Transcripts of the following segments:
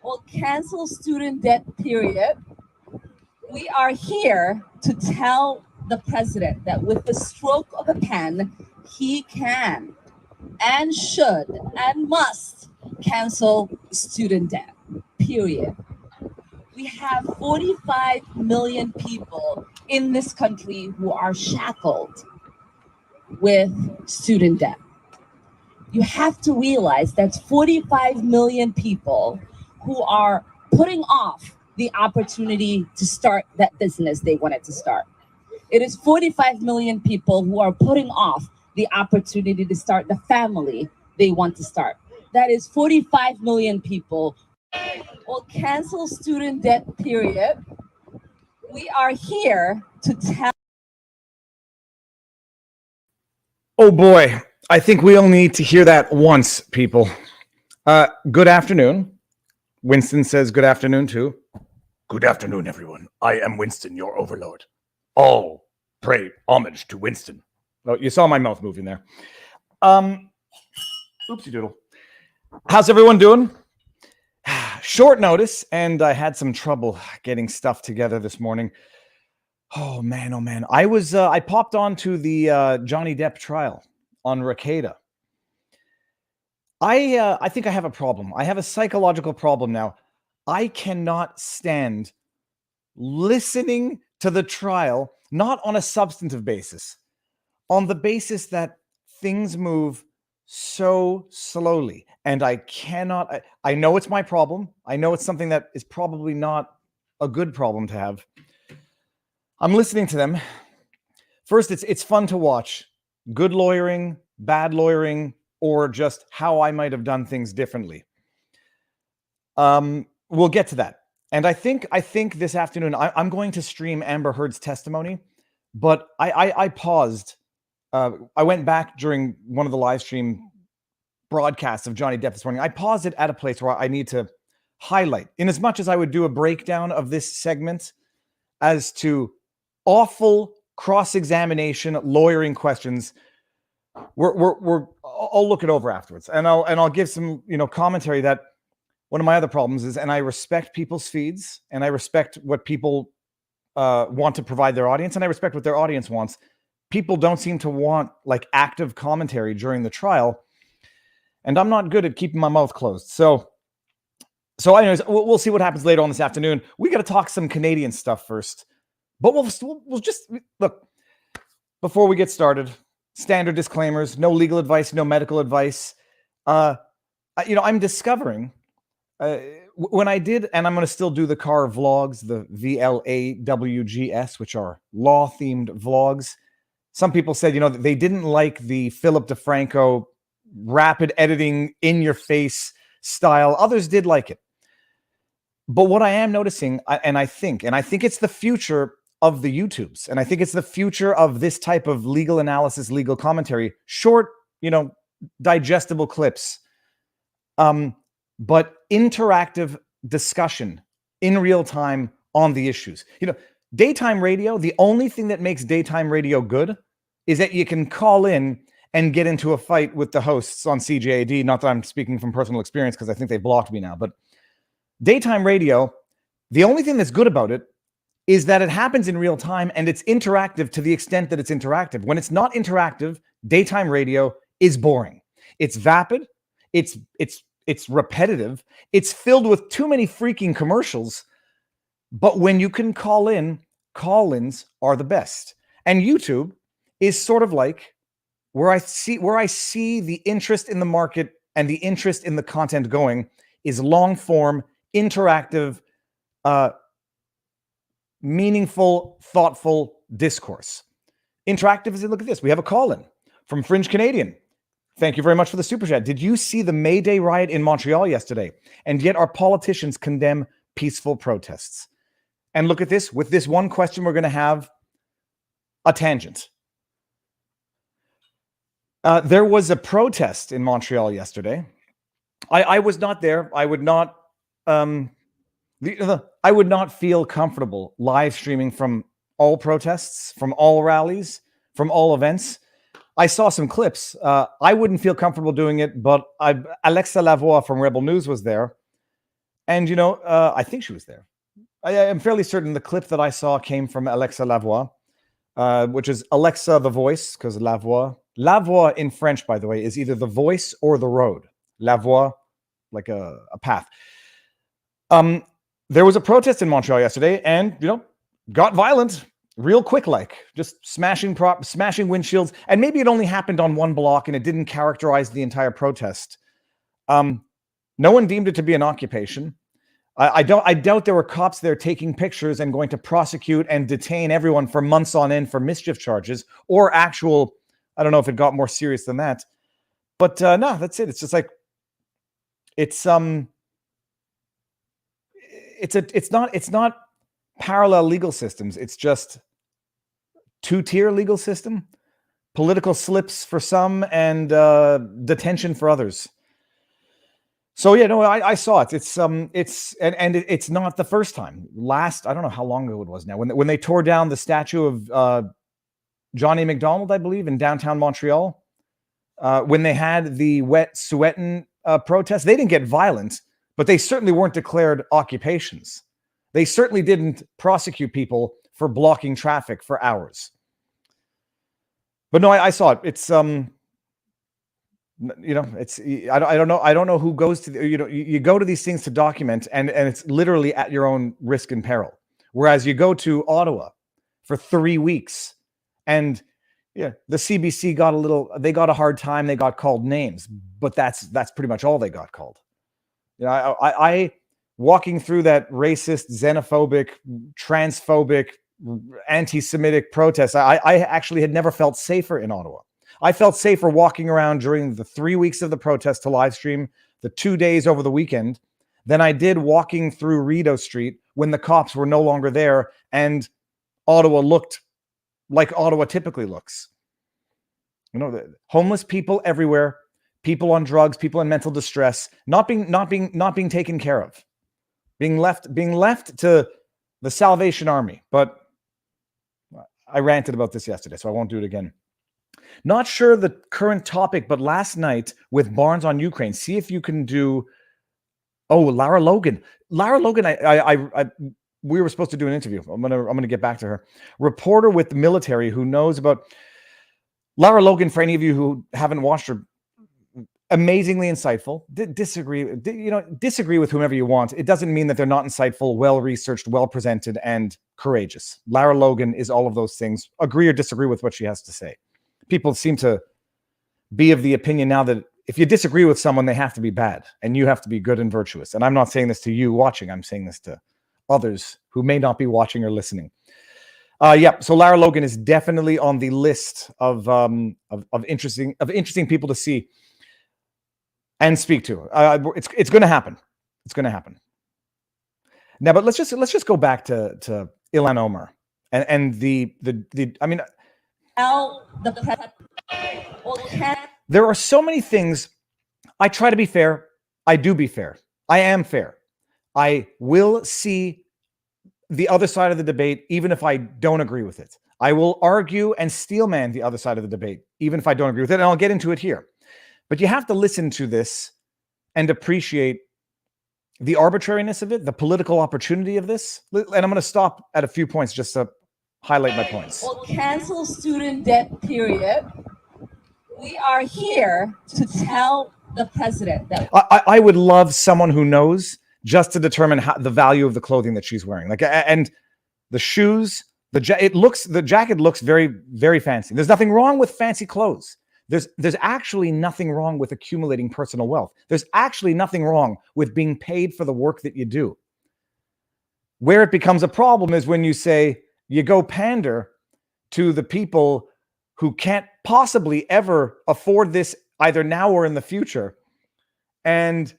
Well, cancel student debt, period. We are here to tell the president that with the stroke of a pen, he can and should and must cancel student debt, period. We have 45 million people in this country who are shackled with student debt. You have to realize that's 45 million people who are putting off the opportunity to start that business they wanted to start. It is 45 million people who are putting off the opportunity to start the family they want to start. That is 45 million people. Well, cancel student debt, period. We are here to tell. Oh boy, I think we only need to hear that once, people. Good afternoon. Winston says good afternoon too. Good afternoon, everyone. I am Winston, your overlord. All pay homage to Winston. Oh, you saw my mouth moving there. Oopsie doodle. How's everyone doing? Short notice, and I had some trouble getting stuff together this morning. Oh man. I popped onto the Johnny Depp trial on Rakeda. I think I have a problem. I have a psychological problem now. I cannot stand listening to the trial, not on a substantive basis, on the basis that things move so slowly. And I cannot, I know it's my problem. I know it's something that is probably not a good problem to have. I'm listening to them. First, it's fun to watch. Good lawyering, bad lawyering, or just how I might have done things differently. We'll get to that. And I think this afternoon, I'm going to stream Amber Heard's testimony, but I paused. I went back during one of the live stream broadcasts of Johnny Depp this morning. I paused it at a place where I need to highlight, in as much as I would do a breakdown of this segment as to awful cross-examination, lawyering questions. I'll look it over afterwards, and I'll give some commentary. That one of my other problems is, and I respect people's feeds, and I respect what people want to provide their audience, and I respect what their audience wants. People don't seem to want like active commentary during the trial, and I'm not good at keeping my mouth closed. So anyways, we'll see what happens later on this afternoon. We got to talk some Canadian stuff first, but we'll just look before we get started. Standard disclaimers: no legal advice, no medical advice. I'm discovering when I did, and I'm going to still do the car vlogs, the VLAWGS, which are law-themed vlogs. Some people said, they didn't like the Philip DeFranco rapid editing, in-your-face style. Others did like it. But what I am noticing, and I think it's the future of the YouTubes, and I think it's the future of this type of legal analysis, legal commentary, short, digestible clips, but interactive discussion in real time on the issues. Daytime radio, the only thing that makes daytime radio good is that you can call in and get into a fight with the hosts on CJAD. Not that I'm speaking from personal experience, because I think they blocked me now, but daytime radio, the only thing that's good about it is that it happens in real time and it's interactive to the extent that it's interactive. When it's not interactive, daytime radio is boring. It's vapid. It's repetitive. It's filled with too many freaking commercials. But when you can call in, call-ins are the best. And YouTube is sort of like where I see the interest in the market and the interest in the content going is long-form, interactive, meaningful, thoughtful discourse. Interactive is, look at this. We have a call-in from Fringe Canadian. Thank you very much for the super chat. Did you see the May Day riot in Montreal yesterday? And yet our politicians condemn peaceful protests. And look at this. With this one question, we're going to have a tangent. There was a protest in Montreal yesterday. I was not there. I would not feel comfortable live streaming from all protests, from all rallies, from all events. I saw some clips. I wouldn't feel comfortable doing it, but Alexa Lavoie from Rebel News was there. And, I think she was there. I am fairly certain the clip that I saw came from Alexa Lavoie, which is Alexa the voice, because La Voix. La Voix in French, by the way, is either the voice or the road. La Voix, like a path. There was a protest in Montreal yesterday, and, got violent real quick, like just smashing windshields. And maybe it only happened on one block and it didn't characterize the entire protest. No one deemed it to be an occupation. I doubt there were cops there taking pictures and going to prosecute and detain everyone for months on end for mischief charges or actual. I don't know if it got more serious than that, but no, that's it. It's just like it's not parallel legal systems. It's just two-tier legal system, political slips for some and detention for others. So yeah, no, I saw it. It's not the first time. I don't know how long ago it was now when they tore down the statue of Johnny McDonald, I believe, in downtown Montreal. When they had the Wet'suwet'en protest, they didn't get violent, but they certainly weren't declared occupations. They certainly didn't prosecute people for blocking traffic for hours. But no, I saw it. It's it's I don't know who goes to you go to these things to document, and it's literally at your own risk and peril. Whereas you go to Ottawa for 3 weeks, and the CBC got a hard time. They got called names, but that's pretty much all they got called. I walking through that racist, xenophobic, transphobic, anti-Semitic protest, I actually had never felt safer in Ottawa. I felt safer walking around during the 3 weeks of the protest to live stream, the 2 days over the weekend, than I did walking through Rideau Street when the cops were no longer there and Ottawa looked like Ottawa typically looks. The homeless people everywhere, people on drugs, people in mental distress, not being taken care of, being left to the Salvation Army. But I ranted about this yesterday, so I won't do it again. Not sure the current topic, but last night with Barnes on Ukraine, see if you can do. Oh, Lara Logan. We were supposed to do an interview. I'm gonna get back to her. Reporter with the military who knows about Lara Logan. For any of you who haven't watched her, amazingly insightful. Disagree with whomever you want. It doesn't mean that they're not insightful, well-researched, well-presented, and courageous. Lara Logan is all of those things. Agree or disagree with what she has to say. People seem to be of the opinion now that if you disagree with someone, they have to be bad and you have to be good and virtuous. And I'm not saying this to you watching. I'm saying this to others who may not be watching or listening. So Lara Logan is definitely on the list of interesting people to see and speak to. It's going to happen. It's going to happen. Now, but let's just go back to Ilhan Omar and the I mean. There are so many things. I try to be fair. I do be fair. I am fair. I will see the other side of the debate, even if I don't agree with it. I will argue and steelman the other side of the debate, even if I don't agree with it. And I'll get into it here. But you have to listen to this and appreciate the arbitrariness of it, the political opportunity of this. And I'm going to stop at a few points just to highlight my points. Well, cancel student debt period. We are here to tell the president that I would love someone who knows just to determine the value of the clothing that she's wearing. Like, and the shoes, the jacket looks very, very fancy. There's nothing wrong with fancy clothes. There's actually nothing wrong with accumulating personal wealth. There's actually nothing wrong with being paid for the work that you do. Where it becomes a problem is when you say, you go pander to the people who can't possibly ever afford this either now or in the future. And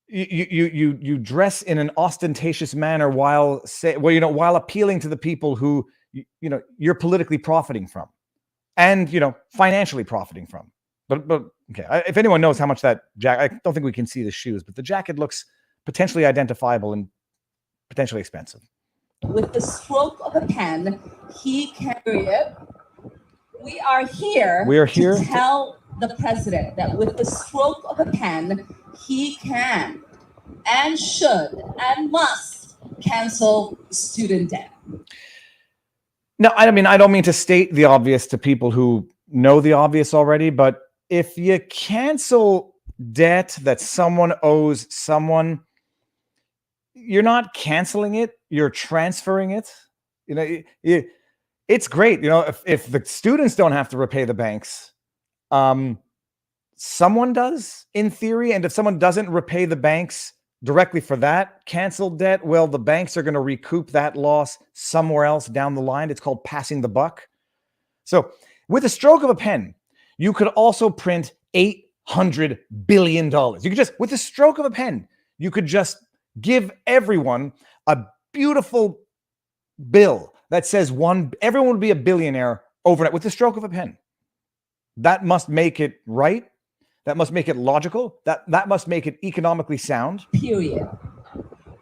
you dress in an ostentatious manner while appealing to the people who, you're politically profiting from and, financially profiting from. But okay. If anyone knows how much that jacket, I don't think we can see the shoes, but the jacket looks potentially identifiable and potentially expensive. With the stroke of a pen, he can it. We are here to tell the president that with the stroke of a pen, he can and should and must cancel student debt? No, I mean, I don't mean to state the obvious to people who know the obvious already, but if you cancel debt that someone owes someone, you're not canceling it, you're transferring it. You know, it's great. You know, if the students don't have to repay the banks, someone does in theory. And if someone doesn't repay the banks directly for that canceled debt, well, the banks are going to recoup that loss somewhere else down the line. It's called passing the buck. So with a stroke of a pen, you could also print $800 billion. You could just, with a stroke of a pen, you could just give everyone a beautiful bill that says everyone would be a billionaire overnight with the stroke of a pen. That must make it right. That must make it logical. That must make it economically sound. Period.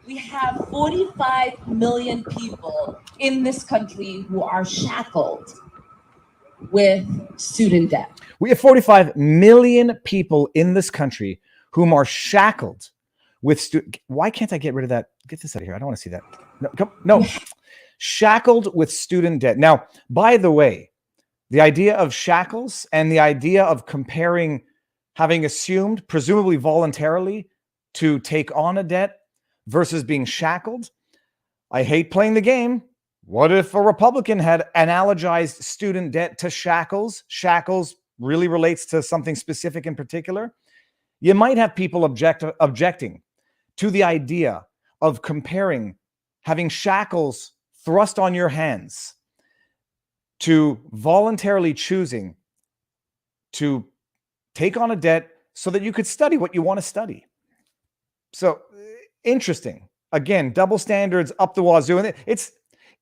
We have 45 million people in this country who are shackled with student debt. We have 45 million people in this country whom are shackled with student. Why can't I get rid of that? Get this out of here. I don't want to see that. No. Shackled with student debt. Now, by the way, the idea of shackles and the idea of comparing having assumed, presumably voluntarily, to take on a debt versus being shackled. I hate playing the game. What if a Republican had analogized student debt to shackles? Shackles really relates to something specific in particular. You might have people objecting to the idea of comparing having shackles thrust on your hands to voluntarily choosing to take on a debt so that you could study what you want to study. So interesting. Again, double standards up the wazoo. And it's,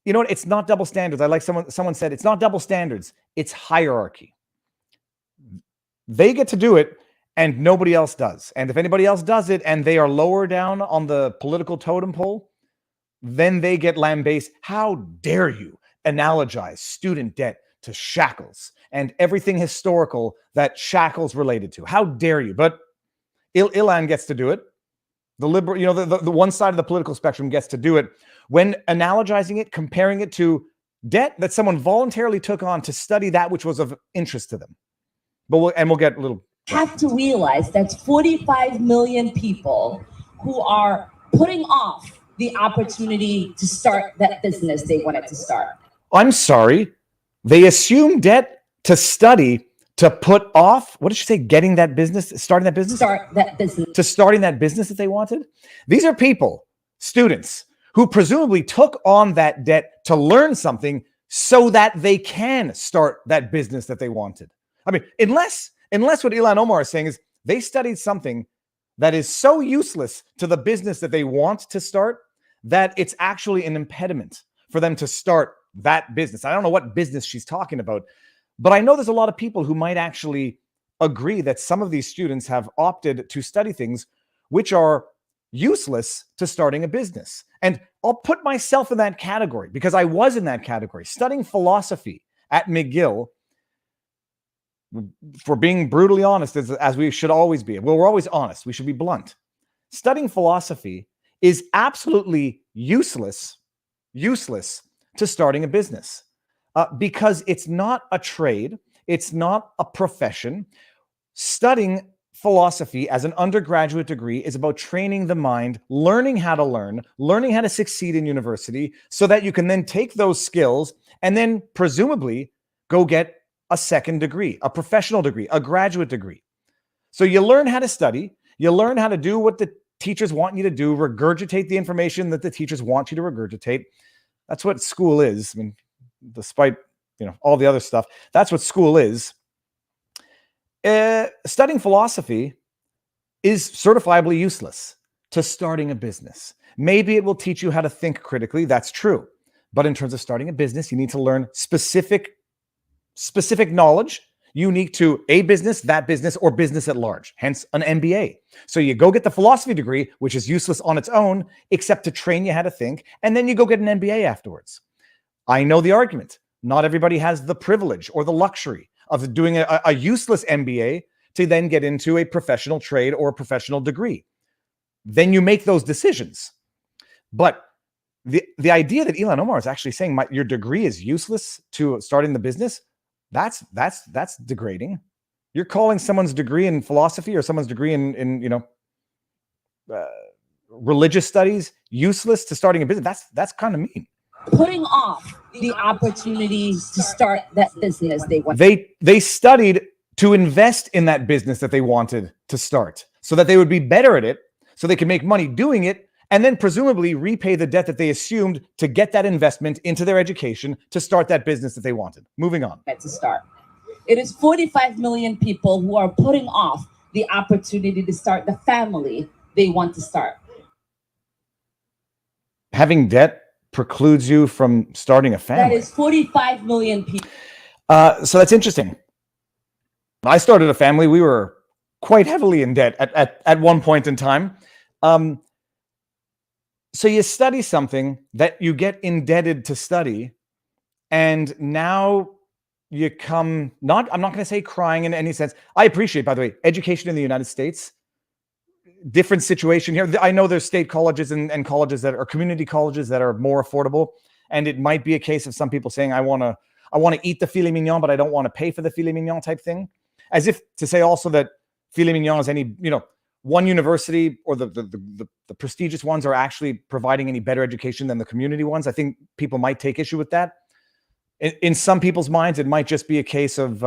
you know what? It's not double standards. I like someone said, it's not double standards. It's hierarchy. They get to do it and nobody else does. And if anybody else does it and they are lower down on the political totem pole, then they get lambasted. How dare you analogize student debt to shackles and everything historical that shackles related to? How dare you? But Ilan gets to do it. The liberal, you know, the one side of the political spectrum gets to do it when analogizing it, comparing it to debt that someone voluntarily took on to study that which was of interest to them. But we'll get a little. Have to realize that's 45 million people who are putting off the opportunity to start that business they wanted to start. I'm sorry. They assume debt to study to put off, what did you say, getting that business, starting that business? Start that business. To starting that business that they wanted? These are people, students, who presumably took on that debt to learn something so that they can start that business that they wanted. I mean, unless what Ilhan Omar is saying is they studied something that is so useless to the business that they want to start that it's actually an impediment for them to start that business. I don't know what business she's talking about, but I know there's a lot of people who might actually agree that some of these students have opted to study things which are useless to starting a business. And I'll put myself in that category because I was in that category. Studying philosophy at McGill, for being brutally honest, as we should always be. Well, we're always honest. We should be blunt. Studying philosophy is absolutely useless to starting a business because it's not a trade. It's not a profession. Studying philosophy as an undergraduate degree is about training the mind, learning how to learn, learning how to succeed in university so that you can then take those skills and then presumably go get a second degree, a professional degree, a graduate degree. So you learn how to study, you learn how to do what the teachers want you to do, regurgitate the information that the teachers want you to regurgitate. That's what school is. I mean, despite, all the other stuff, that's what school is. Studying philosophy is certifiably useless to starting a business. Maybe it will teach you how to think critically. That's true. But in terms of starting a business, you need to learn specific knowledge unique to a business, that business, or business at large, hence an MBA. So you go get the philosophy degree, which is useless on its own, except to train you how to think, and then you go get an MBA afterwards. I know the argument. Not everybody has the privilege or the luxury of doing a useless MBA to then get into a professional trade or a professional degree. then you make those decisions. But the idea that Ilhan Omar is actually saying your degree is useless to starting the business, that's degrading. You're calling someone's degree in philosophy or someone's degree in religious studies useless to starting a business. That's kind of mean. Putting off the opportunities to start that business they want. They studied to invest in that business that they wanted to start so that they would be better at it, so they could make money doing it, and then presumably repay the debt that they assumed to get that investment into their education to start that business that they wanted. Moving on. To start. It is 45 million people who are putting off the opportunity to start the family they want to start. Having debt precludes you from starting a family. That is 45 million people. So that's interesting. I started a family. We were quite heavily in debt at one point in time. So you study something that you get indebted to study, and now you come, I'm not going to say crying in any sense. I appreciate, by the way, education in the United States, different situation here. I know there's state colleges and colleges that are community colleges that are more affordable. And it might be a case of some people saying, I want to eat the filet mignon, but I don't want to pay for the filet mignon type thing. As if to say also that filet mignon is any, one university or the prestigious ones are actually providing any better education than the community ones. I think people might take issue with that. In some people's minds, it might just be a case of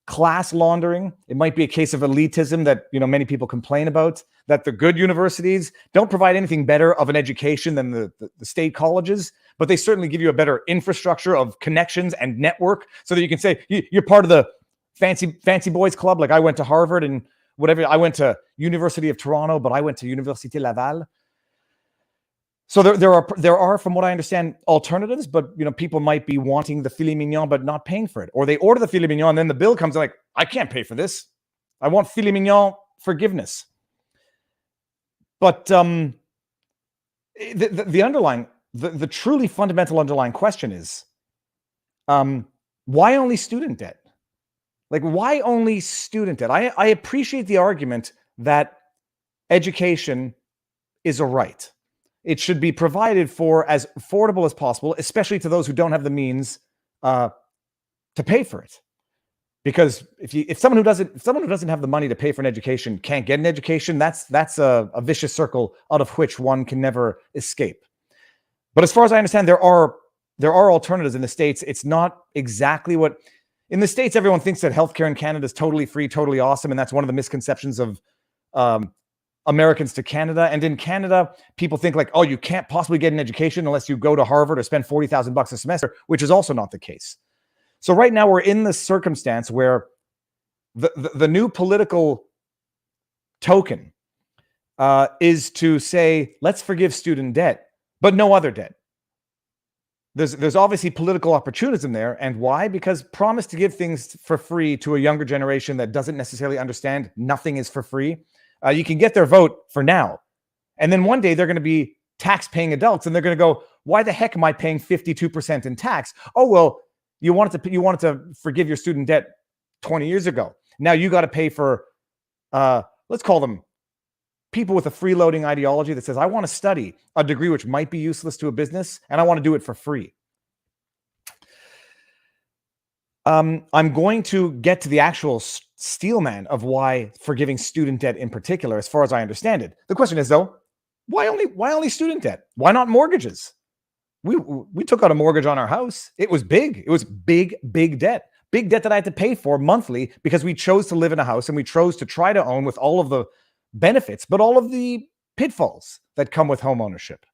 class laundering. It might be a case of elitism that many people complain about, that the good universities don't provide anything better of an education than the state colleges, but they certainly give you a better infrastructure of connections and network so that you can say you're part of the fancy boys club. Like I went to Harvard and whatever. I went to University of Toronto, but I went to Université Laval. So there are, from what I understand, alternatives, but people might be wanting the filet mignon but not paying for it, or they order the filet mignon and then the bill comes and like, I can't pay for this. I want filet mignon forgiveness. But the underlying, the truly fundamental underlying question is, why only student debt? Like, why only student debt? I appreciate the argument that education is a right. It should be provided for as affordable as possible, especially to those who don't have the means to pay for it. Because if someone who doesn't have the money to pay for an education can't get an education, that's a vicious circle out of which one can never escape. But as far as I understand, there are alternatives in the States. It's not exactly what in the States. Everyone thinks that healthcare in Canada is totally free, totally awesome, and that's one of the misconceptions of Americans to Canada. And in Canada, people think like, oh, you can't possibly get an education unless you go to Harvard or spend $40,000 a semester, which is also not the case. So right now we're in this circumstance where the new political token is to say, let's forgive student debt, but no other debt. There's obviously political opportunism there. And why? Because promise to give things for free to a younger generation that doesn't necessarily understand nothing is for free. You can get their vote for now. And then one day they're going to be tax-paying adults and they're going to go, why the heck am I paying 52% in tax? Oh, well, you wanted to forgive your student debt 20 years ago. Now you got to pay for, let's call them people with a freeloading ideology that says, I want to study a degree which might be useless to a business and I want to do it for free. I'm going to get to the actual steelman of why forgiving student debt in particular, as far as I understand it. The question is, though, why only student debt? Why not mortgages? We took out a mortgage on our house. It was big. It was big debt. Big debt that I had to pay for monthly because we chose to live in a house and we chose to try to own with all of the benefits, but all of the pitfalls that come with home ownership.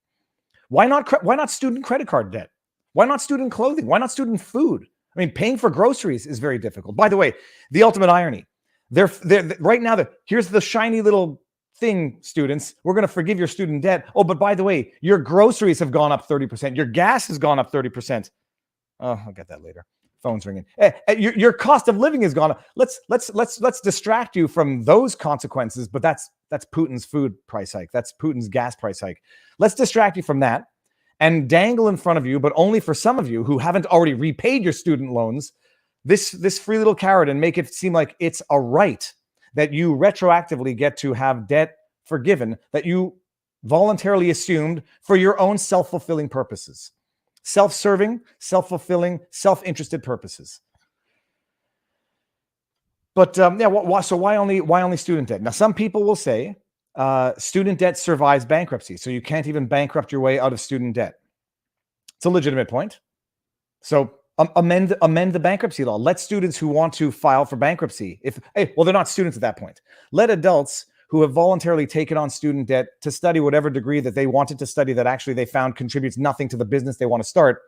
Why not student credit card debt? Why not student clothing? Why not student food? I mean, paying for groceries is very difficult. By the way, the ultimate irony. They're right now, here's the shiny little thing, students. We're going to forgive your student debt. Oh, but by the way, your groceries have gone up 30%. Your gas has gone up 30%. Oh, I'll get that later. Phone's ringing. Your cost of living has gone up. Let's distract you from those consequences. But that's Putin's food price hike. That's Putin's gas price hike. Let's distract you from that and dangle in front of you, but only for some of you who haven't already repaid your student loans, this free little carrot, and make it seem like it's a right that you retroactively get to have debt forgiven that you voluntarily assumed for your own self-fulfilling purposes. Self-serving, self-fulfilling, self-interested purposes. But so why only student debt? Now, some people will say student debt survives bankruptcy, so you can't even bankrupt your way out of student debt. It's a legitimate point. So amend the bankruptcy law. Let students who want to file for bankruptcy, they're not students at that point. Let adults who have voluntarily taken on student debt to study whatever degree that they wanted to study that actually they found contributes nothing to the business they want to start,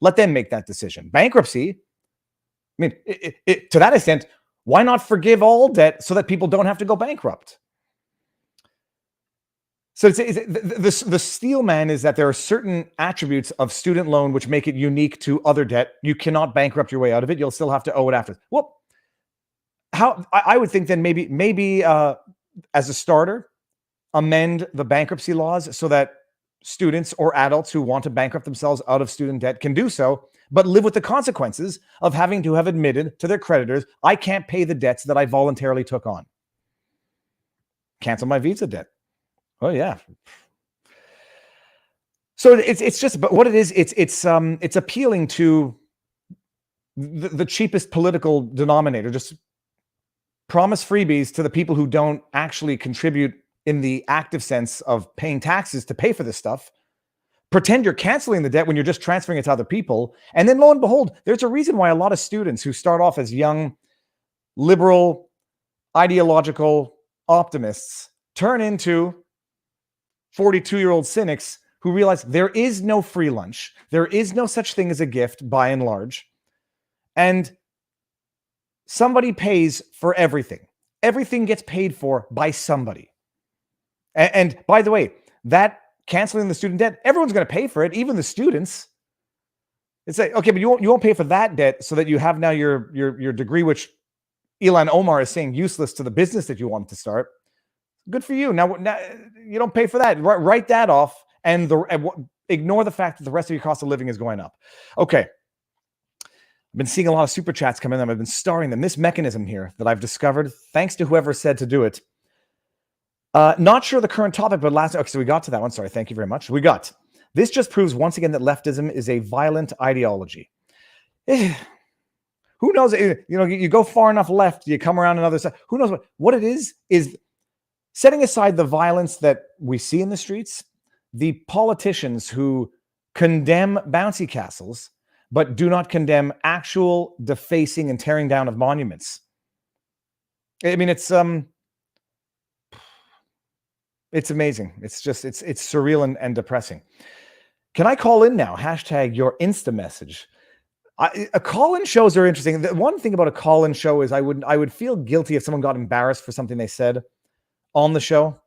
let them make that decision. Bankruptcy, I mean, to that extent, why not forgive all debt so that people don't have to go bankrupt? So the steel man is that there are certain attributes of student loan which make it unique to other debt. You cannot bankrupt your way out of it. You'll still have to owe it after. Well, I would think then maybe as a starter, amend the bankruptcy laws so that students or adults who want to bankrupt themselves out of student debt can do so, but live with the consequences of having to have admitted to their creditors, I can't pay the debts that I voluntarily took on. Cancel my visa debt. Oh yeah. So it's just, but what it is, it's appealing to the cheapest political denominator. Just promise freebies to the people who don't actually contribute in the active sense of paying taxes to pay for this stuff. Pretend you're canceling the debt when you're just transferring it to other people. And then lo and behold, there's a reason why a lot of students who start off as young, liberal, ideological optimists turn into 42-year-old cynics who realize there is no free lunch. There is no such thing as a gift by and large. And somebody pays for everything. Everything gets paid for by somebody. And by the way, that canceling the student debt, everyone's going to pay for it, even the students. It's like, okay, but you won't pay for that debt so that you have now your degree, which Ilhan Omar is saying useless to the business that you want to start. Good for you. Now you don't pay for that. Write that off and ignore the fact that the rest of your cost of living is going up. Okay. I've been seeing a lot of super chats come in. I've been starring them. This mechanism here that I've discovered, thanks to whoever said to do it. Not sure the current topic, but okay, so we got to that one. Sorry, thank you very much. This just proves once again that leftism is a violent ideology. Who knows? You go far enough left, you come around another side. Who knows what it is setting aside the violence that we see in the streets, the politicians who condemn bouncy castles, but do not condemn actual defacing and tearing down of monuments. I mean, it's amazing. It's surreal and depressing. Can I call in now? Hashtag your Insta message. Call-in shows are interesting. The one thing about a call-in show is I would feel guilty if someone got embarrassed for something they said on the show.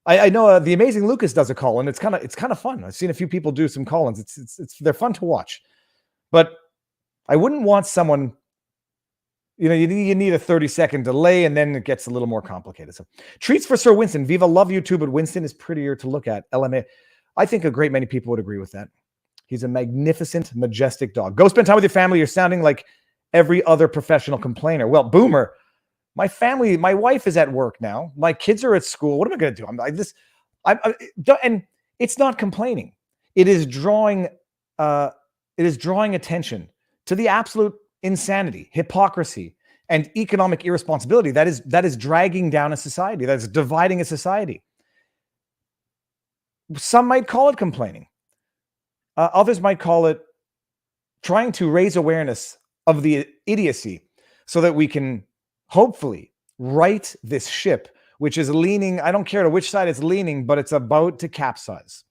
I know the Amazing Lucas does a call-in. It's kind of fun. I've seen a few people do some call-ins. They're fun to watch. But I wouldn't want someone, you need a 30-second delay, and then it gets a little more complicated. So treats for Sir Winston. Viva, love you too, but Winston is prettier to look at. LMA. I think a great many people would agree with that. He's a magnificent, majestic dog. Go spend time with your family. You're sounding like every other professional complainer. Well, boomer, my wife is at work now. My kids are at school. What am I going to do? I'm like this. And it's not complaining. It is drawing attention to the absolute insanity, hypocrisy, and economic irresponsibility that is dragging down a society, that is dividing a society. Some might call it complaining. Others might call it trying to raise awareness of the idiocy so that we can hopefully right this ship, which is leaning, I don't care to which side it's leaning, but it's about to capsize.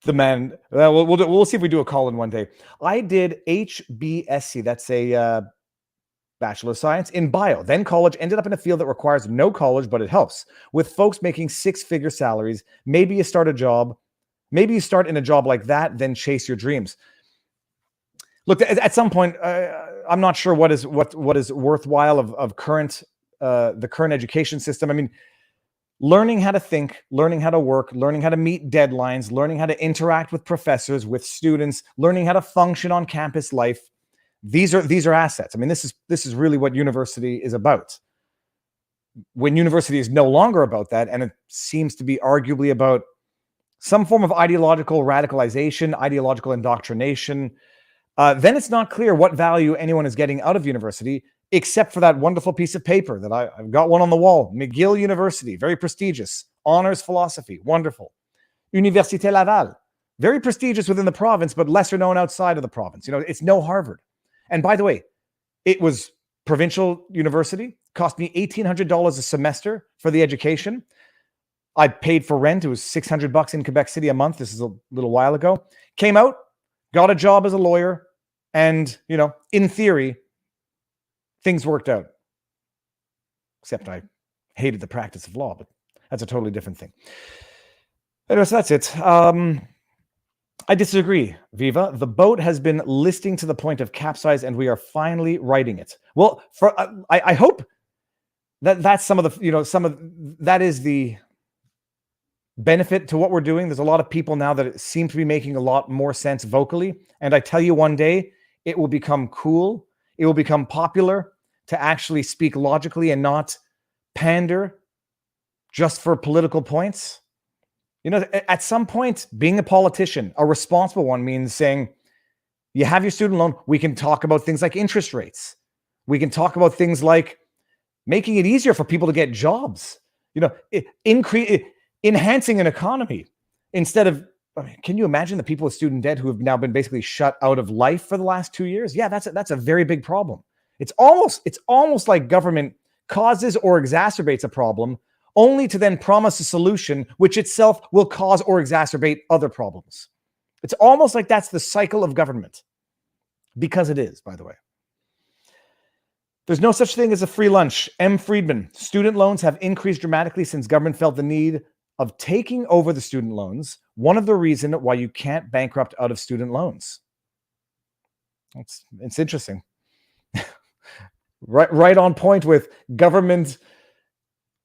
The man, we'll see if we do a call in one day. I did HBSC, that's a Bachelor of Science in bio, then college, ended up in a field that requires no college, but it helps. With folks making six-figure salaries, maybe you start in a job like that, then chase your dreams. Look, at some point, I'm not sure what is worthwhile of the current education system. I mean, learning how to think, learning how to work, learning how to meet deadlines, learning how to interact with professors, with students, learning how to function on campus life. These are assets. I mean, this is really what university is about. when university is no longer about that, and it seems to be arguably about some form of ideological radicalization, ideological indoctrination, then it's not clear what value anyone is getting out of university, except for that wonderful piece of paper that I've got one on the wall. McGill University, very prestigious. Honors philosophy, wonderful. Université Laval, very prestigious within the province, but lesser known outside of the province. You know, it's no Harvard. And by the way, it was provincial university, cost me $1,800 a semester for the education. I paid for rent. It was $600 in Quebec City a month. This is a little while ago. Came out, got a job as a lawyer, and, you know, in theory, things worked out. Except I hated the practice of law, but that's a totally different thing. Anyway, so that's it. I disagree, Viva. The boat has been listing to the point of capsize, and we are finally righting it. Well, I hope that's some of the, you know, that is the benefit to what we're doing. There's a lot of people now that seem to be making a lot more sense vocally. And I tell you, one day it will become cool. It will become popular to actually speak logically and not pander just for political points. You know, at some point, being a politician, a responsible one, means saying, you have your student loan. We can talk about things like interest rates. We can talk about things like making it easier for people to get jobs. You know, enhancing an economy instead of, I mean, can you imagine the people with student debt who have now been basically shut out of life for the last 2 years? Yeah, that's a very big problem. It's almost like government causes or exacerbates a problem only to then promise a solution which itself will cause or exacerbate other problems. It's almost like that's the cycle of government, because it is, by the way. There's no such thing as a free lunch. M. Friedman, student loans have increased dramatically since government felt the need of taking over the student loans. One of the reasons why you can't bankrupt out of student loans. It's interesting. Right on point with government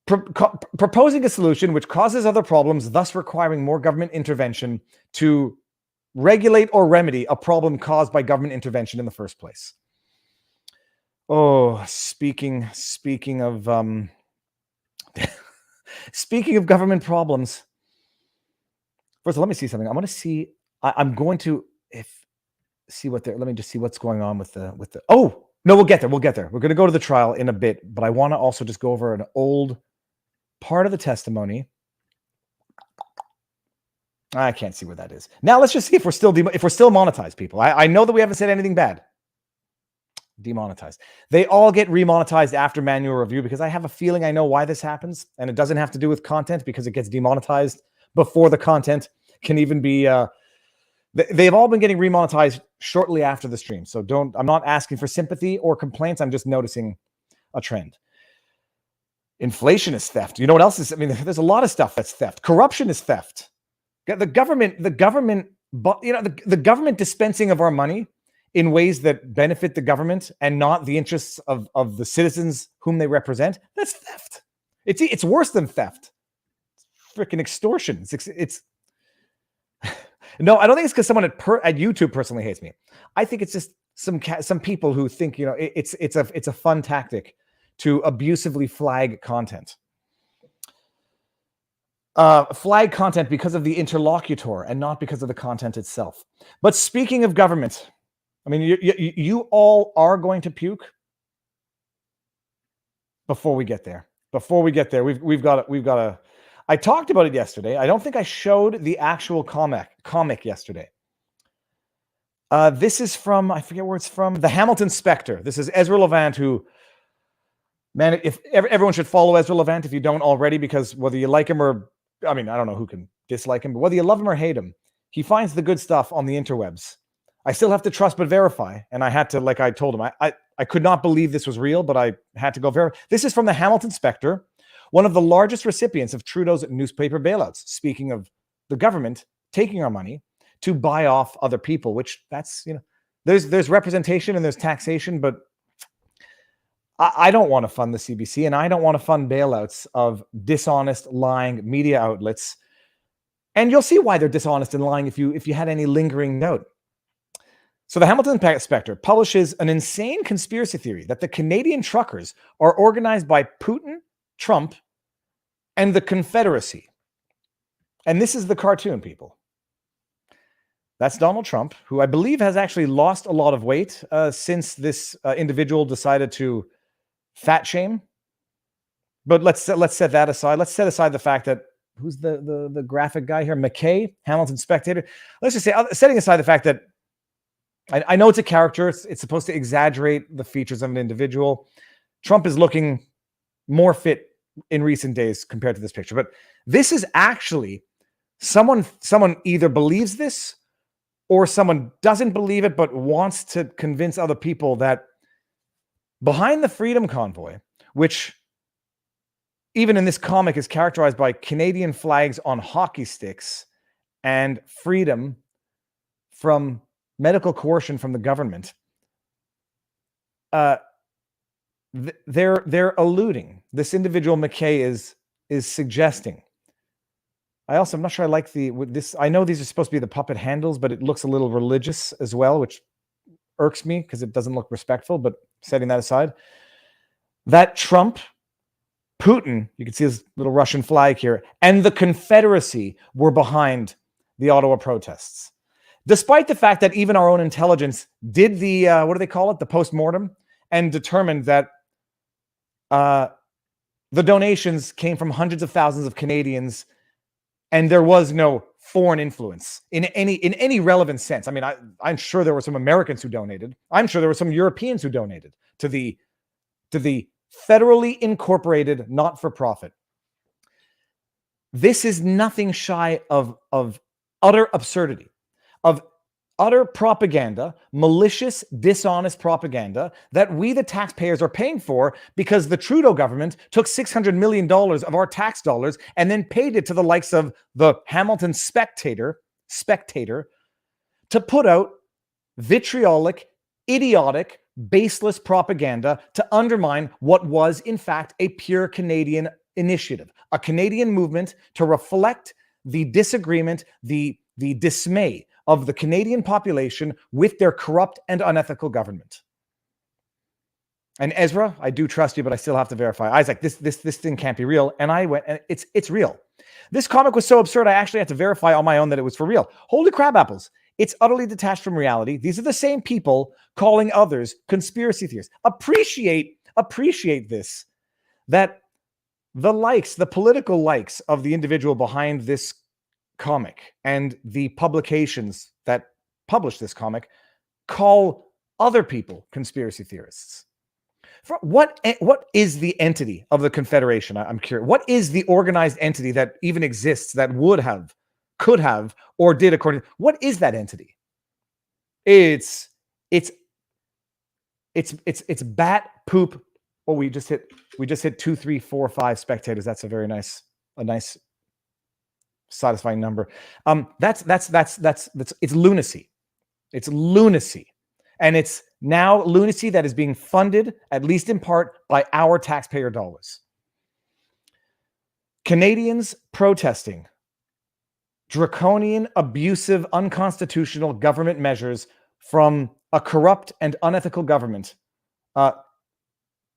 proposing a solution which causes other problems, thus requiring more government intervention to regulate or remedy a problem caused by government intervention in the first place. Oh, speaking of speaking of government problems. First of all, let me see something. I'm going to see. I'm going to see what there. Let me just see what's going on with the. Oh no, we'll get there. We'll get there. We're going to go to the trial in a bit, but I want to also just go over an old part of the testimony. I can't see where that is. Now let's just see if we're still monetized, people. I know that we haven't said anything bad. Demonetized. They all get remonetized after manual review because I have a feeling I know why this happens, and it doesn't have to do with content because it gets demonetized before the content can even be. They've all been getting remonetized shortly after the stream. So I'm not asking for sympathy or complaints. I'm just noticing a trend. Inflation is theft. You know what else is? I mean, there's a lot of stuff that's theft. Corruption is theft. The government, you know, the government dispensing of our money in ways that benefit the government and not the interests of the citizens whom they represent. That's theft. It's worse than theft. It's freaking extortion. It's no, I don't think it's because someone at YouTube personally hates me. I think it's just some people who think, you know, it's a fun tactic to abusively flag content. Flag content because of the interlocutor and not because of the content itself. But speaking of government, I mean, you all are going to puke before we get there. We've got a. I talked about it yesterday. I don't think I showed the actual comic yesterday. This is from, I forget where it's from, the Hamilton Spectre. This is Ezra Levant, who, man, if everyone should follow Ezra Levant if you don't already, because whether you like him or, I mean, I don't know who can dislike him, but whether you love him or hate him, he finds the good stuff on the interwebs. I still have to trust but verify. And I had to, like I told him, I could not believe this was real, but I had to go verify. This is from the Hamilton Spectre, one of the largest recipients of Trudeau's newspaper bailouts. Speaking of the government taking our money to buy off other people, which that's, you know, there's representation and there's taxation, but I don't want to fund the CBC and I don't want to fund bailouts of dishonest, lying media outlets. And you'll see why they're dishonest and lying if you had any lingering doubt. So the Hamilton Spectre publishes an insane conspiracy theory that the Canadian truckers are organized by Putin Trump, and the Confederacy. And this is the cartoon, people. That's Donald Trump, who I believe has actually lost a lot of weight since this individual decided to fat shame. But let's set that aside. Let's set aside the fact that who's the graphic guy here? McKay, Hamilton Spectator. Let's just say, setting aside the fact that I know it's a character. It's supposed to exaggerate the features of an individual. Trump is looking more fit in recent days compared to this picture. But this is actually someone either believes this or someone doesn't believe it, but wants to convince other people that behind the Freedom Convoy, which even in this comic is characterized by Canadian flags on hockey sticks and freedom from medical coercion from the government, they're alluding. This individual McKay is suggesting. I'm not sure I like this. I know these are supposed to be the puppet handles, but it looks a little religious as well, which irks me because it doesn't look respectful. But setting that aside, that Trump, Putin, you can see his little Russian flag here, and the Confederacy were behind the Ottawa protests. Despite the fact that even our own intelligence did the, what do they call it? The postmortem, and determined that the donations came from hundreds of thousands of Canadians, and there was no foreign influence in any relevant sense. I mean, I'm sure there were some Americans who donated. I'm sure there were some Europeans who donated to the federally incorporated not-for-profit. This is nothing shy of utter absurdity, of utter propaganda, malicious, dishonest propaganda that we, the taxpayers, are paying for because the Trudeau government took $600 million of our tax dollars and then paid it to the likes of the Hamilton Spectator to put out vitriolic, idiotic, baseless propaganda to undermine what was, in fact, a pure Canadian initiative, a Canadian movement to reflect the disagreement, the dismay of the Canadian population with their corrupt and unethical government. And Ezra, I do trust you, but I still have to verify. Isaac, this thing can't be real. And I went, and it's real. This comic was so absurd, I actually had to verify on my own that it was for real. Holy crab apples. It's utterly detached from reality. These are the same people calling others conspiracy theorists. Appreciate this, that the political likes of the individual behind this comic and the publications that publish this comic call other people conspiracy theorists. What is the entity of the Confederation? I'm curious. What is the organized entity that even exists that would have, could have, or did according to, what is that entity? It's bat poop. Oh, we just hit 2, 3, 4, 5 spectators. That's a nice satisfying number. It's lunacy. It's lunacy. And it's now lunacy that is being funded, at least in part, by our taxpayer dollars. Canadians protesting draconian, abusive, unconstitutional government measures from a corrupt and unethical government.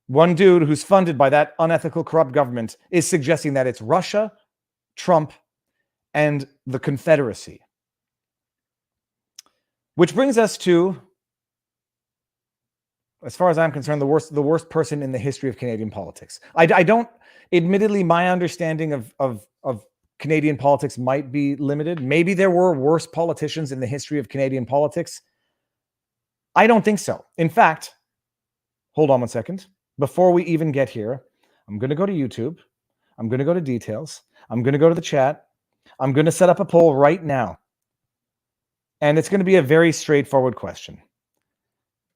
One dude who's funded by that unethical, corrupt government is suggesting that it's Russia, Trump, and the Confederacy. Which brings us to, as far as I'm concerned, the worst person in the history of Canadian politics. I don't, admittedly, my understanding of Canadian politics might be limited. Maybe there were worse politicians in the history of Canadian politics. I don't think so. In fact, hold on one second. Before we even get here, I'm going to go to YouTube. I'm going to go to details. I'm going to go to the chat. I'm going to set up a poll right now. And it's going to be a very straightforward question.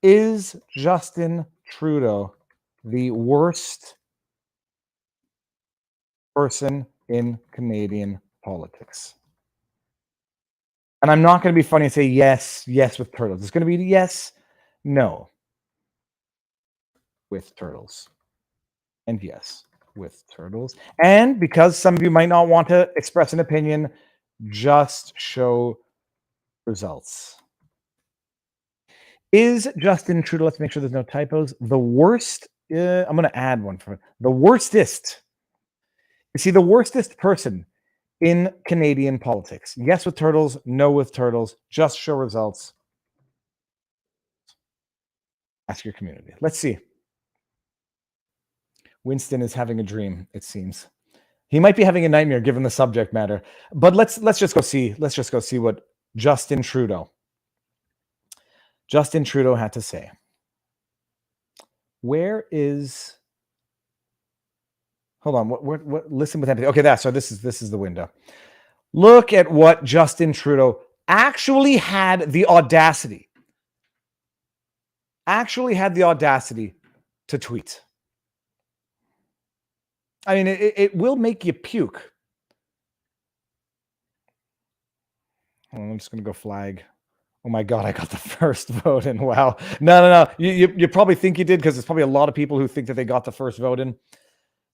Is Justin Trudeau the worst person in Canadian politics? And I'm not going to be funny and say yes with turtles. It's going to be yes, no with turtles. And yes with turtles. And because some of you might not want to express an opinion, just show results. Is Justin Trudeau, let's make sure there's no typos, the worst, I'm going to add one for the worstest You see, the worstest person in Canadian politics. Yes with turtles, no with turtles, just show results. Ask your community. Let's see. Winston is having a dream, it seems. He might be having a nightmare given the subject matter. But let's just go see. Let's just go see what Justin Trudeau had to say. Where is? Hold on. What? Listen with empathy. Okay, so this is the window. Look at what Justin Trudeau actually had the audacity. To tweet. I mean, it will make you puke. I'm just going to go flag. Oh my God, I got the first vote in. Wow. No. You probably think you did because there's probably a lot of people who think that they got the first vote in.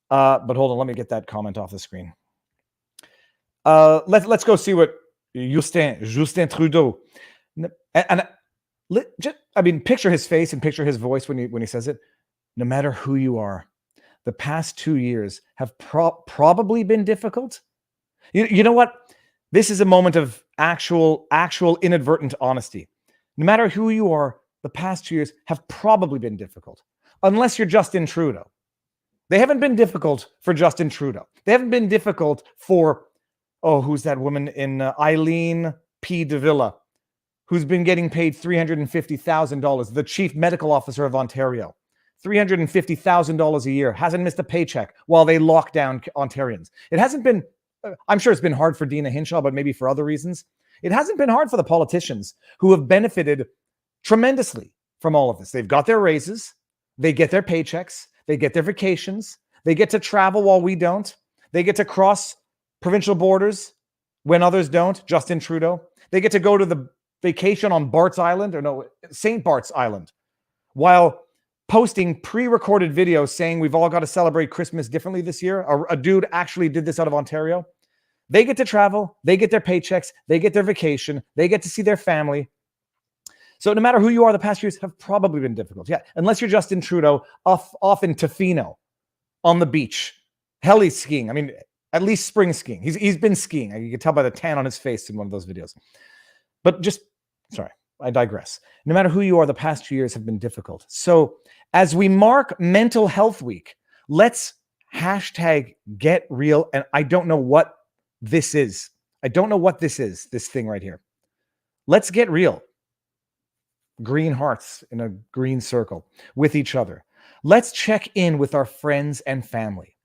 But hold on, let me get that comment off the screen. Let's go see what Justin Trudeau. I mean, picture his face and picture his voice when he says it. No matter who you are, the past 2 years have probably been difficult. You know what? This is a moment of actual inadvertent honesty. No matter who you are, the past 2 years have probably been difficult. Unless you're Justin Trudeau. They haven't been difficult for Justin Trudeau. They haven't been difficult for, who's that woman in Eileen P. Davila, who's been getting paid $350,000, the chief medical officer of Ontario. $350,000 a year, hasn't missed a paycheck while they lock down Ontarians. It hasn't been, I'm sure it's been hard for Dina Hinshaw, but maybe for other reasons. It hasn't been hard for the politicians who have benefited tremendously from all of this. They've got their raises, they get their paychecks, they get their vacations, they get to travel while we don't, they get to cross provincial borders when others don't, Justin Trudeau. They get to go to the vacation on St. Bart's Island, while posting pre-recorded videos saying we've all got to celebrate Christmas differently this year. A dude actually did this out of Ontario. They get to travel, they get their paychecks, they get their vacation, they get to see their family. So no matter who you are, the past years have probably been difficult. Yeah, unless you're Justin Trudeau off in Tofino on the beach, heli skiing. I mean, at least spring skiing. He's been skiing. You can tell by the tan on his face in one of those videos. But sorry, I digress. No matter who you are, the past 2 years have been difficult. So as we mark Mental Health Week, let's hashtag get real. And I don't know what this is. This thing right here. Let's get real. Green hearts in a green circle with each other. Let's check in with our friends and family.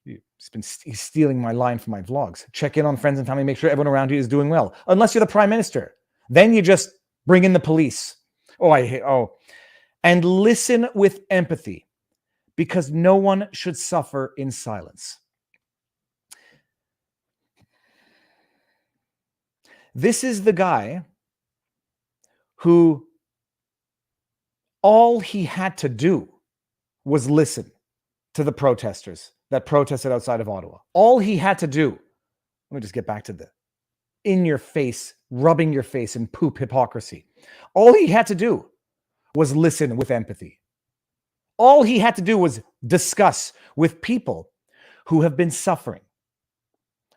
He's stealing my line from my vlogs. Check in on friends and family. Make sure everyone around you is doing well. Unless you're the prime minister. Then you just bring in the police. And listen with empathy, because no one should suffer in silence. This is the guy who all he had to do was listen to the protesters that protested outside of Ottawa. All he had to do, let me just get back to the in your face, rubbing your face in poop hypocrisy. All he had to do was listen with empathy. All he had to do was discuss with people who have been suffering,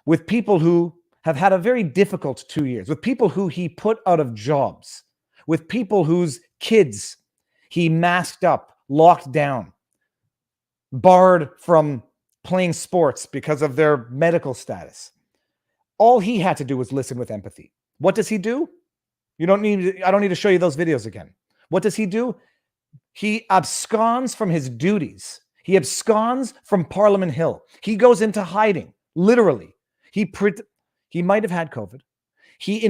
with people who have had a very difficult 2 years, with people who he put out of jobs, with people whose kids he masked up, locked down, barred from playing sports because of their medical status. All he had to do was listen with empathy. What does he do? I don't need to show you those videos again. What does he do? He absconds from his duties. He absconds from Parliament Hill. He goes into hiding, literally. He might have had COVID. He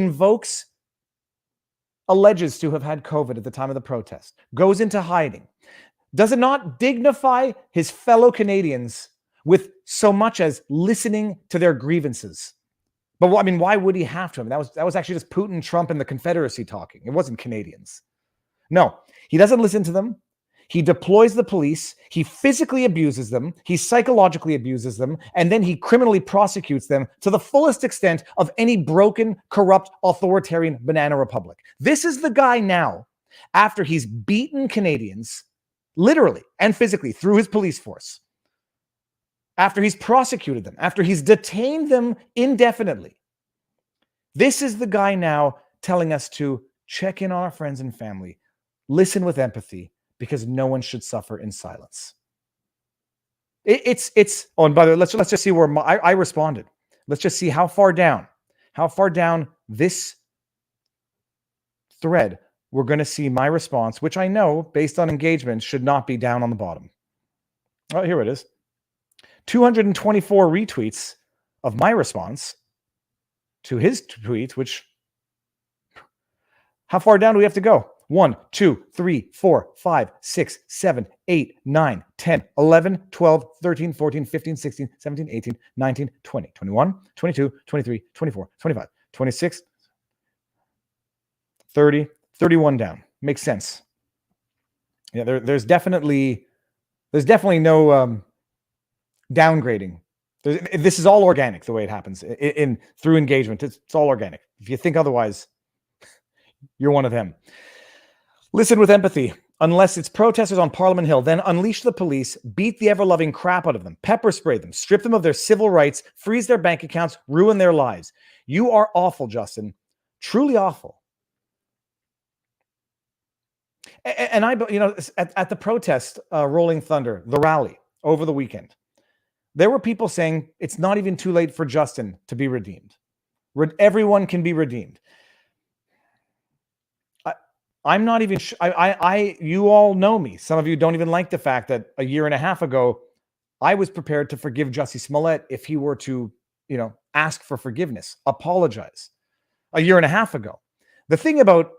alleges to have had COVID at the time of the protest, goes into hiding. Does it not dignify his fellow Canadians with so much as listening to their grievances? But why would he have to? That was actually just Putin, Trump, and the Confederacy talking. It wasn't Canadians. No, he doesn't listen to them. He deploys the police. He physically abuses them. He psychologically abuses them. And then he criminally prosecutes them to the fullest extent of any broken, corrupt, authoritarian banana republic. This is the guy now, after he's beaten Canadians, literally and physically, through his police force. after he's prosecuted them, after he's detained them indefinitely. This is the guy now telling us to check in on our friends and family, listen with empathy, because no one should suffer in silence. It's oh, and by the way, let's just see where I responded. Let's just see how far down this thread we're going to see my response, which I know, based on engagement, should not be down on the bottom. Oh, here it is. 224 retweets of my response to his tweet, which, how far down do we have to go? 1, 2, 3, 4, 5, 6, 7, 8, 9, 10, 11, 12, 13, 14, 15, 16, 17, 18, 19, 20, 21, 22, 23, 24, 25, 26, 30, 31 down. Makes sense. Yeah, there's definitely no downgrading. This is all organic, the way it happens through engagement. It's all organic. If you think otherwise, you're one of them. Listen with empathy. Unless it's protesters on Parliament Hill, then unleash the police, beat the ever-loving crap out of them, pepper spray them, strip them of their civil rights, freeze their bank accounts, ruin their lives. You are awful, Justin. Truly awful. And I, at the protest, Rolling Thunder, the rally over the weekend, there were people saying it's not even too late for Justin to be redeemed. Everyone can be redeemed. I'm not even. You all know me. Some of you don't even like the fact that a year and a half ago, I was prepared to forgive Jussie Smollett if he were to, ask for forgiveness, apologize. A year and a half ago, the thing about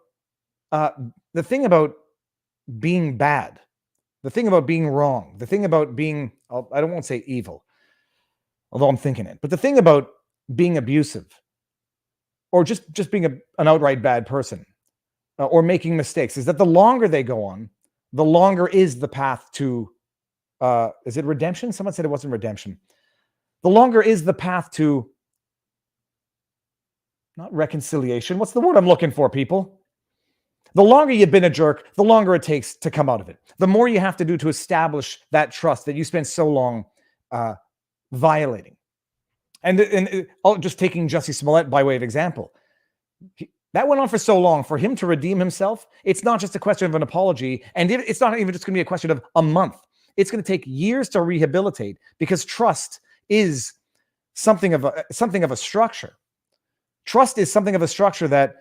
being bad, the thing about being wrong, the thing about being, I won't say evil, although I'm thinking it, but the thing about being abusive, or just being an outright bad person. Or making mistakes, is that the longer they go on, the longer is the path to, is it redemption? Someone said it wasn't redemption. The longer is the path to, not reconciliation. What's the word I'm looking for, people? The longer you've been a jerk, the longer it takes to come out of it. The more you have to do to establish that trust that you spent so long violating. And just taking Jussie Smollett by way of example. That went on for so long. For him to redeem himself, it's not just a question of an apology, and it's not even just going to be a question of a month. It's going to take years to rehabilitate, because trust is something of a structure. Trust is something of a structure that,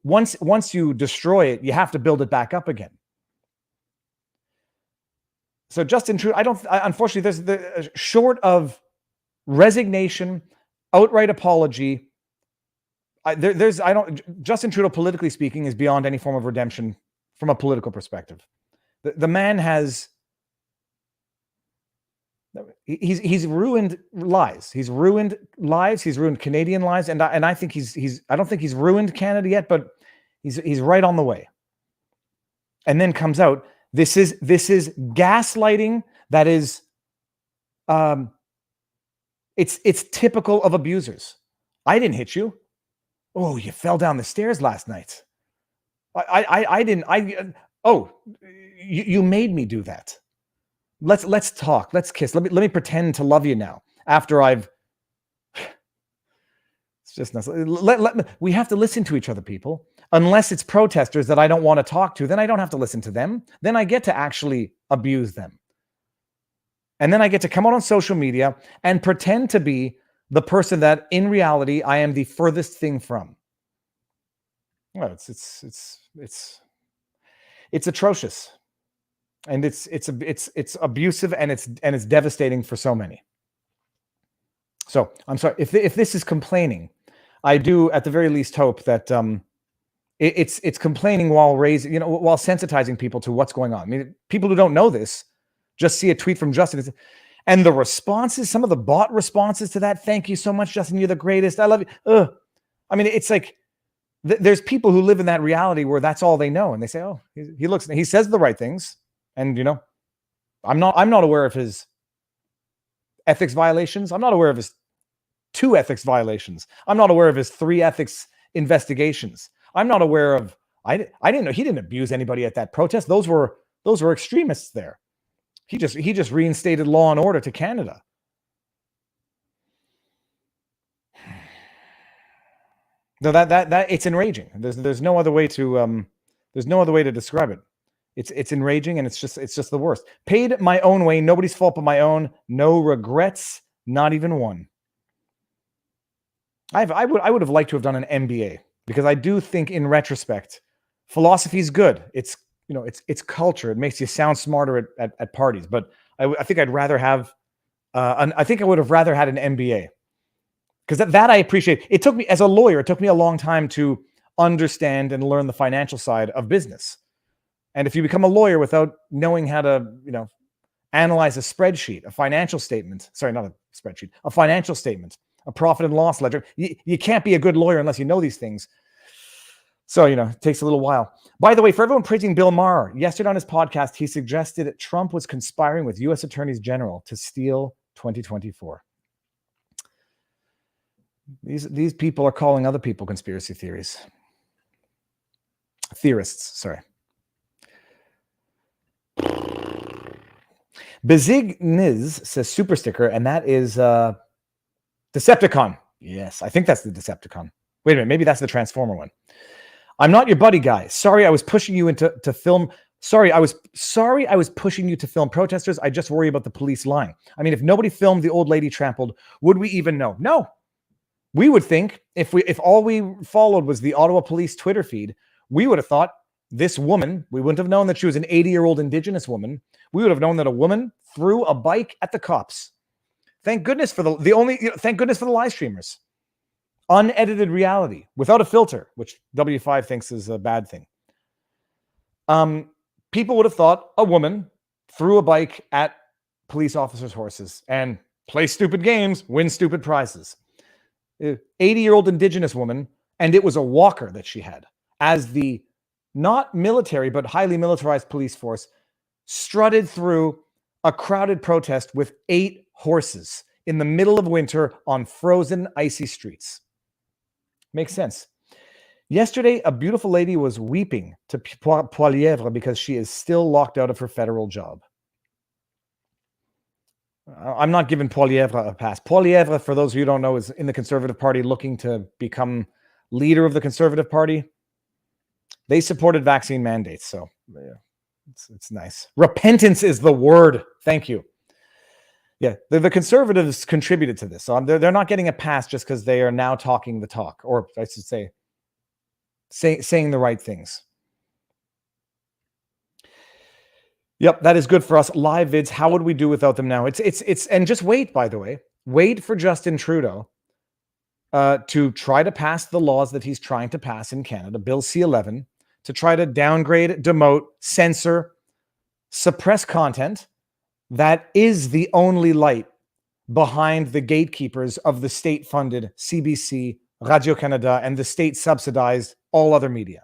once you destroy it, you have to build it back up again. So Justin Trudeau, unfortunately, there's short of resignation, outright apology. Justin Trudeau, politically speaking, is beyond any form of redemption from a political perspective. The man he's ruined lives. He's ruined lives. He's ruined Canadian lives, and I think I don't think he's ruined Canada yet, but he's right on the way. And then comes out, this is gaslighting. That is, it's typical of abusers. I didn't hit you. Oh, you fell down the stairs last night. I didn't. You made me do that. Let's talk. Let's kiss. Let me pretend to love you now. After I've. It's just not. We have to listen to each other, people. Unless it's protesters that I don't want to talk to, then I don't have to listen to them. Then I get to actually abuse them. And then I get to come out on social media and pretend to be the person that in reality I am the furthest thing from. Well, it's atrocious, and it's abusive, and it's devastating for so many. So I'm sorry if this is complaining. I do at the very least hope that it's complaining while raising, while sensitizing people to what's going on. I mean, people who don't know this just see a tweet from Justin. And the responses, some of the bot responses to that, thank you so much, Justin, you're the greatest, I love you. I mean, it's like, there's people who live in that reality where that's all they know. And they say, oh, he says the right things. And, I'm not aware of his ethics violations. I'm not aware of his 2 ethics violations. I'm not aware of his 3 ethics investigations. I'm not aware of, I didn't know he didn't abuse anybody at that protest. Those were extremists there. He just reinstated law and order to Canada. No, that it's enraging. There's no other way to describe it. It's enraging, and it's just the worst. Paid my own way, nobody's fault but my own. No regrets, not even one. I would have liked to have done an MBA, because I do think, in retrospect, philosophy is good. It's it's culture. It makes you sound smarter at parties. But I think I'd rather have I think I would have rather had an MBA, because that I appreciate. It took me, as a lawyer, it took me a long time to understand and learn the financial side of business. And if you become a lawyer without knowing how to, analyze a spreadsheet, a financial statement, sorry, not a spreadsheet, a financial statement, a profit and loss ledger, you can't be a good lawyer unless you know these things. So, it takes a little while. By the way, for everyone praising Bill Maher, yesterday on his podcast, he suggested that Trump was conspiring with U.S. attorneys general to steal 2024. These people are calling other people conspiracy theorists, sorry. Bezigniz says super sticker, and that is Decepticon. Yes, I think that's the Decepticon. Wait a minute, maybe that's the Transformer one. I'm not your buddy, guy. Sorry, I was pushing you to film. Sorry, I was pushing you to film protesters. I just worry about the police lying. I mean, if nobody filmed the old lady trampled, would we even know? No. We would think if all we followed was the Ottawa Police Twitter feed, we would have thought this woman, we wouldn't have known that she was an 80-year-old Indigenous woman. We would have known that a woman threw a bike at the cops. Thank goodness for thank goodness for the live streamers. Unedited reality without a filter, which W5 thinks is a bad thing. People would have thought a woman threw a bike at police officers' horses and play stupid games, win stupid prizes. 80-year-old Indigenous woman, and it was a walker that she had, as the not military but highly militarized police force strutted through a crowded protest with 8 horses in the middle of winter on frozen, icy streets. Makes sense. Yesterday, a beautiful lady was weeping to Poilievre because she is still locked out of her federal job. I'm not giving Poilievre a pass. Poilievre, for those of you who don't know, is in the Conservative Party looking to become leader of the Conservative Party. They supported vaccine mandates, so yeah, it's nice. Repentance is the word. Thank you. Yeah, the Conservatives contributed to this, so they're not getting a pass just because they are now talking the talk, or I should say, saying the right things. Yep, that is good for us. Live vids, how would we do without them now? It's and just wait, by the way. Wait for Justin Trudeau to try to pass the laws that he's trying to pass in Canada, Bill C-11, to try to downgrade, demote, censor, suppress content that is the only light behind the gatekeepers of the state-funded CBC, Radio-Canada, and the state-subsidized all other media.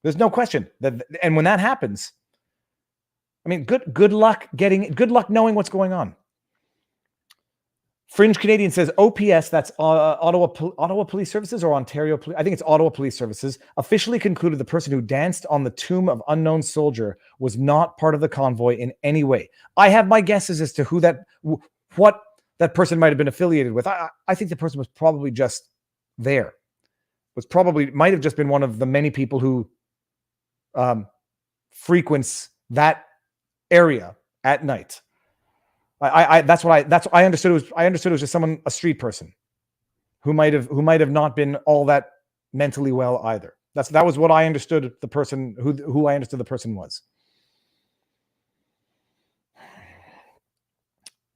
There's no question that, and when that happens, I mean, good luck knowing what's going on. Fringe Canadian says OPS, that's Ottawa Police Services or Ontario Police. I think it's Ottawa Police Services, officially concluded the person who danced on the tomb of unknown soldier was not part of the convoy in any way. I have my guesses as to what that person might have been affiliated with. I think the person was probably just there. Might have just been one of the many people who frequents that area at night. I understood it was just someone, a street person who might have not been all that mentally well either. That was what I understood the person who I understood the person was.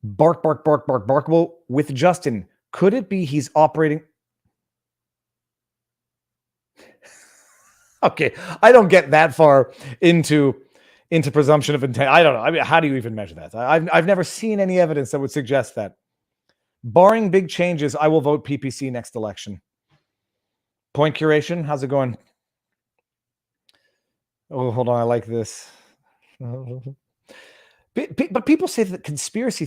Bark. Well, with Justin, could it be he's operating? Okay, I don't get that far into presumption of intent. I don't know. I mean, how do you even measure that? I've never seen any evidence that would suggest that. Barring big changes, I will vote PPC next election. Point curation, how's it going? Oh, hold on, I like this. But people say that conspiracy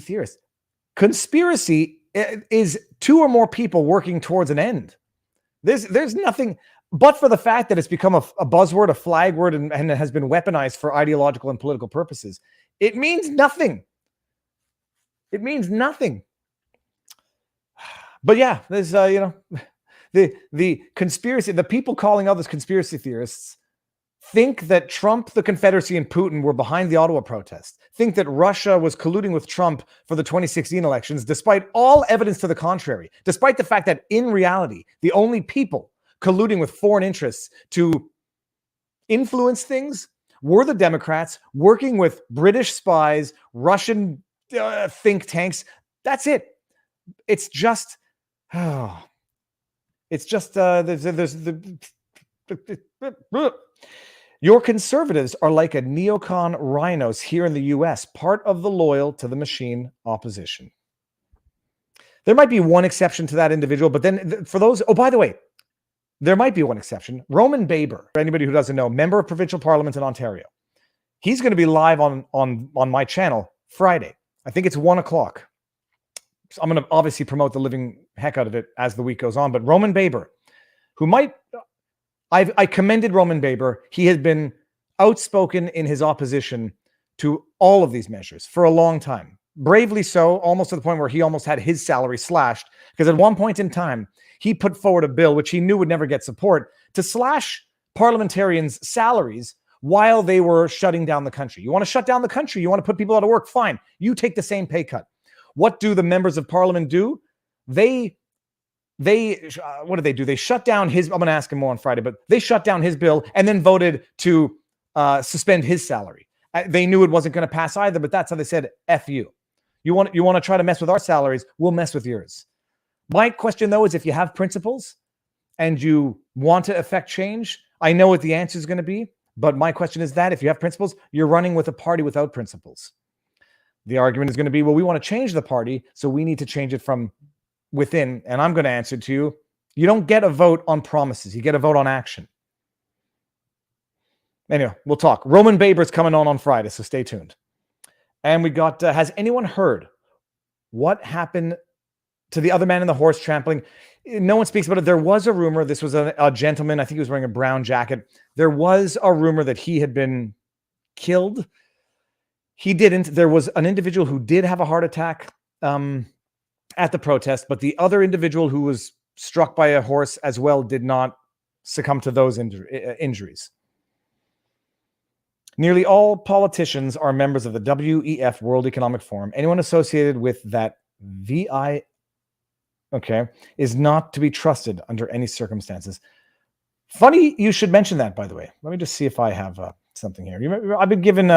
is 2 or more people working towards an end. There's nothing. But for the fact that it's become a buzzword, a flag word, and it has been weaponized for ideological and political purposes, it means nothing. It means nothing. But yeah, there's The conspiracy, the people calling others conspiracy theorists think that Trump, the Confederacy, and Putin were behind the Ottawa protest, think that Russia was colluding with Trump for the 2016 elections, despite all evidence to the contrary, despite the fact that in reality, the only people colluding with foreign interests to influence things were the Democrats working with British spies, Russian think tanks. That's it. It's just, your conservatives are like a neocon rhinos here in the US, part of the loyal to the machine opposition. There might be one exception to that individual, but then for those, oh, by the way, there might be one exception. Roman Baber, for anybody who doesn't know, member of provincial parliament in Ontario. He's going to be live on my channel Friday. I think it's 1:00. So I'm going to obviously promote the living heck out of it as the week goes on. But Roman Baber, who might, I commended Roman Baber. He has been outspoken in his opposition to all of these measures for a long time. Bravely so, almost to the point where he almost had his salary slashed. Because at one point in time, he put forward a bill, which he knew would never get support, to slash parliamentarians' salaries while they were shutting down the country. You want to shut down the country? You want to put people out of work? Fine. You take the same pay cut. What do the members of parliament do? They what do? They shut down his, I'm going to ask him more on Friday, but they shut down his bill and then voted to suspend his salary. They knew it wasn't going to pass either, but that's how they said, F you. You want to try to mess with our salaries, we'll mess with yours. My question, though, is if you have principles and you want to affect change, I know what the answer is going to be, but my question is that if you have principles, you're running with a party without principles. The argument is going to be, well, we want to change the party, so we need to change it from within. And I'm going to answer to you, you don't get a vote on promises. You get a vote on action. Anyway, we'll talk. Roman Baber's coming on Friday, so stay tuned. And we got, has anyone heard what happened to the other man in the horse trampling? No one speaks about it. There was a rumor. This was a gentleman. I think he was wearing a brown jacket. There was a rumor that he had been killed. He didn't. There was an individual who did have a heart attack at the protest, but the other individual who was struck by a horse as well did not succumb to those injuries. Nearly all politicians are members of the WEF, World Economic Forum. Anyone associated with that is not to be trusted under any circumstances. Funny you should mention that, by the way. Let me just see if I have something here. You remember, I've been given,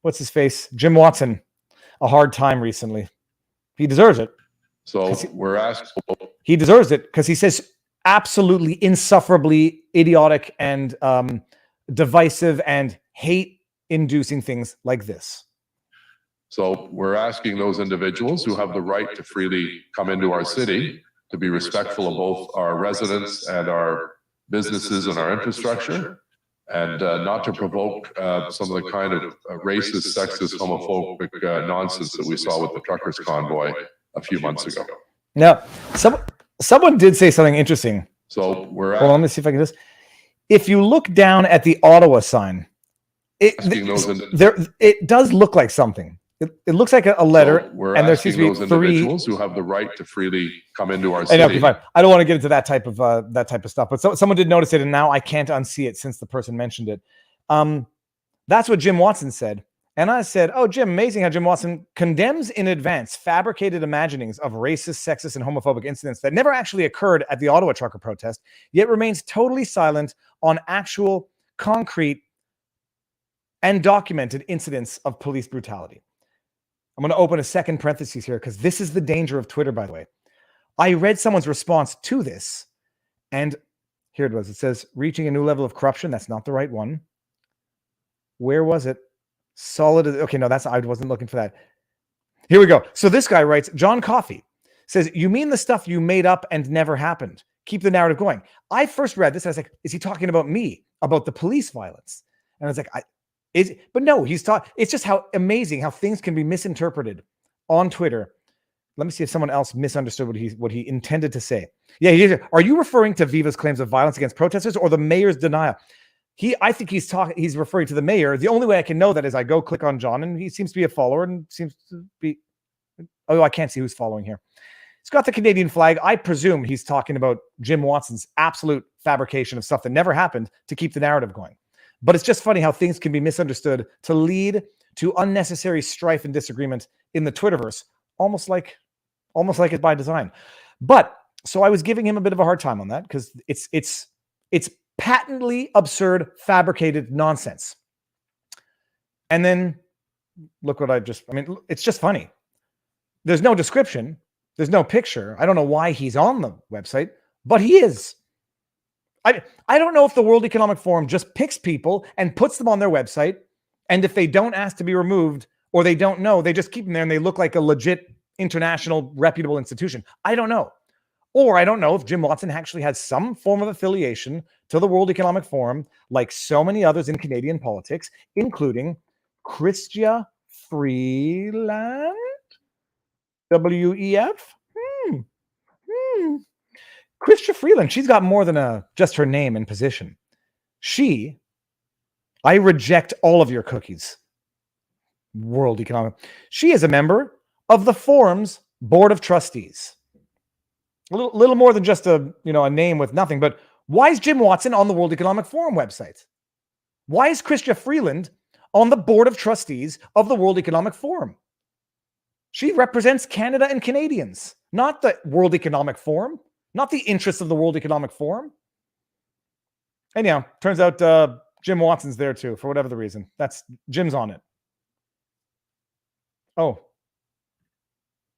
what's his face? Jim Watson, a hard time recently. He deserves it. So we're asked. He deserves it because he says absolutely insufferably idiotic and divisive and hate-inducing things like this. So we're asking those individuals who have the right to freely come into our city to be respectful of both our residents and our businesses and our infrastructure, and not to provoke some of the kind of racist, sexist, homophobic nonsense that we saw with the truckers' convoy a few months ago. Now, someone did say something interesting. So we're hold on, let me see if I can just. If you look down at the Ottawa sign, it does look like something. It looks like a letter, so and there seems to be those individuals who have the right to freely come into our city. Okay, fine. I don't want to get into that type of stuff, but someone did notice it, and now I can't unsee it since the person mentioned it. That's what Jim Watson said, and I said, "Oh, Jim, amazing how Jim Watson condemns in advance fabricated imaginings of racist, sexist, and homophobic incidents that never actually occurred at the Ottawa trucker protest, yet remains totally silent on actual, concrete, and documented incidents of police brutality." I'm going to open a second parenthesis here because this is the danger of Twitter, by the way. I read someone's response to this, and here it was. It says, reaching a new level of corruption. That's not the right one. Where was it? Solid. Okay, no, I wasn't looking for that. Here we go. So this guy writes, John Coffey says, you mean the stuff you made up and never happened? Keep the narrative going. I first read this. I was like, is he talking about me, about the police violence? And I was like, but no, he's talking. It's just how amazing how things can be misinterpreted on Twitter. Let me see if someone else misunderstood what he intended to say. Yeah, are you referring to Viva's claims of violence against protesters or the mayor's denial? I think he's referring to the mayor. The only way I can know that is I go click on John, and he seems to be a follower and seems to be. Oh, I can't see who's following here. He's got the Canadian flag. I presume he's talking about Jim Watson's absolute fabrication of stuff that never happened to keep the narrative going. But it's just funny how things can be misunderstood to lead to unnecessary strife and disagreement in the Twitterverse, almost like it's by design. But so I was giving him a bit of a hard time on that because it's patently absurd, fabricated nonsense. And then look what it's just funny. There's no description. There's no picture. I don't know why he's on the website, but he is. I don't know if the World Economic Forum just picks people and puts them on their website, and if they don't ask to be removed or they don't know, they just keep them there and they look like a legit international reputable institution. I don't know. Or I don't know if Jim Watson actually has some form of affiliation to the World Economic Forum, like so many others in Canadian politics, including Chrystia Freeland, WEF. Chrystia Freeland, she's got more than just her name and position. I reject all of your cookies. World Economic. She is a member of the Forum's Board of Trustees. A little more than just a name with nothing. But why is Jim Watson on the World Economic Forum website? Why is Chrystia Freeland on the Board of Trustees of the World Economic Forum? She represents Canada and Canadians, not the World Economic Forum, not the interests of the World Economic Forum. Anyhow, turns out Jim Watson's there too, for whatever the reason. Jim's on it. Oh,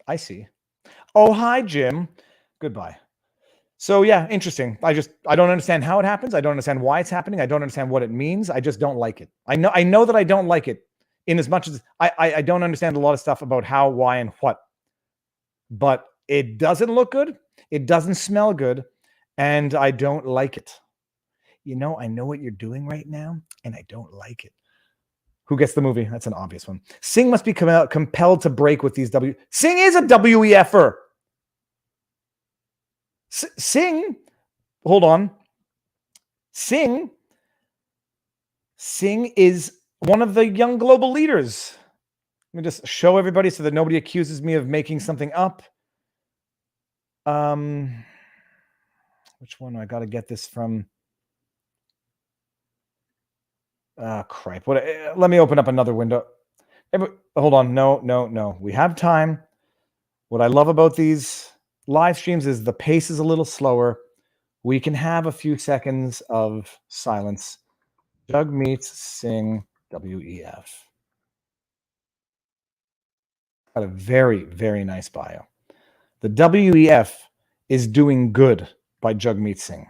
I see. Oh, hi, Jim. Goodbye. So yeah, interesting. I don't understand how it happens. I don't understand why it's happening. I don't understand what it means. I just don't like it. I know that I don't like it in as much as I don't understand a lot of stuff about how, why, and what. But it doesn't look good. It doesn't smell good. And I don't like it. I know what you're doing right now, and I don't like it. Who gets the movie? That's an obvious one. Singh must be compelled to break with these Singh is a WEFer. Singh, hold on. Singh is one of the young global leaders. Let me just show everybody so that nobody accuses me of making something up. Which one? I got to get this from. Crap. Let me open up another window. Hold on. No. We have time. What I love about these live streams is the pace is a little slower. We can have a few seconds of silence. Jagmeet Singh, WEF. Got a very, very nice bio. The WEF is doing good by Jagmeet Singh.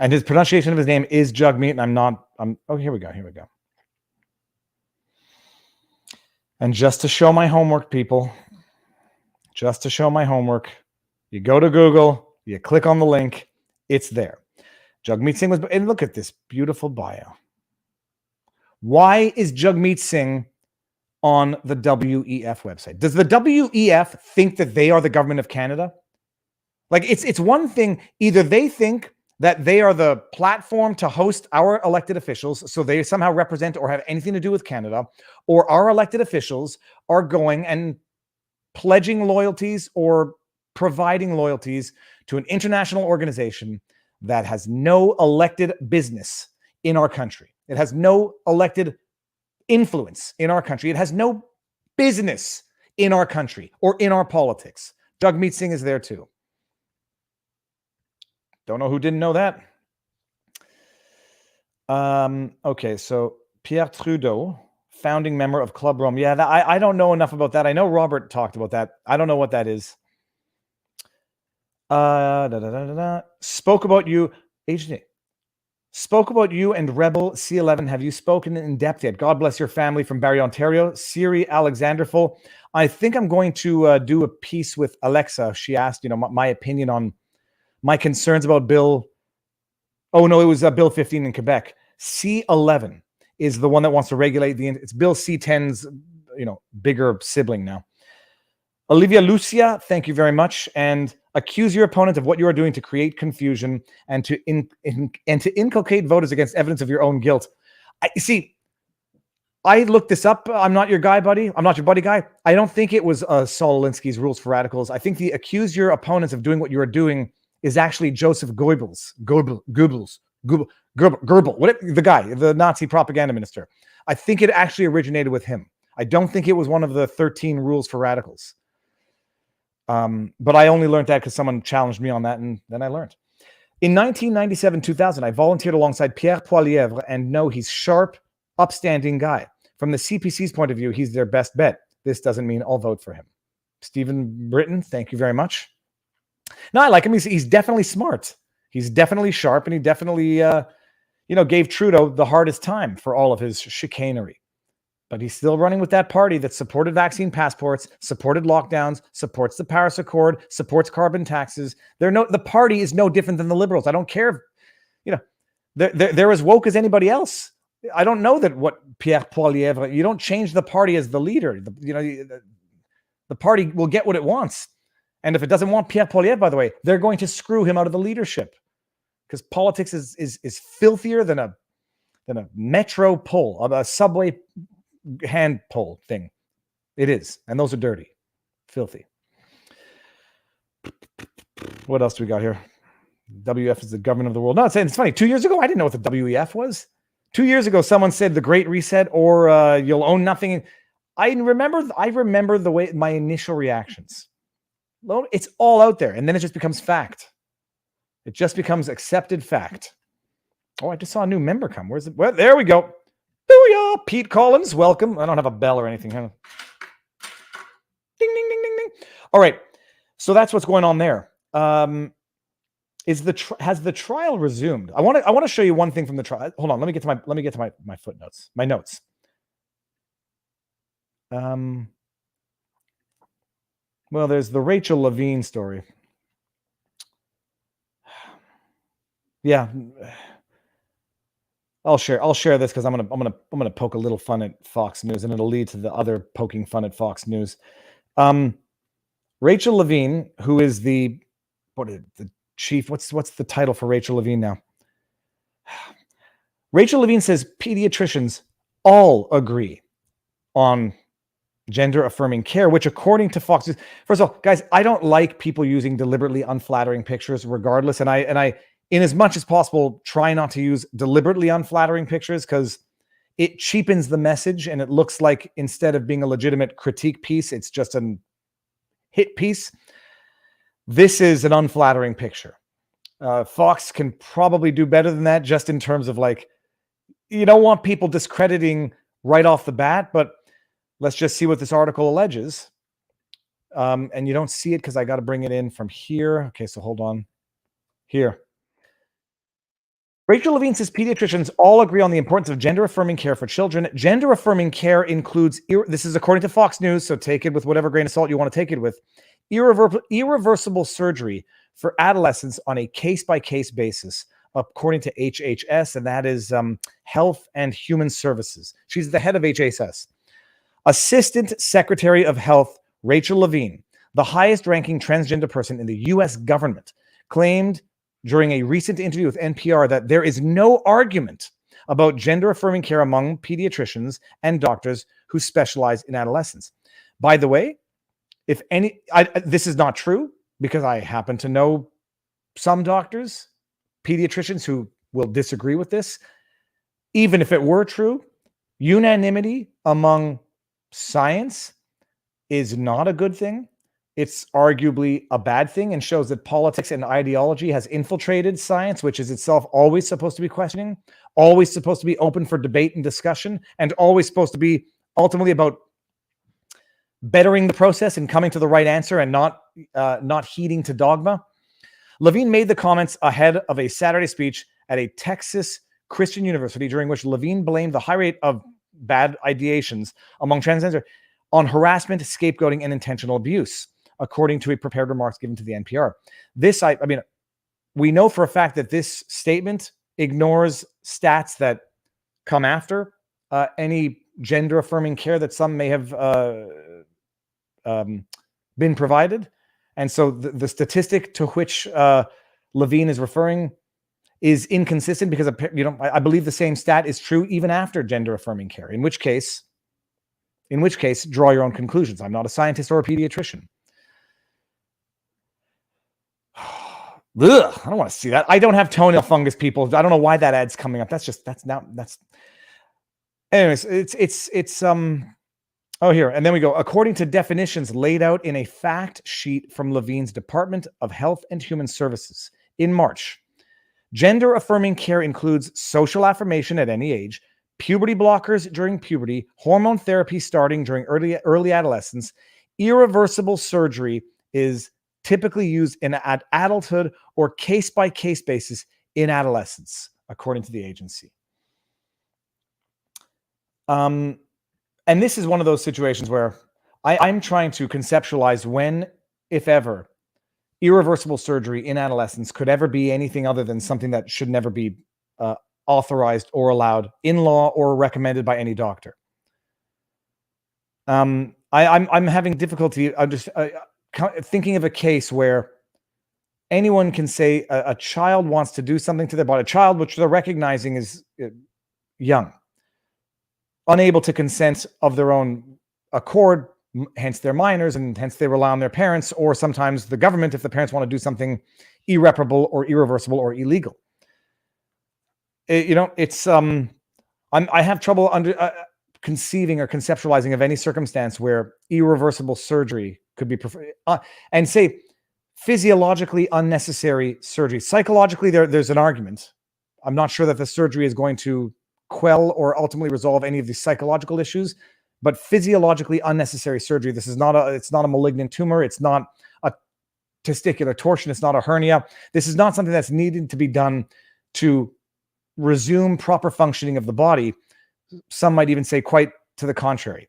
And his pronunciation of his name is Jagmeet, and here we go. And just to show my homework, people, you go to Google, you click on the link, it's there. Jagmeet Singh and look at this beautiful bio. Why is Jagmeet Singh on the WEF website? Does the WEF think that they are the government of Canada? Like it's one thing, either they think that they are the platform to host our elected officials, so they somehow represent or have anything to do with Canada, or our elected officials are going and pledging loyalties or providing loyalties to an international organization that has no elected business in our country. It has no elected influence in our country. It has no business in our country or in our politics. Jagmeet Singh is there too. Don't know who didn't know that. Okay, so Pierre Trudeau, founding member of Club Rome. Yeah, I don't know enough about that. I know Robert talked about that. I don't know what that is. Spoke about you, HJ. Spoke about you and Rebel C11. Have you spoken in depth yet? God bless your family from Barrie, Ontario. Siri Alexanderful. I think I'm going to do a piece with Alexa. She asked, my opinion on my concerns about Bill. Oh, no, it was Bill 15 in Quebec. C11 is the one that wants to regulate it's Bill C10's, bigger sibling now. Olivia Lucia, thank you very much. And accuse your opponent of what you are doing to create confusion and to inculcate voters against evidence of your own guilt. I looked this up. I'm not your guy, buddy. I'm not your buddy guy. I don't think it was Saul Alinsky's Rules for Radicals. I think the accuse your opponents of doing what you are doing is actually Joseph Goebbels, the guy, the Nazi propaganda minister. I think it actually originated with him. I don't think it was one of the 13 rules for radicals. But I only learned that because someone challenged me on that, and then I learned. In 1997-2000, I volunteered alongside Pierre Poilievre, and know he's sharp, upstanding guy. From the CPC's point of view, he's their best bet. This doesn't mean I'll vote for him. Stephen Britton, thank you very much. No, I like him. He's definitely smart. He's definitely sharp, and he definitely, gave Trudeau the hardest time for all of his chicanery. But he's still running with that party that supported vaccine passports, supported lockdowns, supports the Paris Accord, supports carbon taxes. The party is no different than the Liberals. I don't care if, they're as woke as anybody else. I don't know that what Pierre Poilievre, you don't change the party as the leader. The party will get what it wants. And if it doesn't want Pierre Poilievre, by the way, they're going to screw him out of the leadership, because politics is filthier than a metro pull, a subway hand pull thing. It is. And those are dirty, filthy. What else do we got here? WEF is the government of the world. No, it's funny. 2 years ago, I didn't know what the WEF was. 2 years ago, someone said the Great Reset or you'll own nothing. I remember the way my initial reactions. It's all out there, and then it just becomes fact. It just becomes accepted fact. Oh, I just saw a new member come. Where's it? Well, there we go. Booyah! Pete Collins, welcome. I don't have a bell or anything. Ding, ding, ding, ding, ding. All right, so that's what's going on there. Has the trial resumed? I want to show you one thing from the trial. Hold on, let me get to my footnotes, my notes. Well, there's the Rachel Levine story. Yeah, I'll share this because I'm gonna poke a little fun at Fox News, and it'll lead to the other poking fun at Fox News. Rachel Levine, who is the chief, what's the title for Rachel Levine now? Rachel Levine says pediatricians all agree on gender affirming care, which according to Fox News, first of all, guys, I don't like people using deliberately unflattering pictures regardless. And I, in as much as possible, try not to use deliberately unflattering pictures because it cheapens the message and it looks like instead of being a legitimate critique piece, it's just a hit piece. This is an unflattering picture. Fox can probably do better than that, just in terms of like, you don't want people discrediting right off the bat, but let's just see what this article alleges. And you don't see it because I got to bring it in from here. Okay, so hold on. Here. Rachel Levine says pediatricians all agree on the importance of gender-affirming care for children. Gender-affirming care includes, this is according to Fox News, so take it with whatever grain of salt you want to take it with, irreversible surgery for adolescents on a case-by-case basis, according to HHS, and that is Health and Human Services. She's the head of HHS. Assistant Secretary of Health Rachel Levine, the highest-ranking transgender person in the U.S. government, claimed during a recent interview with NPR that there is no argument about gender-affirming care among pediatricians and doctors who specialize in adolescents. By the way, this is not true because I happen to know some doctors, pediatricians who will disagree with this. Even if it were true, unanimity among science is not a good thing. It's arguably a bad thing and shows that politics and ideology has infiltrated science, which is itself always supposed to be questioning, always supposed to be open for debate and discussion, and always supposed to be ultimately about bettering the process and coming to the right answer and not heeding to dogma. Levine made the comments ahead of a Saturday speech at a Texas Christian university, during which Levine blamed the high rate of bad ideations among transgender on harassment, scapegoating, and intentional abuse, according to a prepared remarks given to the NPR. This, I mean, we know for a fact that this statement ignores stats that come after any gender-affirming care that some may have been provided. And so the statistic to which Levine is referring is inconsistent because, I believe the same stat is true even after gender affirming care, in which case, draw your own conclusions. I'm not a scientist or a pediatrician. Ugh, I don't want to see that. I don't have toenail fungus, people. I don't know why that ad's coming up. Anyways, it's oh, here. And then we go. According to definitions laid out in a fact sheet from Levine's Department of Health and Human Services in March, gender affirming care includes social affirmation at any age, puberty blockers during puberty, hormone therapy starting during early adolescence. Irreversible surgery is typically used in adulthood or case-by-case basis in adolescence, according to the agency. And this is one of those situations where I'm trying to conceptualize when, if ever, irreversible surgery in adolescence could ever be anything other than something that should never be authorized or allowed in law or recommended by any doctor. I'm having difficulty. I'm just thinking of a case where anyone can say a child wants to do something to their body, a child which they're recognizing is young, unable to consent of their own accord, hence they're minors, and hence they rely on their parents, or sometimes the government if the parents want to do something irreparable or irreversible or illegal. I have trouble conceiving or conceptualizing of any circumstance where irreversible surgery could be and say physiologically unnecessary surgery. Psychologically, there's an argument. I'm not sure that the surgery is going to quell or ultimately resolve any of the psychological issues, but physiologically unnecessary surgery. It's not a malignant tumor. It's not a testicular torsion. It's not a hernia. This is not something that's needed to be done to resume proper functioning of the body. Some might even say quite to the contrary.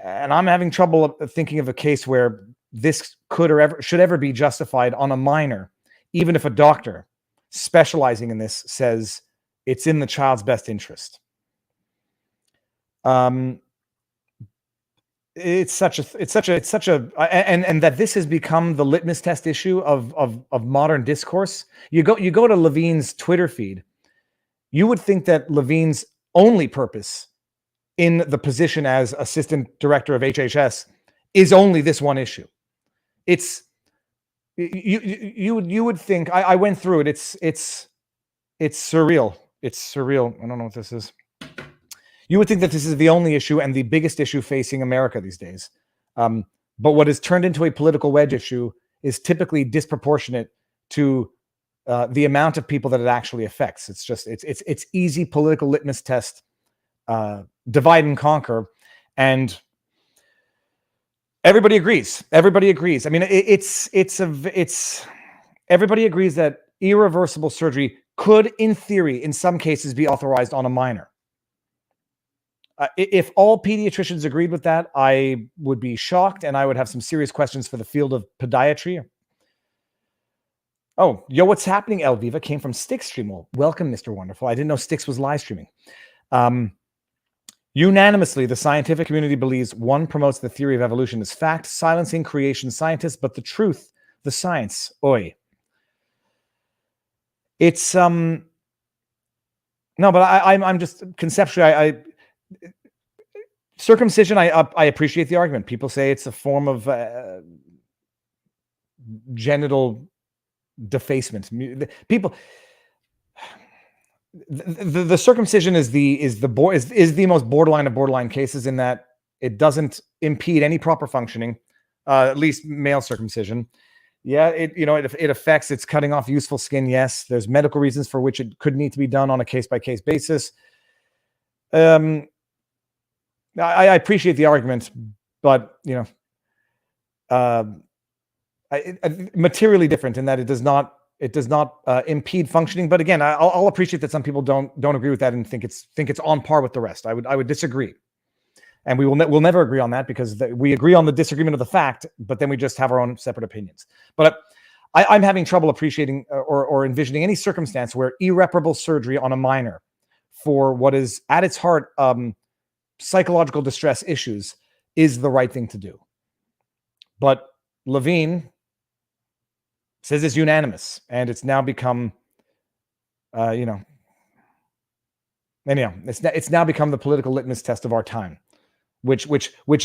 And I'm having trouble thinking of a case where this could or should ever be justified on a minor, even if a doctor specializing in this says it's in the child's best interest. It's such a and that this has become the litmus test issue of modern discourse. You go to Levine's Twitter feed, you would think that Levine's only purpose in the position as assistant director of HHS is only this one issue. It's you would think. I went through it. It's surreal. It's surreal. I don't know what this is. You would think that this is the only issue and the biggest issue facing America these days. But what is turned into a political wedge issue is typically disproportionate to the amount of people that it actually affects. It's easy political litmus test, divide and conquer, and everybody agrees. Everybody agrees. I mean, everybody agrees that irreversible surgery could, in theory, in some cases, be authorized on a minor. If all pediatricians agreed with that, I would be shocked, and I would have some serious questions for the field of podiatry. Oh, yo, what's happening? Elviva came from Styx Stream. Well, welcome, Mr. Wonderful. I didn't know Styx was live streaming. Unanimously, the scientific community believes one promotes the theory of evolution as fact, silencing creation scientists, but the truth, the science, oi. It's no, but I'm just conceptually, circumcision. I appreciate the argument. People say it's a form of genital defacement. People, the circumcision is the most borderline of borderline cases in that it doesn't impede any proper functioning, at least male circumcision. Yeah, it affects. It's cutting off useful skin. Yes, there's medical reasons for which it could need to be done on a case-by-case basis. I appreciate the argument, but materially different in that it does not impede functioning. But again, I'll appreciate that some people don't agree with that and think it's on par with the rest. I would disagree, and we'll never agree on that because we agree on the disagreement of the fact, but then we just have our own separate opinions. But I'm having trouble appreciating or envisioning any circumstance where irreparable surgery on a minor for what is at its heart psychological distress issues is the right thing to do. But Levine says it's unanimous, and it's now become you know, anyhow, it's now become the political litmus test of our time, which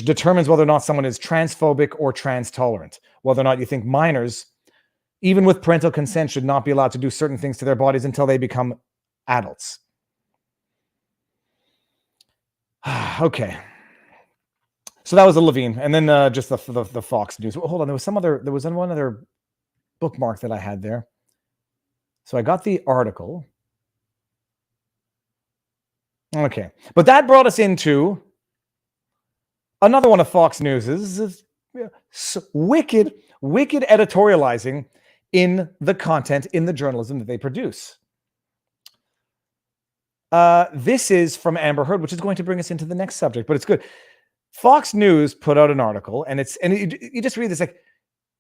determines whether or not someone is transphobic or trans tolerant, whether or not you think minors, even with parental consent, should not be allowed to do certain things to their bodies until they become adults. Okay. So that was the Levine, and then just the Fox News. Hold on, there was one other bookmark that I had there. So I got the article. Okay, but that brought us into another one of Fox News's wicked editorializing in the content, in the journalism that they produce. This is from Amber Heard, which is going to bring us into the next subject, but it's good. Fox News put out an article, and you just read this, like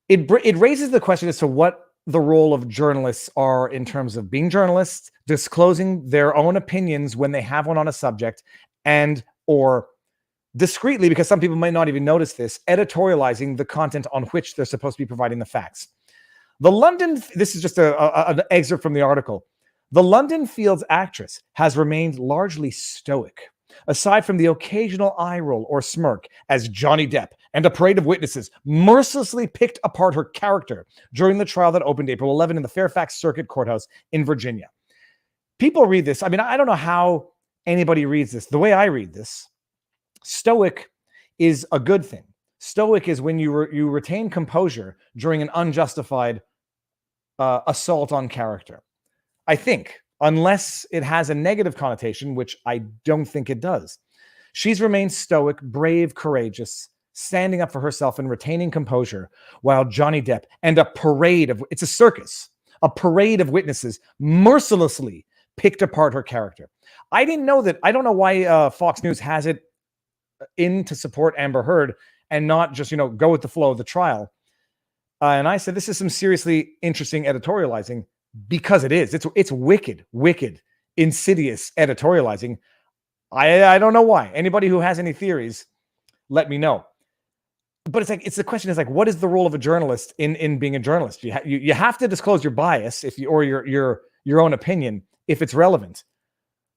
it raises the question as to what the role of journalists are in terms of being journalists, disclosing their own opinions when they have one on a subject, and or discreetly, because some people might not even notice this, editorializing the content on which they're supposed to be providing the facts. This is just an excerpt from the article. The London Fields actress has remained largely stoic, aside from the occasional eye roll or smirk, as Johnny Depp and a parade of witnesses mercilessly picked apart her character during the trial that opened April 11 in the Fairfax Circuit Courthouse in Virginia. People read this. I mean, I don't know how anybody reads this. The way I read this, stoic is a good thing. Stoic is when you retain composure during an unjustified assault on character. I think, unless it has a negative connotation, which I don't think it does. She's remained stoic, brave, courageous, standing up for herself and retaining composure, while Johnny Depp and it's a circus, a parade of witnesses mercilessly picked apart her character. I didn't know that. I don't know why Fox News has it in to support Amber Heard and not just, go with the flow of the trial. And I said, this is some seriously interesting editorializing, because it is. It's wicked, insidious editorializing. I don't know why. Anybody who has any theories, let me know. But the question is what is the role of a journalist in being a journalist? You have to disclose your bias or your own opinion if it's relevant.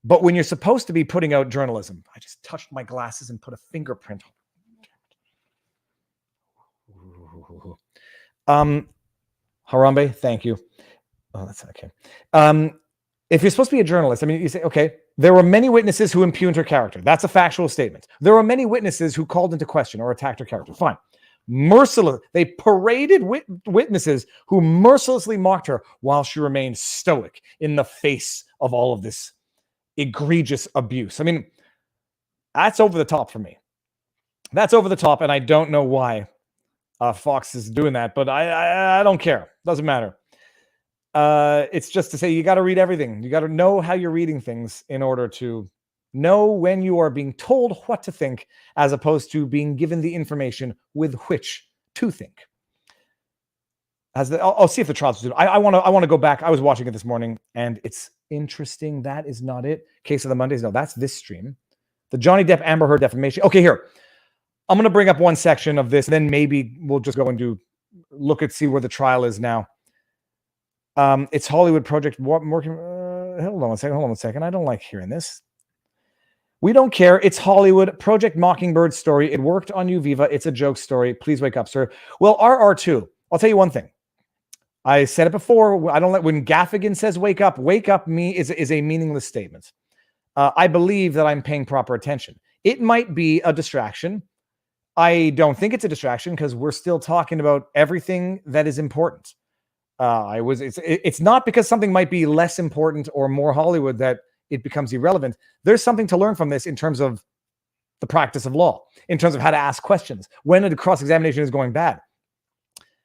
But when you're supposed to be putting out journalism, I just touched my glasses and put a fingerprint on. Harambe, thank you. Oh, that's okay. If you're supposed to be a journalist, I mean, you say, okay, there were many witnesses who impugned her character. That's a factual statement. There were many witnesses who called into question or attacked her character. Fine. They paraded witnesses who mercilessly mocked her while she remained stoic in the face of all of this egregious abuse. I mean, that's over the top for me. That's over the top, and I don't know why Fox is doing that, but I don't care. Doesn't matter. It's just to say you got to read everything. You got to know how you're reading things in order to know when you are being told what to think, as opposed to being given the information with which to think. I'll see if the trial's doing. I want to go back. I was watching it this morning, and it's interesting. That is not it. Case of the Mondays. No, that's this stream. The Johnny Depp Amber Heard defamation. Okay, here. I'm going to bring up one section of this, then maybe we'll just go and see where the trial is now. It's Hollywood Project. Hold on one second. I don't like hearing this. We don't care. It's Hollywood Project Mockingbird story. It worked on you, Viva. It's a joke story. Please wake up, sir. Well, RR2. I'll tell you one thing. I said it before. I don't let when Gaffigan says wake up me is a meaningless statement. I believe that I'm paying proper attention. It might be a distraction. I don't think it's a distraction because we're still talking about everything that is important. It's not because something might be less important or more Hollywood that it becomes irrelevant. There's something to learn from this in terms of the practice of law, in terms of how to ask questions, when a cross-examination is going bad.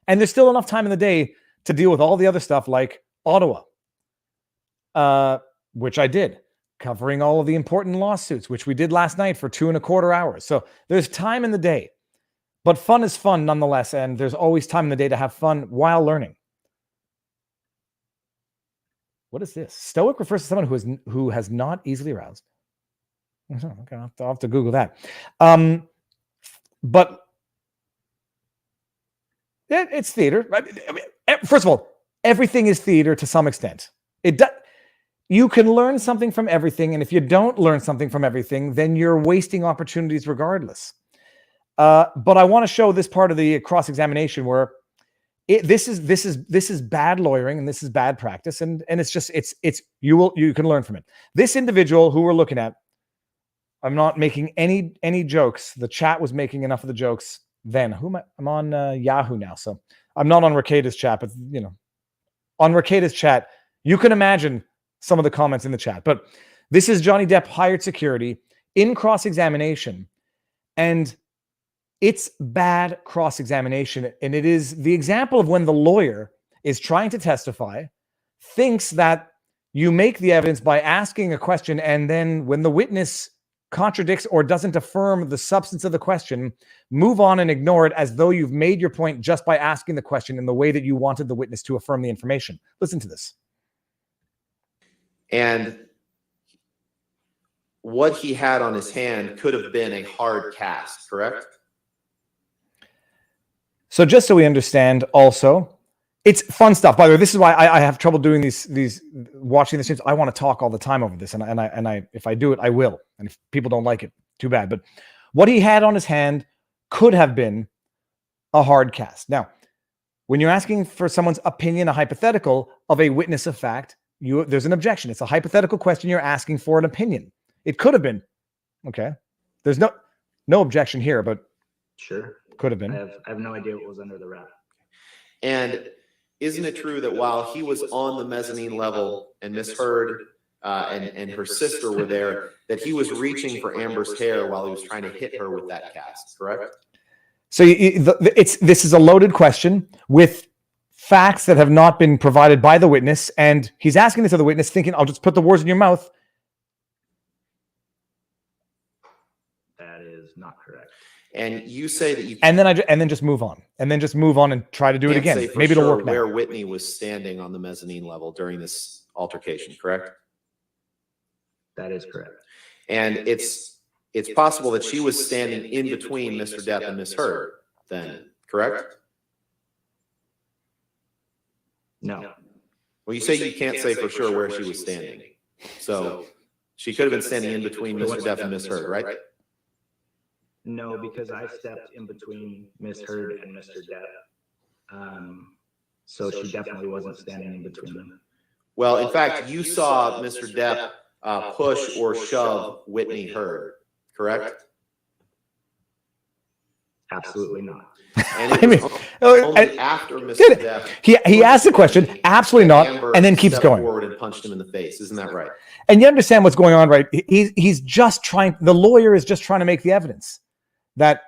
And there's still enough time in the day to deal with all the other stuff like Ottawa, which I did, covering all of the important lawsuits, which we did last night for 2.25 hours. So there's time in the day, but fun is fun nonetheless. And there's always time in the day to have fun while learning. What is this? Stoic refers to someone who has not easily aroused. Okay, I'll have to Google that. But it's theater. First of all, everything is theater to some extent. you can learn something from everything. And if you don't learn something from everything, then you're wasting opportunities regardless. But I want to show this part of the cross-examination where this is bad lawyering and this is bad practice. And it's just, you can learn from it. This individual who we're looking at, I'm not making any jokes. The chat was making enough of the jokes then. I'm on Yahoo now, so I'm not on Rekida's chat, but on Rekida's chat, you can imagine some of the comments in the chat. But this is Johnny Depp hired security in cross-examination, and it's bad cross-examination. And it is the example of when the lawyer is trying to testify, thinks that you make the evidence by asking a question, and then when the witness contradicts or doesn't affirm the substance of the question, move on and ignore it as though you've made your point just by asking the question in the way that you wanted the witness to affirm the information. Listen to this. And what he had on his hand could have been a hard cast, correct? So just so we understand also, it's fun stuff. By the way, this is why I have trouble doing these watching the streams. I want to talk all the time over this, and I if I do it, I will. And if people don't like it, too bad. But what he had on his hand could have been a hard cast. Now, when you're asking for someone's opinion, a hypothetical of a witness of fact, there's an objection. It's a hypothetical question. You're asking for an opinion. It could have been. Okay. There's no objection here, but sure, could have been. I have no idea what was under the wrap. And isn't it true that while he was on the mezzanine level and Miss Heard and her sister were there, that he was reaching for Amber's hair while he was trying to hit her with that cast, correct? So this is a loaded question with facts that have not been provided by the witness, and he's asking this of the witness, thinking, "I'll just put the words in your mouth." That is not correct. And you say that you and then just move on, and try to do it again. Maybe it'll work now. Where Whitney was standing on the mezzanine level during this altercation, correct? That is correct. And it's possible that she was standing in between Mr. Depp and Miss Heard, then, correct? No. Well, you say you can't say for sure where she was standing. So she could have been standing in between Mr. Depp and Miss Heard, right? No, because I stepped in between Miss Heard and Mr. Depp. So she definitely wasn't standing in between them. Well, in fact, you saw Mr. Depp push or shove Whitney Heard, correct? Absolutely not. And it was only after Mr. Depp. He asked the question, absolutely not, and then keeps going forward and punched him in the face. Isn't that right? And you understand what's going on, right? He's just trying. The lawyer is just trying to make the evidence that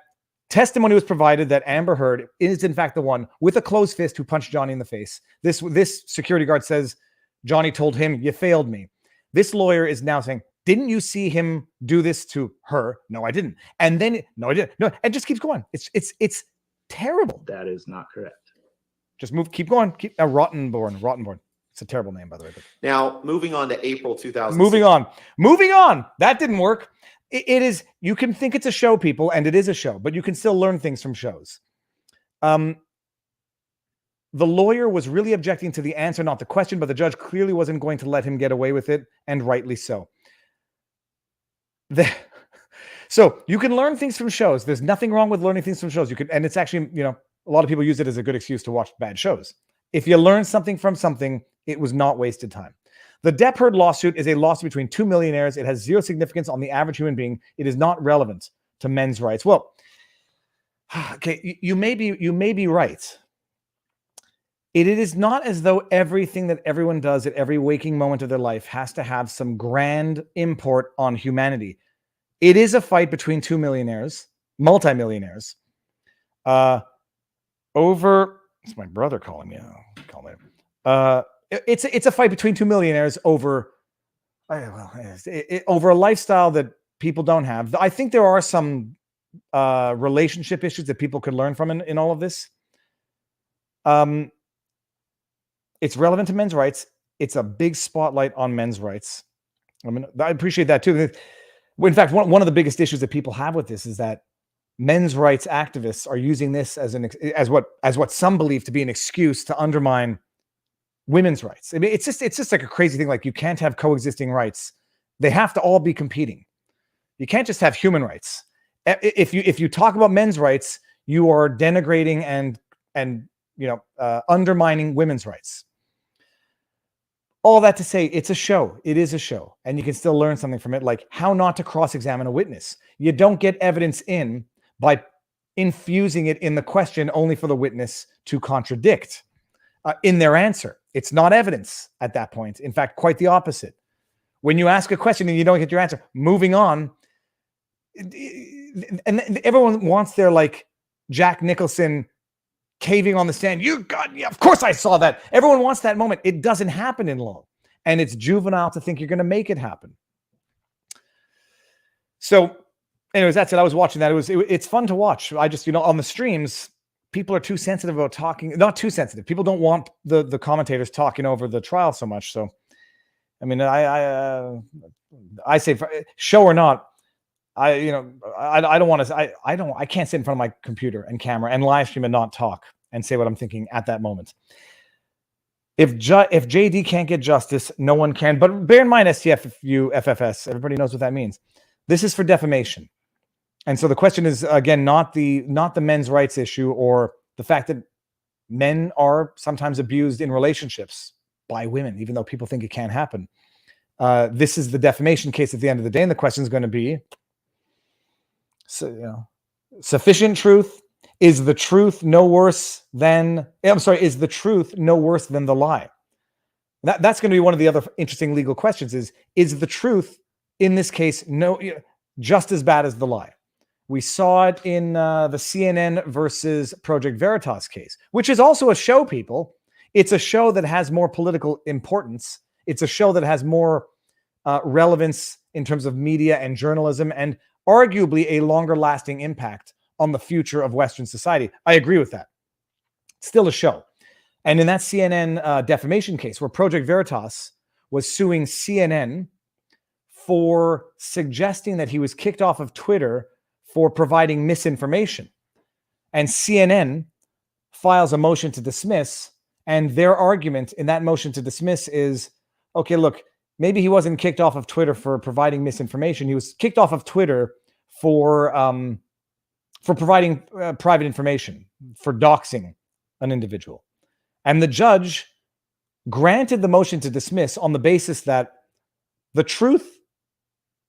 testimony was provided that Amber Heard is in fact the one with a closed fist who punched Johnny in the face. This security guard says Johnny told him, "You failed me." This lawyer is now saying, "Didn't you see him do this to her?" "No, I didn't." And then, "No, I didn't." No, and just keeps going. It's terrible. That is not correct. Just keep going. Rottenborn. It's a terrible name, by the way. But. Now, moving on to April 2000. Moving on. That didn't work. It is, you can think it's a show, people, and it is a show, but you can still learn things from shows. The lawyer was really objecting to the answer, not the question, but the judge clearly wasn't going to let him get away with it, and rightly so. So you can learn things from shows. There's nothing wrong with learning things from shows. And it's actually, a lot of people use it as a good excuse to watch bad shows. If you learn something from something, it was not wasted time. The Depp Heard lawsuit is a lawsuit between two millionaires. It has zero significance on the average human being. It is not relevant to men's rights. Well, okay, you may be right. It is not as though everything that everyone does at every waking moment of their life has to have some grand import on humanity. It is a fight between two millionaires, multimillionaires, over. It's my brother calling me. It's a fight between two millionaires over over a lifestyle that people don't have. I think there are some relationship issues that people could learn from in all of this. It's relevant to men's rights. It's a big spotlight on men's rights. I mean, I appreciate that too. In fact, one of the biggest issues that people have with this is that men's rights activists are using this as what some believe to be an excuse to undermine women's rights. I mean, it's just like a crazy thing. Like, you can't have coexisting rights. They have to all be competing. You can't just have human rights. If you talk about men's rights, you are denigrating and undermining women's rights. All that to say, it's a show. It is a show, and you can still learn something from it, like how not to cross-examine a witness. You don't get evidence in by infusing it in the question only for the witness to contradict in their answer. It's not evidence at that point. In fact, quite the opposite. When you ask a question and you don't get your answer, moving on, and everyone wants their, like, Jack Nicholson caving on the stand. Yeah, of course I saw that. Everyone wants that moment. It doesn't happen in law, and it's juvenile to think you're going to make it happen. So, anyways, that's it. I was watching that. It's fun to watch. I just, on the streams, people are too sensitive about talking. Not too sensitive. People don't want the commentators talking over the trial so much. So, I mean, I say, show or not, I don't want to. I can't sit in front of my computer and camera and live stream and not talk and say what I'm thinking at that moment. If JD can't get justice, no one can. But bear in mind, STFU, FFS, everybody knows what that means. This is for defamation, and so the question is, again, not the men's rights issue or the fact that men are sometimes abused in relationships by women, even though people think it can't happen. This is the defamation case at the end of the day, and the question is going to be, sufficient truth. Is the truth no worse than? Is the truth no worse than the lie? That's going to be one of the other interesting legal questions. Is the truth in this case just as bad as the lie? We saw it in the CNN versus Project Veritas case, which is also a show, people. It's a show that has more political importance. It's a show that has more relevance in terms of media and journalism, and arguably a longer lasting impact on the future of Western society. I agree with that. It's still a show. And in that CNN defamation case where Project Veritas was suing CNN for suggesting that he was kicked off of Twitter for providing misinformation, and CNN files a motion to dismiss, and their argument in that motion to dismiss is, okay, look, maybe he wasn't kicked off of Twitter for providing misinformation. He was kicked off of Twitter for providing private information, for doxing an individual. And the judge granted the motion to dismiss on the basis that the truth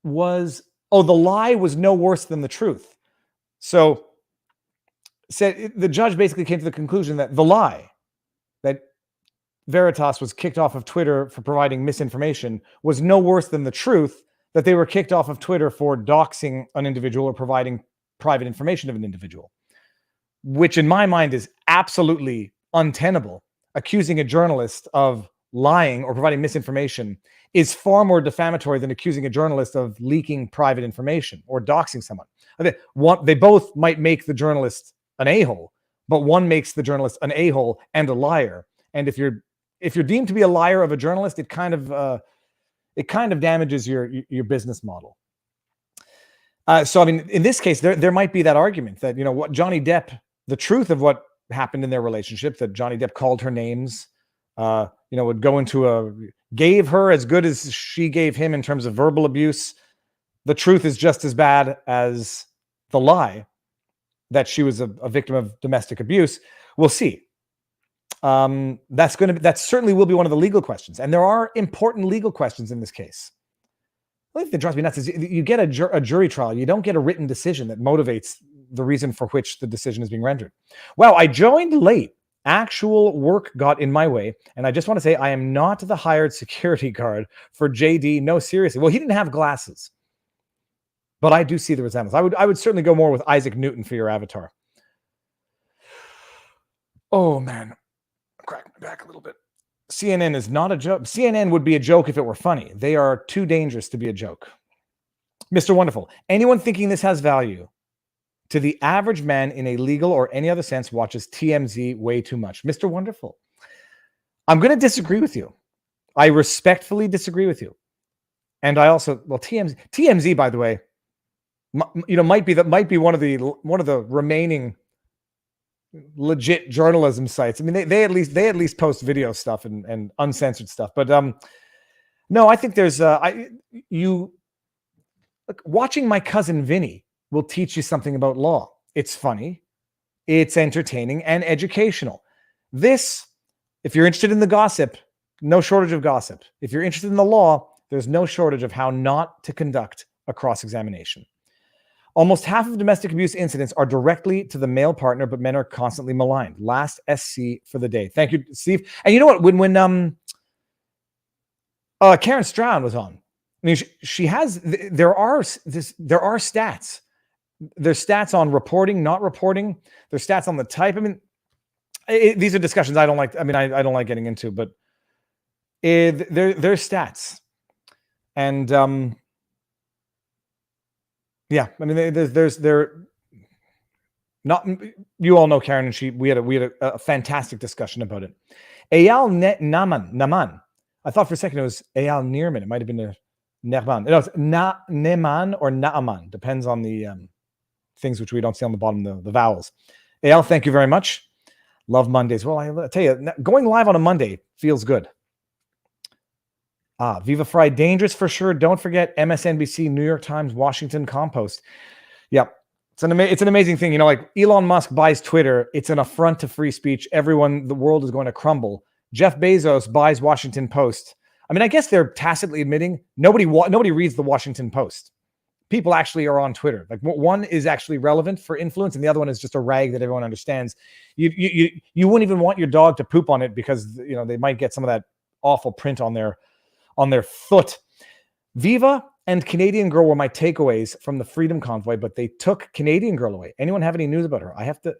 was, the lie was no worse than the truth. So the judge basically came to the conclusion that the lie, that Veritas was kicked off of Twitter for providing misinformation, was no worse than the truth that they were kicked off of Twitter for doxing an individual or providing private information of an individual, which in my mind is absolutely untenable. Accusing a journalist of lying or providing misinformation is far more defamatory than accusing a journalist of leaking private information or doxing someone. They both might make the journalist an a-hole, but one makes the journalist an a-hole and a liar. And if you're deemed to be a liar of a journalist, it kind of damages your business model. So I mean, in this case, there might be that argument that, what Johnny Depp, the truth of what happened in their relationship, that Johnny Depp called her names, would go into gave her as good as she gave him in terms of verbal abuse. The truth is just as bad as the lie that she was a victim of domestic abuse. We'll see. That certainly will be one of the legal questions. And there are important legal questions in this case. The thing that drives me nuts is you get a jury trial. You don't get a written decision that motivates the reason for which the decision is being rendered. Wow, I joined late. Actual work got in my way. And I just want to say I am not the hired security guard for JD. No, seriously. Well, he didn't have glasses. But I do see the resemblance. I would certainly go more with Isaac Newton for your avatar. Oh, man. Crack my back a little bit. CNN is not a joke. CNN would be a joke if it were funny. They are too dangerous to be a joke. Mr. Wonderful, anyone thinking this has value to the average man in a legal or any other sense watches TMZ way too much. Mr. Wonderful, I'm going to disagree with you. I respectfully disagree with you. And I also, TMZ, by the way, might be one of the remaining legit journalism sites. I mean, they at least post video stuff and uncensored stuff. But no, I think there's watching My Cousin Vinny will teach you something about law. It's funny, it's entertaining and educational. This, if you're interested in the gossip, no shortage of gossip. If you're interested in the law, there's no shortage of how not to conduct a cross-examination. Almost half of domestic abuse incidents are directly to the male partner, but men are constantly maligned. Last SC for the day. Thank you, Steve. And you know what? When Karen Stroud was on, I mean, she has. There are stats. There's stats on reporting, not reporting. There's stats on the type. I mean, these are discussions I don't like. I mean, I don't like getting into, but there's stats, and yeah. I mean, there's not. You all know Karen, and we had a fantastic discussion about it. Eyal Naman. I thought for a second it was Eyal Neerman. It might have been a Nerman. No, it's Neman or Naaman. Depends on the things which we don't see on the bottom, the vowels. Eyal, thank you very much. Love Mondays. Well, I tell you, going live on a Monday feels good. Viva Frei, dangerous for sure. Don't forget MSNBC, New York Times, Washington Compost. Yep. It's an amazing thing. You know, like Elon Musk buys Twitter. It's an affront to free speech. The world is going to crumble. Jeff Bezos buys Washington Post. I mean, I guess they're tacitly admitting nobody reads the Washington Post. People actually are on Twitter. Like one is actually relevant for influence, and the other one is just a rag that everyone understands. You wouldn't even want your dog to poop on it because they might get some of that awful print on their foot. Viva and Canadian Girl were my takeaways from the Freedom Convoy, but they took Canadian Girl away. Anyone have any news about her? I have to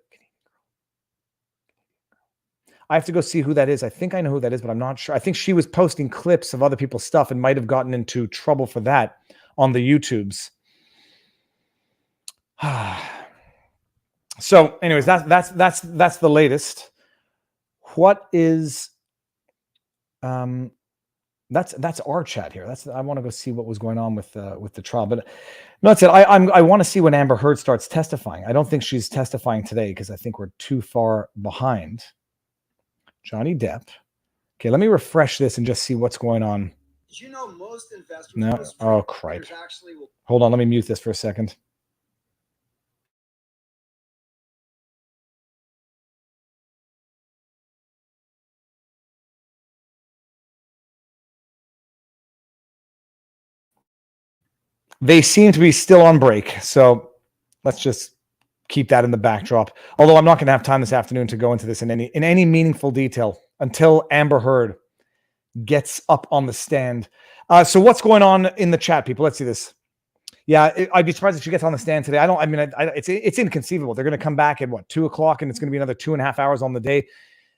go see who that is. I think I know who that is, but I'm not sure. I think she was posting clips of other people's stuff and might have gotten into trouble for that on the YouTubes. So, anyways, that's the latest. What is that's our chat here. I want to go see what was going on with the trial. But no, that's it. I want to see when Amber Heard starts testifying. I don't think she's testifying today because I think we're too far behind. Johnny Depp. Okay, let me refresh this and just see what's going on. Did you know most investors? No. Oh, cripe. Hold on, let me mute this for a second. They seem to be still on break, so let's just keep that in the backdrop. Although I'm not going to have time this afternoon to go into this in any meaningful detail until Amber Heard gets up on the stand. So what's going on in the chat, people? Let's see this. Yeah, I'd be surprised if she gets on the stand today. It's inconceivable. They're going to come back at 2:00, and it's going to be another 2.5 hours on the day.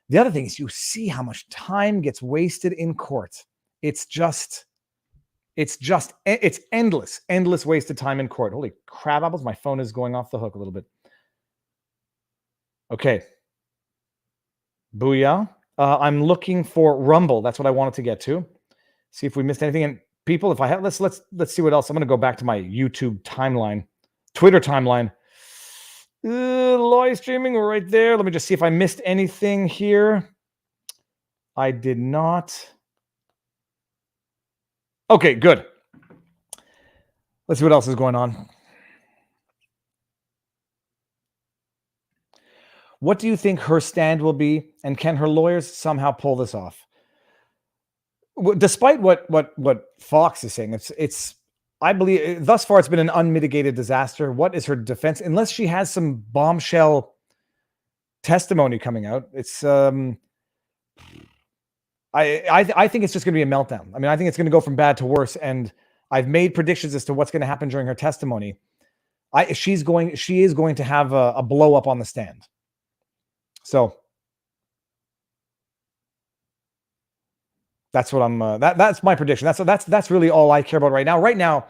The other thing is you see how much time gets wasted in court. It's endless wasted time in court. Holy crab apples. My phone is going off the hook a little bit. Okay. Booyah. I'm looking for Rumble. That's what I wanted to get to. See if we missed anything. And people, if I have, let's see what else. I'm going to go back to my YouTube timeline, Twitter timeline. Live streaming right there. Let me just see if I missed anything here. I did not. Okay, good. Let's see what else is going on. What do you think her stand will be, and can her lawyers somehow pull this off? Despite what Fox is saying, it's I believe thus far it's been an unmitigated disaster. What is her defense? Unless she has some bombshell testimony coming out, it's I think it's just going to be a meltdown. I mean, I think it's going to go from bad to worse, and I've made predictions as to what's going to happen during her testimony. She is going to have a blow up on the stand. So that's what I'm. That's my prediction. That's really all I care about right now. Right now,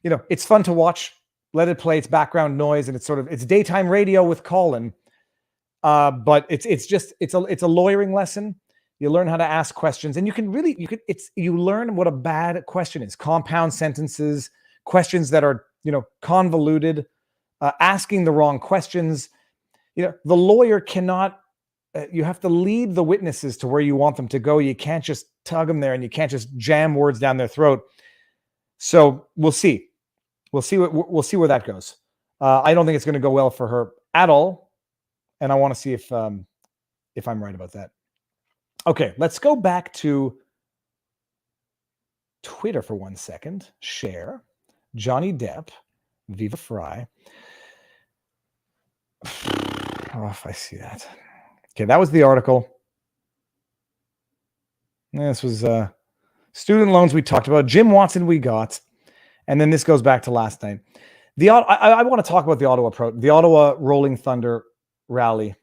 it's fun to watch. Let it play. It's background noise, and it's daytime radio with Colin. But it's a lawyering lesson. You learn how to ask questions, and you learn what a bad question is. Compound sentences, questions that are convoluted, asking the wrong questions. the lawyer cannot, you have to lead the witnesses to where you want them to go. You can't just tug them there, and you can't just jam words down their throat. So we'll see. We'll see where that goes. I don't think it's going to go well for her at all. And I want to see if I'm right about that. Okay, let's go back to Twitter for 1 second. Share. Johnny Depp. Viva Frei. Oh, if I see that. Okay, that was the article. This was student loans we talked about. Jim Watson we got. And then this goes back to last night. I want to talk about the Ottawa Rolling Thunder rally.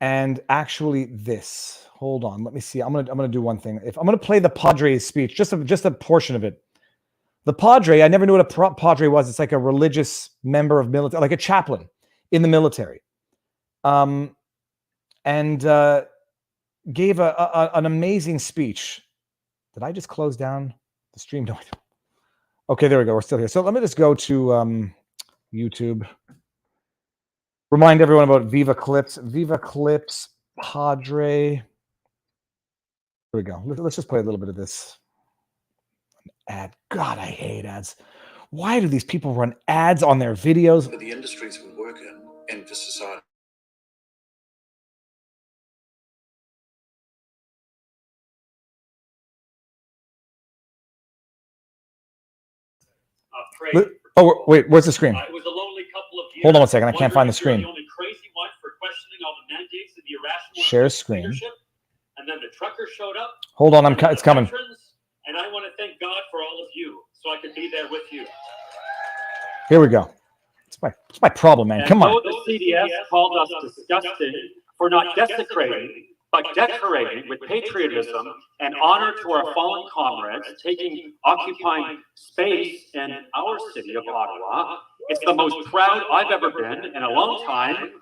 And actually this. Hold on. Let me see. I'm gonna do one thing. If I'm gonna play the Padre's speech, just a portion of it. The Padre, I never knew what a Padre was. It's like a religious member of military, like a chaplain in the military. And gave an amazing speech. Did I just close down the stream? No. Okay, there we go. We're still here. So let me just go to YouTube. Remind everyone about Viva Clips. Viva Clips, Padre. Here we go. Let's just play a little bit of this. An ad. God, I hate ads. Why do these people run ads on their videos? For the industries we work in and for society. Oh, wait, where's the screen? It was a lonely couple of years. Hold on a second, I can't find the screen. The only crazy one for questioning all the mandates of the irrational Share screen. leadership. And then the truckers showed up. Hold on, it's coming. And I want to thank God for all of you, so I could be there with you. Here we go. It's my problem, man. Come on. Though the CDS called us disgusting for not desecrating, but decorating with patriotism and honor to our fallen comrades, occupying space in our city of Ottawa. It's the most proud I've ever been in a long time,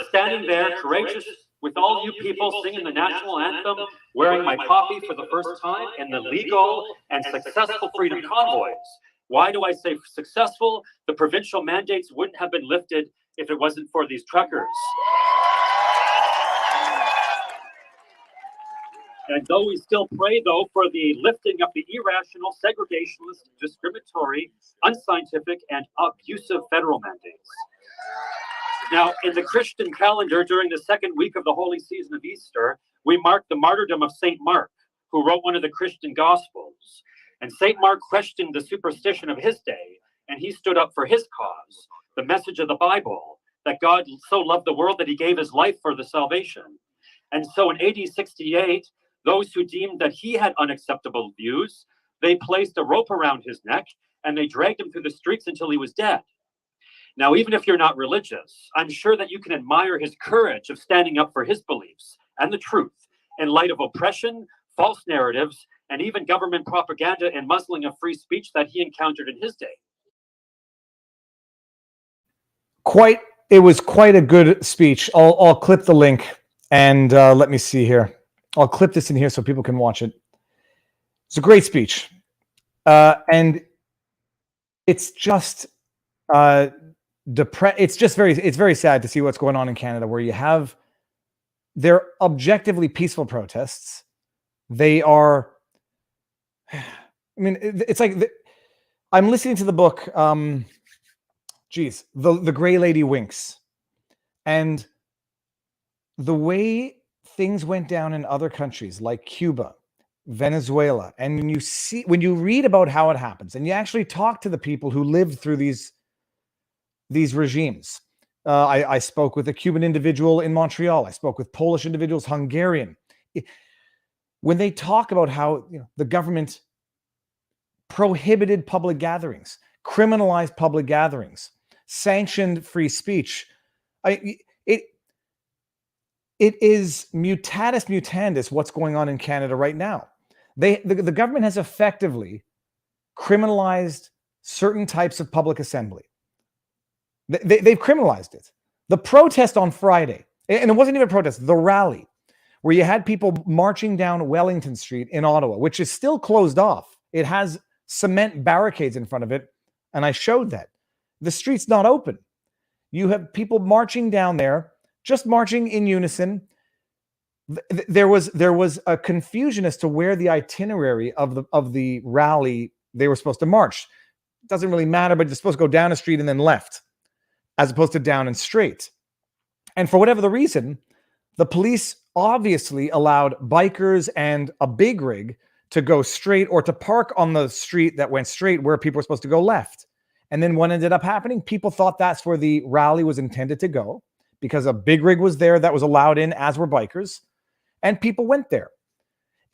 standing there courageous with all you people singing the national anthem, wearing my poppy for the first time in the legal and successful freedom convoys. Why do I say successful? The provincial mandates wouldn't have been lifted if it wasn't for these truckers. And though we still pray, though, for the lifting of the irrational, segregationist, discriminatory, unscientific, and abusive federal mandates. Now, in the Christian calendar, during the second week of the holy season of Easter, we mark the martyrdom of St. Mark, who wrote one of the Christian Gospels. And St. Mark questioned the superstition of his day, and he stood up for his cause, the message of the Bible, that God so loved the world that he gave his life for the salvation. And so in AD 68, those who deemed that he had unacceptable views, they placed a rope around his neck and they dragged him through the streets until he was dead. Now, even if you're not religious, I'm sure that you can admire his courage of standing up for his beliefs and the truth in light of oppression, false narratives, and even government propaganda and muzzling of free speech that he encountered in his day. It was quite a good speech. I'll clip the link and let me see here. I'll clip this in here so people can watch it. It's a great speech. And it's just it's very sad to see what's going on in Canada, where you have, they're objectively peaceful protests. They are, I mean, it's like, I'm listening to the book, The Gray Lady Winks. And the way things went down in other countries like Cuba, Venezuela, and when you read about how it happens, and you actually talk to the people who lived through these regimes. I spoke with a Cuban individual in Montreal. I spoke with Polish individuals, Hungarian. When they talk about how the government prohibited public gatherings, criminalized public gatherings, sanctioned free speech, it is mutatis mutandis what's going on in Canada right now. The government has effectively criminalized certain types of public assembly. They've criminalized it. The protest on Friday, and it wasn't even a protest, the rally, where you had people marching down Wellington Street in Ottawa, which is still closed off. It has cement barricades in front of it, and I showed that. The street's not open. You have people marching down there, just marching in unison. There was a confusion as to where the itinerary of the rally they were supposed to march. It doesn't really matter, but you're supposed to go down a street and then left, as opposed to down and straight. And for whatever the reason, the police obviously allowed bikers and a big rig to go straight, or to park on the street that went straight where people were supposed to go left. And then what ended up happening? People thought that's where the rally was intended to go, because a big rig was there that was allowed in, as were bikers, and people went there.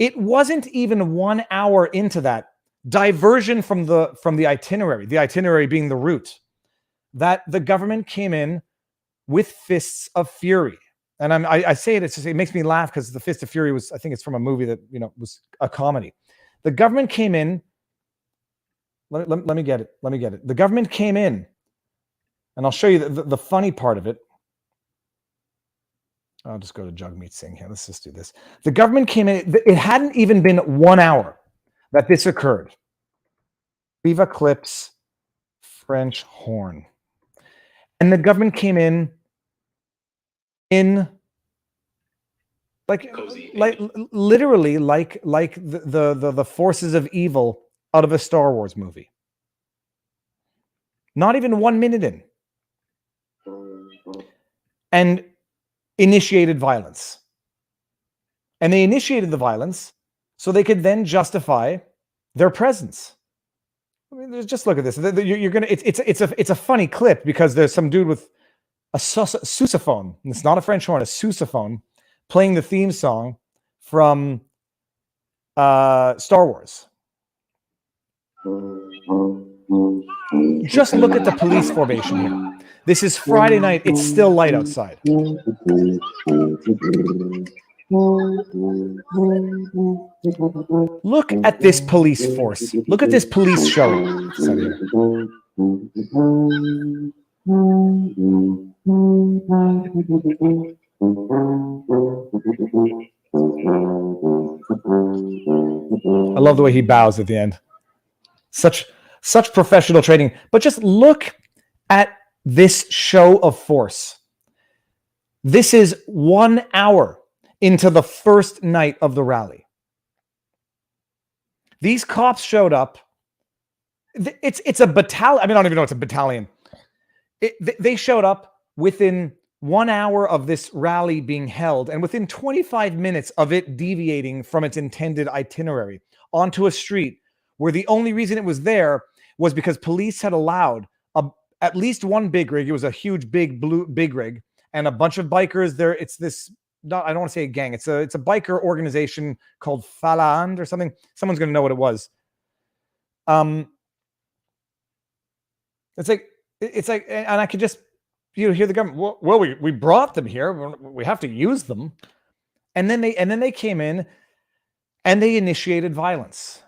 It wasn't even 1 hour into that diversion from the itinerary being the route, that the government came in with fists of fury. And I say it, it makes me laugh because the Fist of Fury was, I think it's from a movie that, was a comedy. The government came in. Let me get it. Let me get it. The government came in, and I'll show you the funny part of it. I'll just go to Jagmeet Singh here. Let's just do this. The government came in. It hadn't even been 1 hour that this occurred. Viva clips French horn. And the government came in literally like the forces of evil out of a Star Wars movie. Not even 1 minute in. And initiated violence. And they initiated the violence so they could then justify their presence. I mean, just look at this. You're gonna. It's a funny clip because there's some dude with a sousaphone. It's not a French horn, a sousaphone, playing the theme song from Star Wars. Just look at the police formation here. This is Friday night. It's still light outside. Look at this police force. Look at this police show. I love the way he bows at the end. Such professional training. But just look at this show of force. This is 1 hour into the first night of the rally. These cops showed up. It's a battalion. I mean, I don't even know it's a battalion. They showed up within 1 hour of this rally being held, and within 25 minutes of it deviating from its intended itinerary onto a street where the only reason it was there was because police had allowed at least one big rig. It was a huge big rig, and a bunch of bikers there. It's this, I don't want to say a gang. It's a biker organization called Faland or something. Someone's going to know what it was. It's like, and I could just, hear the government. Well, we brought them here. We have to use them. And then they came in, and they initiated violence.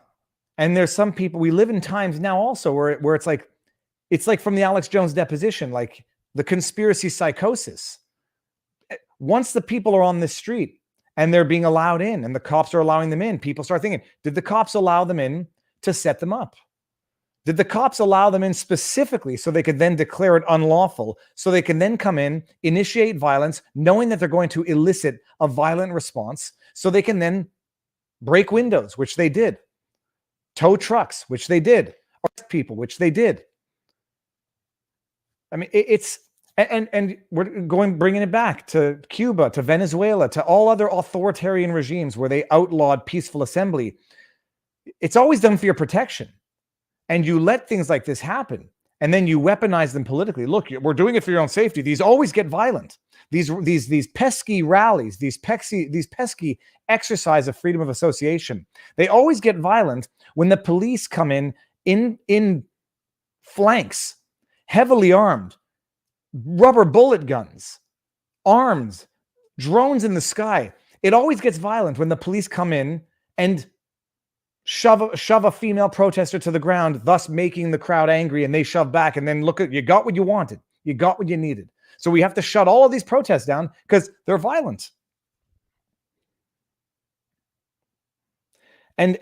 And there's some people, we live in times now also where it's like from the Alex Jones deposition, like the conspiracy psychosis. Once the people are on this street and they're being allowed in and the cops are allowing them in, people start thinking, did the cops allow them in to set them up? Did the cops allow them in specifically so they could then declare it unlawful, so they can then come in, initiate violence, knowing that they're going to elicit a violent response, so they can then break windows, which they did, tow trucks, which they did, arrest people, which they did. I mean, and we're bringing it back to Cuba, to Venezuela, to all other authoritarian regimes where they outlawed peaceful assembly. It's always done for your protection. And you let things like this happen, and then you weaponize them politically. Look, we're doing it for your own safety. These always get violent. These pesky rallies, these pesky exercise of freedom of association, they always get violent when the police come in flanks, heavily armed, rubber bullet guns, arms, drones in the sky. It always gets violent when the police come in and shove a female protester to the ground, thus making the crowd angry, and they shove back, and then look at, you got what you wanted. You got what you needed. So we have to shut all of these protests down because they're violent. And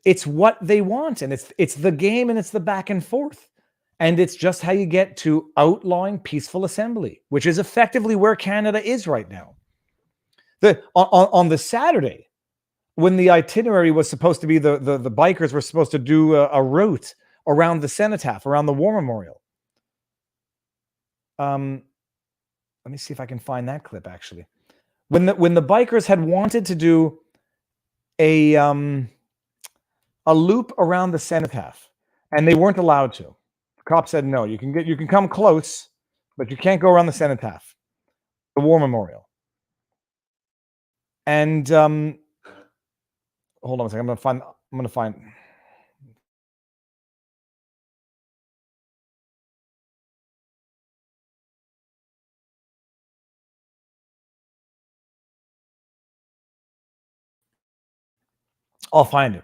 it's what they want, and it's the game, and it's the back and forth. And it's just how you get to outlawing peaceful assembly, which is effectively where Canada is right now. On the Saturday, when the itinerary was supposed to be, the bikers were supposed to do a route around the cenotaph, around the war memorial. Let me see if I can find that clip, actually. When the bikers had wanted to do a loop around the cenotaph, and they weren't allowed to. The cop said, no, you can come close, but you can't go around the cenotaph, the war memorial. And hold on a second. I'm gonna find. I'll find it.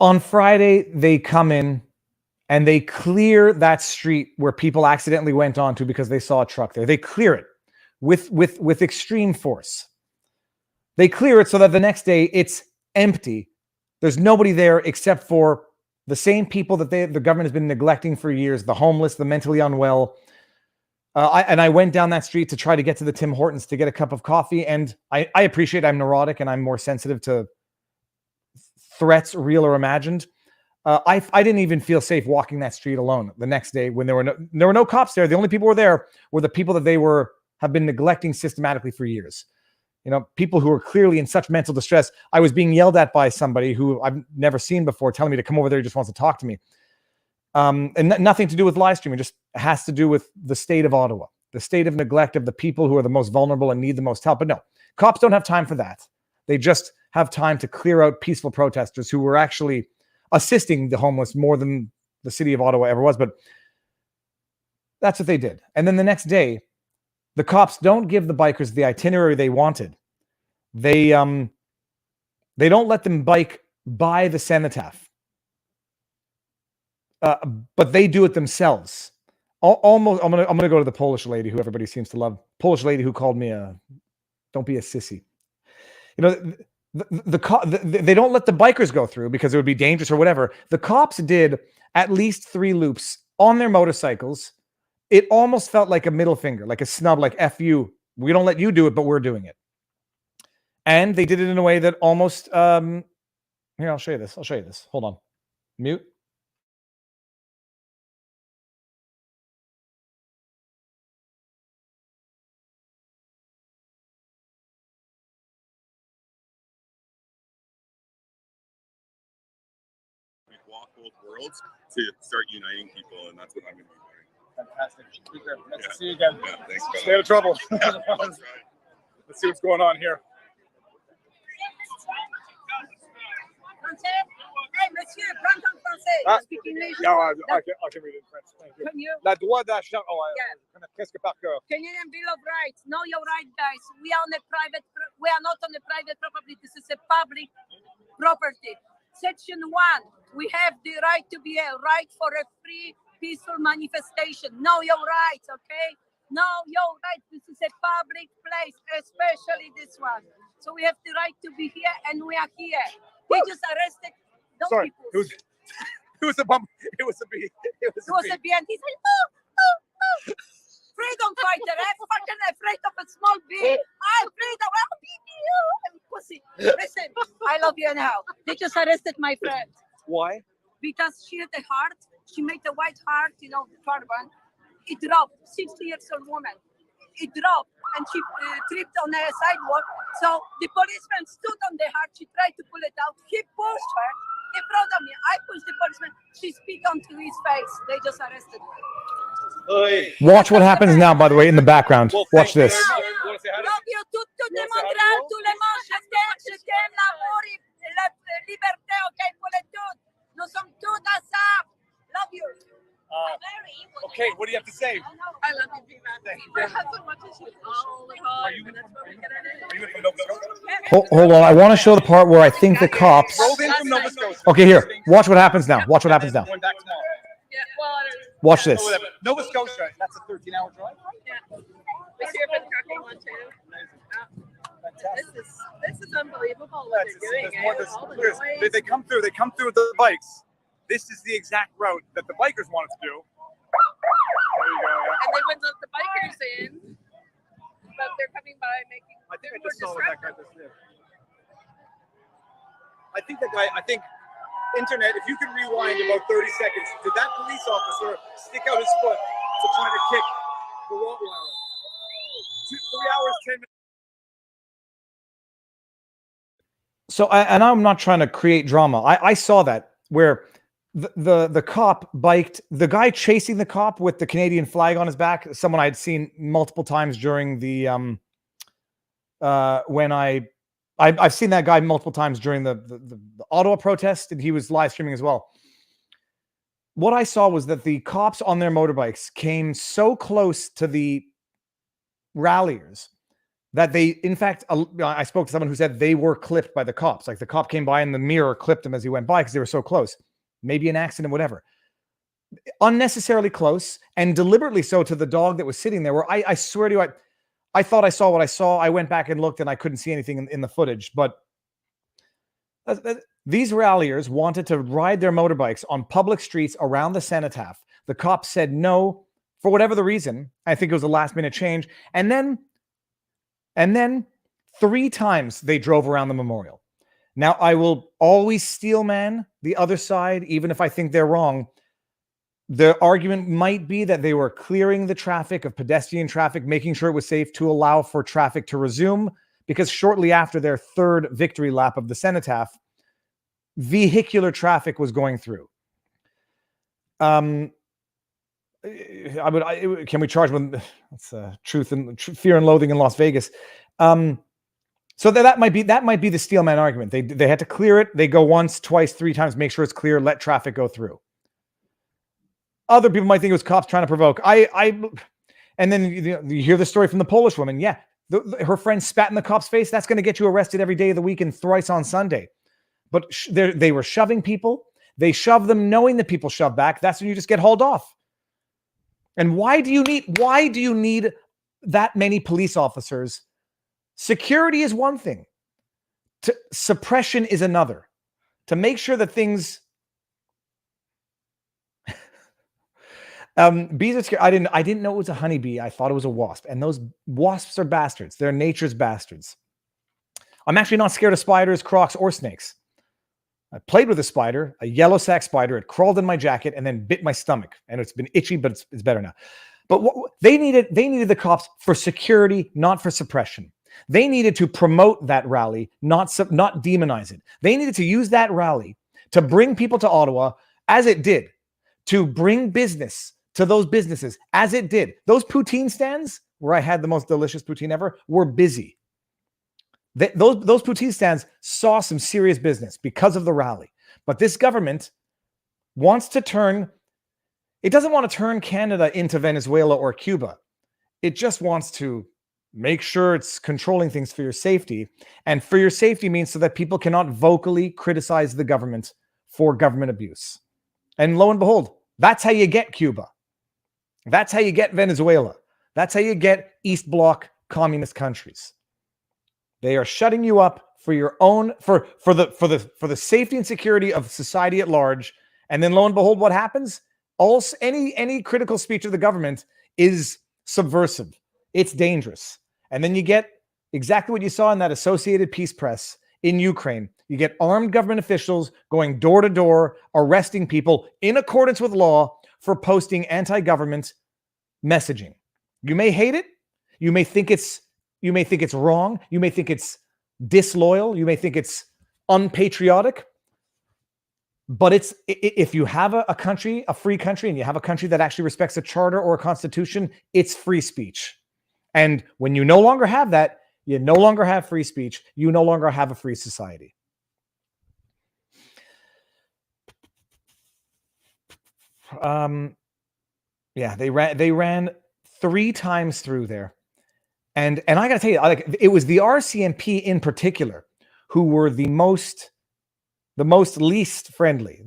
On Friday, they come in and they clear that street where people accidentally went onto because they saw a truck there. They clear it with extreme force. They clear it so that the next day it's empty. There's nobody there except for the same people that the government has been neglecting for years, the homeless, the mentally unwell. I went down that street to try to get to the Tim Hortons to get a cup of coffee. And I appreciate I'm neurotic and I'm more sensitive to threats, real or imagined. I didn't even feel safe walking that street alone the next day when there were no cops there. The only people who were there were the people that have been neglecting systematically for years. You know, people who are clearly in such mental distress. I was being yelled at by somebody who I've never seen before, telling me to come over there. He just wants to talk to me. And nothing to do with live streaming. It just has to do with the state of Ottawa, the state of neglect of the people who are the most vulnerable and need the most help. But no, cops don't have time for that. They just have time to clear out peaceful protesters who were actually assisting the homeless more than the city of Ottawa ever was. But that's what they did. And then the next day, the cops don't give the bikers the itinerary they wanted. They don't let them bike by the cenotaph, but they do it themselves. Almost, I'm gonna go to the Polish lady who everybody seems to love. Polish lady who called me don't be a sissy. You know, they don't let the bikers go through because it would be dangerous or whatever. The cops did at least 3 loops on their motorcycles. It almost felt like a middle finger, like a snub, like F you. We don't let you do it, but we're doing it. And they did it in a way that almost, here, I'll show you this. Hold on. Mute. We walk both worlds to start uniting people, and that's what I'm going to be doing. Fantastic. Nice to see you again. Yeah, thanks, Stay out of trouble. Yeah, that's right. Let's see what's going on here. I can read it in French. Thank you. Can you? La droit d'achat. Oh, presque par cœur. Canadian Bill of Rights. Know your right, guys. We are not on the private property. This is a public property. Section 1. We have the right to be a right for a free, peaceful manifestation. Know your rights, okay? Know your rights. This is a public place, especially this one. So we have the right to be here, and we are here. They just arrested those people. It was a bump. It was a bee. It was a bee, and he said, oh. Freedom fighter, I'm fucking afraid of a small bee. I'm afraid of a bee. Pussy. Listen, I love you anyhow. They just arrested my friend. Why? Because she had a heart. She made a white heart, the turban. It dropped. 60 years old woman. It dropped, and she tripped on a sidewalk. So the policeman stood on the heart. She tried to pull it out. He pushed her in front of me. I pushed the policeman. She speak onto his face. They just arrested her. Watch what happens now, by the way, in the background. Watch this. Love you, tutto de Montréal, tout le monde, je t'aime, l'amour, la liberté, ok, pour les toutes. Nous sommes tous ensemble. Love you. Okay, what do you have to say? I love you, Viva. My husband watches you all the time, and that's what we get it in. Hold on. I want to show the part where I think the cops. Drove in from Nova Scotia. Okay, here. Watch what happens now. Watch what happens now. Going back tomorrow. Yeah, well, Watch this. Nova Scotia, that's a 13-hour drive. yeah. We're here for the trucking one too. This is unbelievable what they're doing. They come through with the bikes, this is the exact route that the bikers wanted to do. There you go. Yeah. And they wouldn't let the bikers in, but they're coming by making. I think I just saw what that guy just did. I think that guy. I think internet. If you can rewind about 30 seconds, did that police officer stick out his foot to try to kick the Rottweiler? 3 hours, 10 minutes. So, and I'm not trying to create drama. I saw that where the cop biked, the guy chasing the cop with the Canadian flag on his back, someone I had seen multiple times during the when I've seen that guy multiple times during the Ottawa protest, and he was live streaming as well. What I saw was that the cops on their motorbikes came so close to the ralliers that they, in fact, I spoke to someone who said they were clipped by the cops. Like the cop came by and the mirror clipped him as he went by because they were so close. Maybe an accident, whatever. Unnecessarily close, and deliberately so to the dog that was sitting there, where I swear to you, I thought I saw what I saw. I went back and looked and I couldn't see anything in the footage. But these ralliers wanted to ride their motorbikes on public streets around the cenotaph. The cops said no for whatever the reason. I think it was a last minute change. And then 3 times they drove around the memorial. Now, I will always steel man the other side, even if I think they're wrong. The argument might be that they were clearing the traffic of pedestrian traffic, making sure it was safe to allow for traffic to resume, because shortly after their 3rd victory lap of the cenotaph, vehicular traffic was going through. Can we charge them? That's truth and fear and loathing in Las Vegas. So that might be the steelman argument. They had to clear it. They go once, twice, 3 times, make sure it's clear, let traffic go through. Other people might think it was cops trying to provoke. And then you hear the story from the Polish woman. Yeah, her friend spat in the cop's face. That's going to get you arrested every day of the week and thrice on Sunday. But they were shoving people. They shoved them knowing that people shove back. That's when you just get hauled off. And why do you need that many police officers? Security is one thing. Suppression is another. To make sure that things bees are scared. I didn't know it was a honeybee. I thought it was a wasp. And those wasps are bastards. They're nature's bastards. I'm actually not scared of spiders, crocs, or snakes. I played with a spider, a yellow sac spider. It crawled in my jacket and then bit my stomach. And it's been itchy, but it's better now. But they needed the cops for security, not for suppression. They needed to promote that rally, not demonize it. They needed to use that rally to bring people to Ottawa, as it did, to bring business to those businesses, as it did. Those poutine stands, where I had the most delicious poutine ever, were busy. Those poutine stands saw some serious business because of the rally. But this government wants to turn, it doesn't want to turn Canada into Venezuela or Cuba. It just wants to make sure it's controlling things for your safety. And for your safety means so that people cannot vocally criticize the government for government abuse. And lo and behold, that's how you get Cuba. That's how you get Venezuela. That's how you get East Bloc communist countries. They are shutting you up for your own, for the safety and security of society at large. And then lo and behold, what happens? Any critical speech of the government is subversive. It's dangerous. And then you get exactly what you saw in that Associated Peace Press in Ukraine. You get armed government officials going door to door, arresting people in accordance with law for posting anti-government messaging. You may hate it. You may think it's wrong. You may think it's disloyal. You may think it's unpatriotic. But if you have a country, a free country, and you have a country that actually respects a charter or a constitution, it's free speech. And when you no longer have that, you no longer have free speech. You no longer have a free society. Yeah, they ran 3 times through there. And I got to tell you, like, it was the RCMP in particular who were the most least friendly.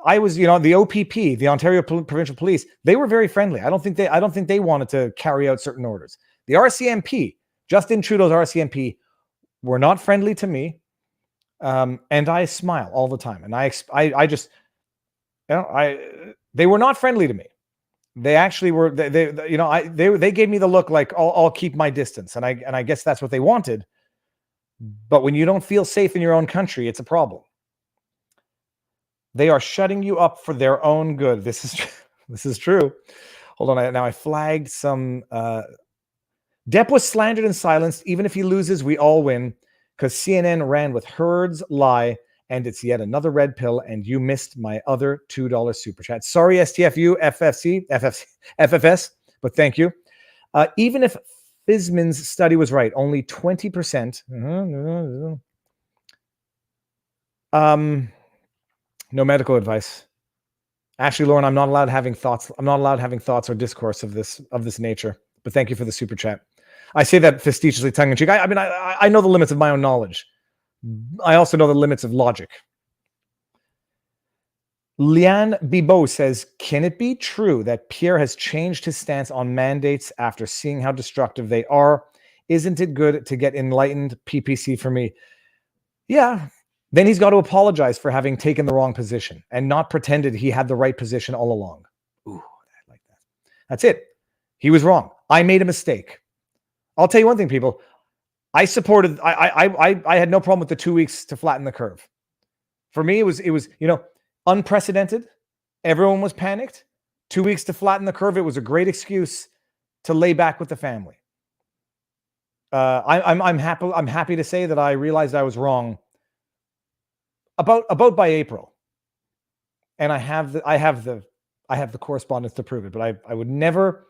I was, the OPP, the Ontario Provincial Police, they were very friendly. I don't think they wanted to carry out certain orders. The RCMP, Justin Trudeau's RCMP, were not friendly to me. And I smile all the time. And I just, they were not friendly to me. They actually were. They gave me the look like I'll keep my distance, and I guess that's what they wanted. But when you don't feel safe in your own country, it's a problem. They are shutting you up for their own good. This is true. Hold on. Now I flagged some. Depp was slandered and silenced. Even if he loses, we all win, because CNN ran with Heard's lie, and it's yet another red pill. And you missed my other $2 super chat. Sorry, STFU, FFS, but thank you. Even if Fizman's study was right, only 20%. No medical advice. Ashley Lauren, I'm not allowed having thoughts. I'm not allowed having thoughts or discourse of this nature. But thank you for the super chat. I say that facetiously, tongue in cheek. I know the limits of my own knowledge. I also know the limits of logic. Liane Bibot says, can it be true that Pierre has changed his stance on mandates after seeing how destructive they are? Isn't it good to get enlightened? PPC for me. Yeah. Then he's got to apologize for having taken the wrong position and not pretended he had the right position all along. Ooh, I like that. That's it. He was wrong. I made a mistake. I'll tell you one thing, people. I supported. I had no problem with the 2 weeks to flatten the curve. For me, it was unprecedented. Everyone was panicked. 2 weeks to flatten the curve. It was a great excuse to lay back with the family. I'm happy to say that I realized I was wrong about by April, and I have the correspondence to prove it. But I would never.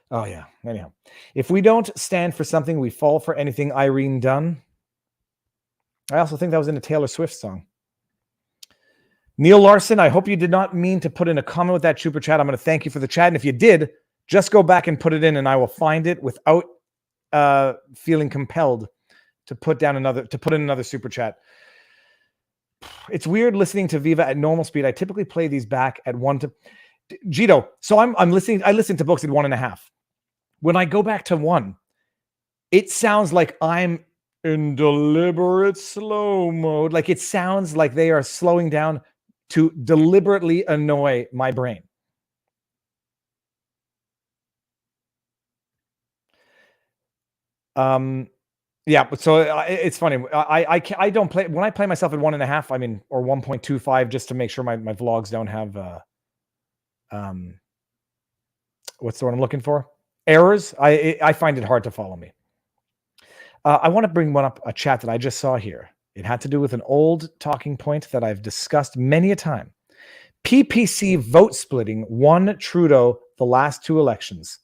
Oh yeah. Anyhow, if we don't stand for something, we fall for anything. Irene Dunn. I also think that was in a Taylor Swift song. Neil Larson, I hope you did not mean to put in a comment with that super chat. I'm going to thank you for the chat. And if you did, just go back and put it in and I will find it without feeling compelled to put in another super chat. It's weird listening to Viva at normal speed. I typically play these back at 1 to Gito. So I'm listening. I listen to books at 1.5. When I go back to 1, it sounds like I'm in deliberate slow mode. Like it sounds like they are slowing down to deliberately annoy my brain. Yeah, but so it's funny. I don't play when I play myself at 1.5. Or 1.25, just to make sure my vlogs don't have what's the word I'm looking for? Errors. I find it hard to follow me. I want to bring a chat that I just saw here. It had to do with an old talking point that I've discussed many a time. PPC vote splitting won Trudeau the last 2 elections.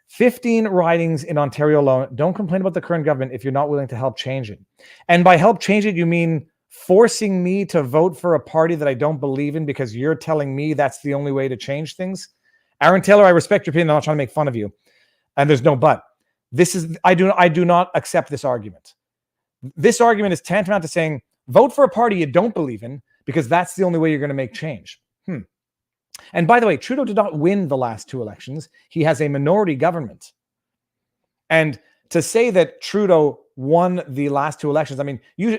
15 ridings in Ontario alone. Don't complain about the current government if you're not willing to help change it. And by help change it, you mean forcing me to vote for a party that I don't believe in because you're telling me that's the only way to change things? Aaron Taylor, I respect your opinion. I'm not trying to make fun of you. And there's no but. I do not accept this argument. This argument is tantamount to saying, vote for a party you don't believe in because that's the only way you're going to make change. And by the way, Trudeau did not win the last 2 elections. He has a minority government. And to say that Trudeau won the last 2 elections,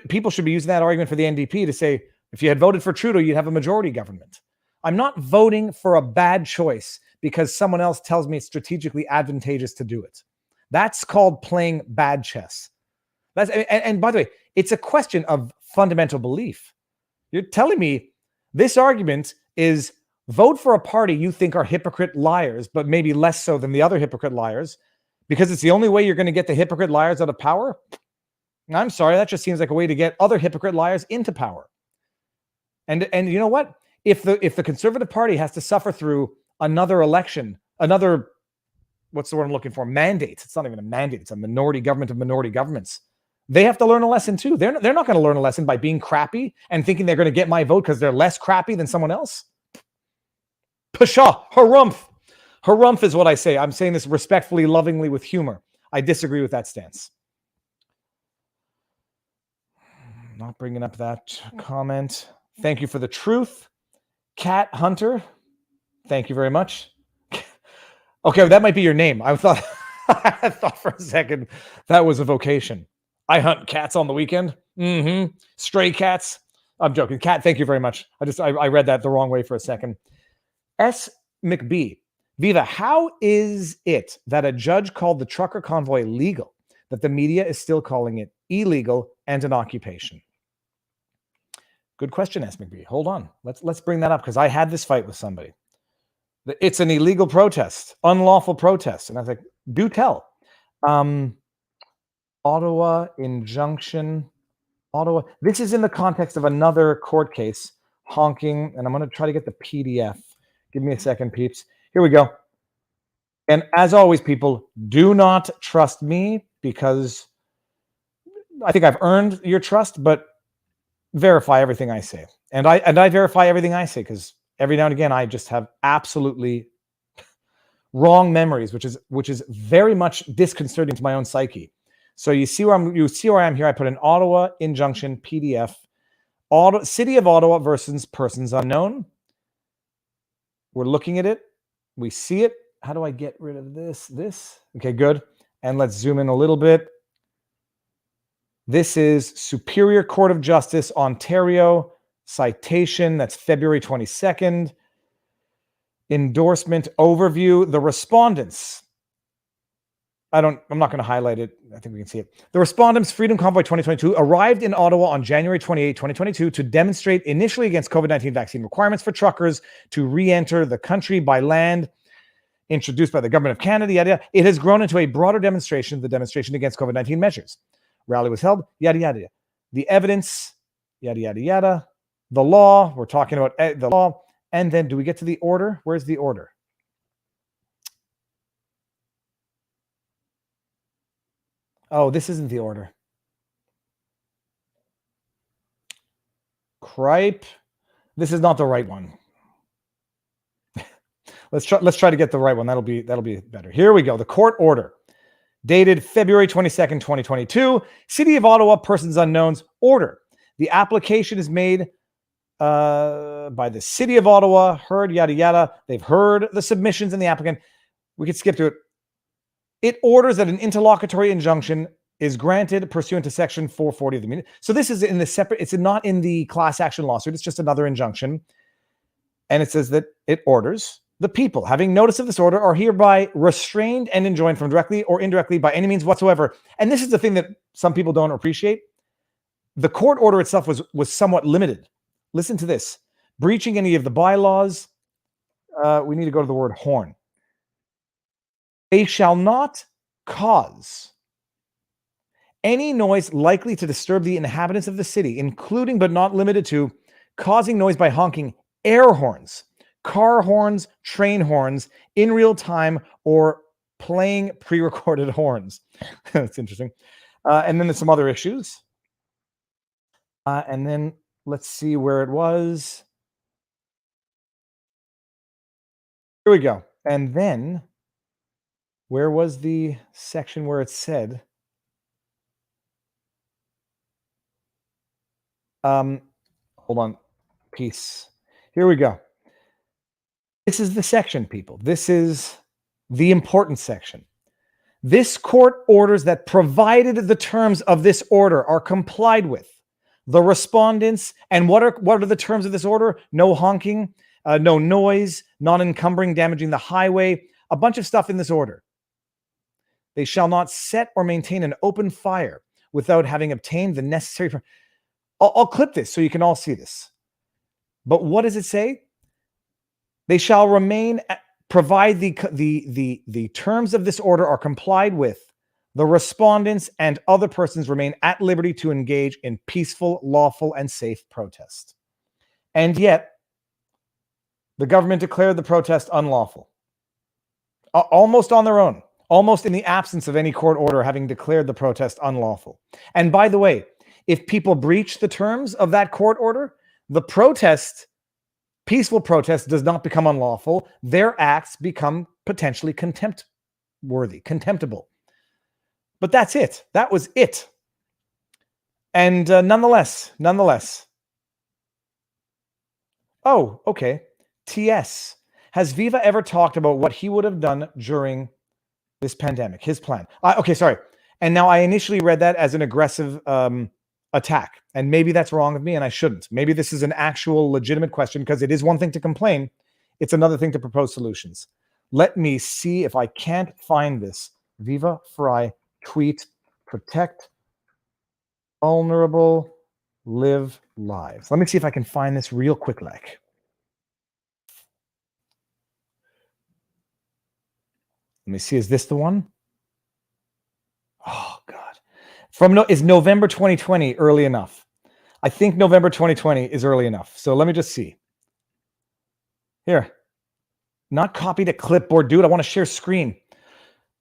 people should be using that argument for the NDP to say, if you had voted for Trudeau, you'd have a majority government. I'm not voting for a bad choice because someone else tells me it's strategically advantageous to do it. That's called playing bad chess. And by the way, it's a question of fundamental belief. You're telling me this argument is vote for a party you think are hypocrite liars, but maybe less so than the other hypocrite liars, because it's the only way you're going to get the hypocrite liars out of power? I'm sorry, that just seems like a way to get other hypocrite liars into power. And you know what? If the Conservative Party has to suffer through another election, what's the word I'm looking for? Mandate. It's not even a mandate. It's a minority government of minority governments. They have to learn a lesson too. They're not going to learn a lesson by being crappy and thinking they're going to get my vote because they're less crappy than someone else. Pshaw, harumph. Harumph is what I say. I'm saying this respectfully, lovingly, with humor. I disagree with that stance. Not bringing up that comment. Thank you for the truth. Cat Hunter. Thank you very much. Okay, that might be your name. I thought for a second that was a vocation. I hunt cats on the weekend. Stray cats. I'm joking. Kat, thank you very much. I read that the wrong way for a second. S. McBee. Viva, how is it that a judge called the trucker convoy legal, that the media is still calling it illegal and an occupation? Good question, S. McBee. Hold on. Let's bring that up, because I had this fight with somebody. It's an illegal protest, unlawful protest. And I was like, do tell. Ottawa injunction. Ottawa. This is in the context of another court case, honking, and I'm going to try to get the PDF. Give me a second, peeps. Here we go. And as always, people, do not trust me, because I think I've earned your trust, but verify everything I say. And I verify everything I say, because every now and again I just have absolutely wrong memories, which is very much disconcerting to my own psyche. So you see where I am here. I put an Ottawa injunction PDF. City of Ottawa versus persons unknown. We're looking at it. We see it. How do I get rid of this? Okay, good. And let's zoom in a little bit. This is Superior Court of Justice, Ontario. Citation, that's February 22nd. Endorsement overview. The respondents. I'm not going to highlight it. I think we can see it. The respondents, Freedom Convoy 2022, arrived in Ottawa on January 28, 2022 to demonstrate initially against COVID-19 vaccine requirements for truckers to re-enter the country by land, introduced by the Government of Canada, yada, yada. It has grown into a broader demonstration, the demonstration against COVID-19 measures. Rally was held, yada, yada, yada. The evidence, yada, yada, yada. The law, we're talking about the law. And then do we get to the order? Where's the order? Oh, this isn't the order. Cripe. This is not the right one. Let's try to get the right one. That'll be better. Here we go. The court order. Dated February 22nd, 2022. City of Ottawa, persons unknown's order. The application is made by the City of Ottawa, heard yada yada. They've heard the submissions and the applicant. We could skip to it. It orders that an interlocutory injunction is granted pursuant to Section 440 of the meeting. So this is in the separate, it's not in the class action lawsuit. It's just another injunction. And it says that it orders the people having notice of this order are hereby restrained and enjoined from directly or indirectly by any means whatsoever. And this is the thing that some people don't appreciate. The court order itself was somewhat limited. Listen to this. Breaching any of the bylaws. We need to go to the word horn. They shall not cause any noise likely to disturb the inhabitants of the city, including but not limited to causing noise by honking air horns, car horns, train horns in real time, or playing pre-recorded horns. That's interesting. And then there's some other issues. And then let's see where it was. Here we go. And then where was the section where it said, hold on, peace. Here we go. This is the section, people. This is the important section. This court orders that provided the terms of this order are complied with, the respondents, and what are the terms of this order? No honking, no noise, non-encumbering, damaging the highway, a bunch of stuff in this order. They shall not set or maintain an open fire without having obtained the necessary. I'll clip this so you can all see this. But what does it say? They shall remain, provide the terms of this order are complied with. The respondents and other persons remain at liberty to engage in peaceful, lawful, and safe protest. And yet, the government declared the protest unlawful. Almost on their own. Almost in the absence of any court order having declared the protest unlawful. And by the way, if people breach the terms of that court order, the protest, peaceful protest, does not become unlawful. Their acts become potentially contemptible. But that's it. That was it. And nonetheless. Oh, okay. TS. Has Viva ever talked about what he would have done during this pandemic? His plan. Okay, sorry. And now I initially read that as an aggressive attack. And maybe that's wrong of me and I shouldn't. Maybe this is an actual legitimate question, because it is one thing to complain. It's another thing to propose solutions. Let me see if I can't find this. Viva Frei tweet, protect vulnerable, live lives. Let me see if I can find this real quick, like. Let me see, is this the one? Oh, God. Is November 2020 early enough? I think November 2020 is early enough. So let me just see. Here. Not copy to clipboard, dude. I want to share screen.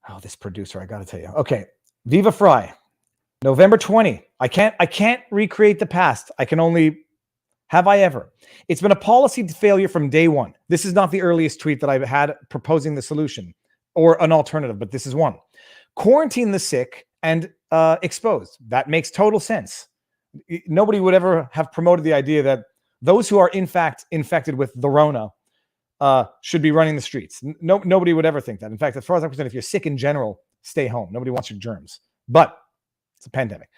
Oh, this producer, I got to tell you. Okay. Viva Frei. November 20. I can't recreate the past. I can only... Have I ever? It's been a policy failure from day one. This is not the earliest tweet that I've had proposing the solution or an alternative, but this is one. Quarantine the sick and exposed. That makes total sense. Nobody would ever have promoted the idea that those who are in fact infected with the Rona should be running the streets. Nobody would ever think that. In fact, as far as I'm concerned, if you're sick in general, stay home. Nobody wants your germs. But it's a pandemic.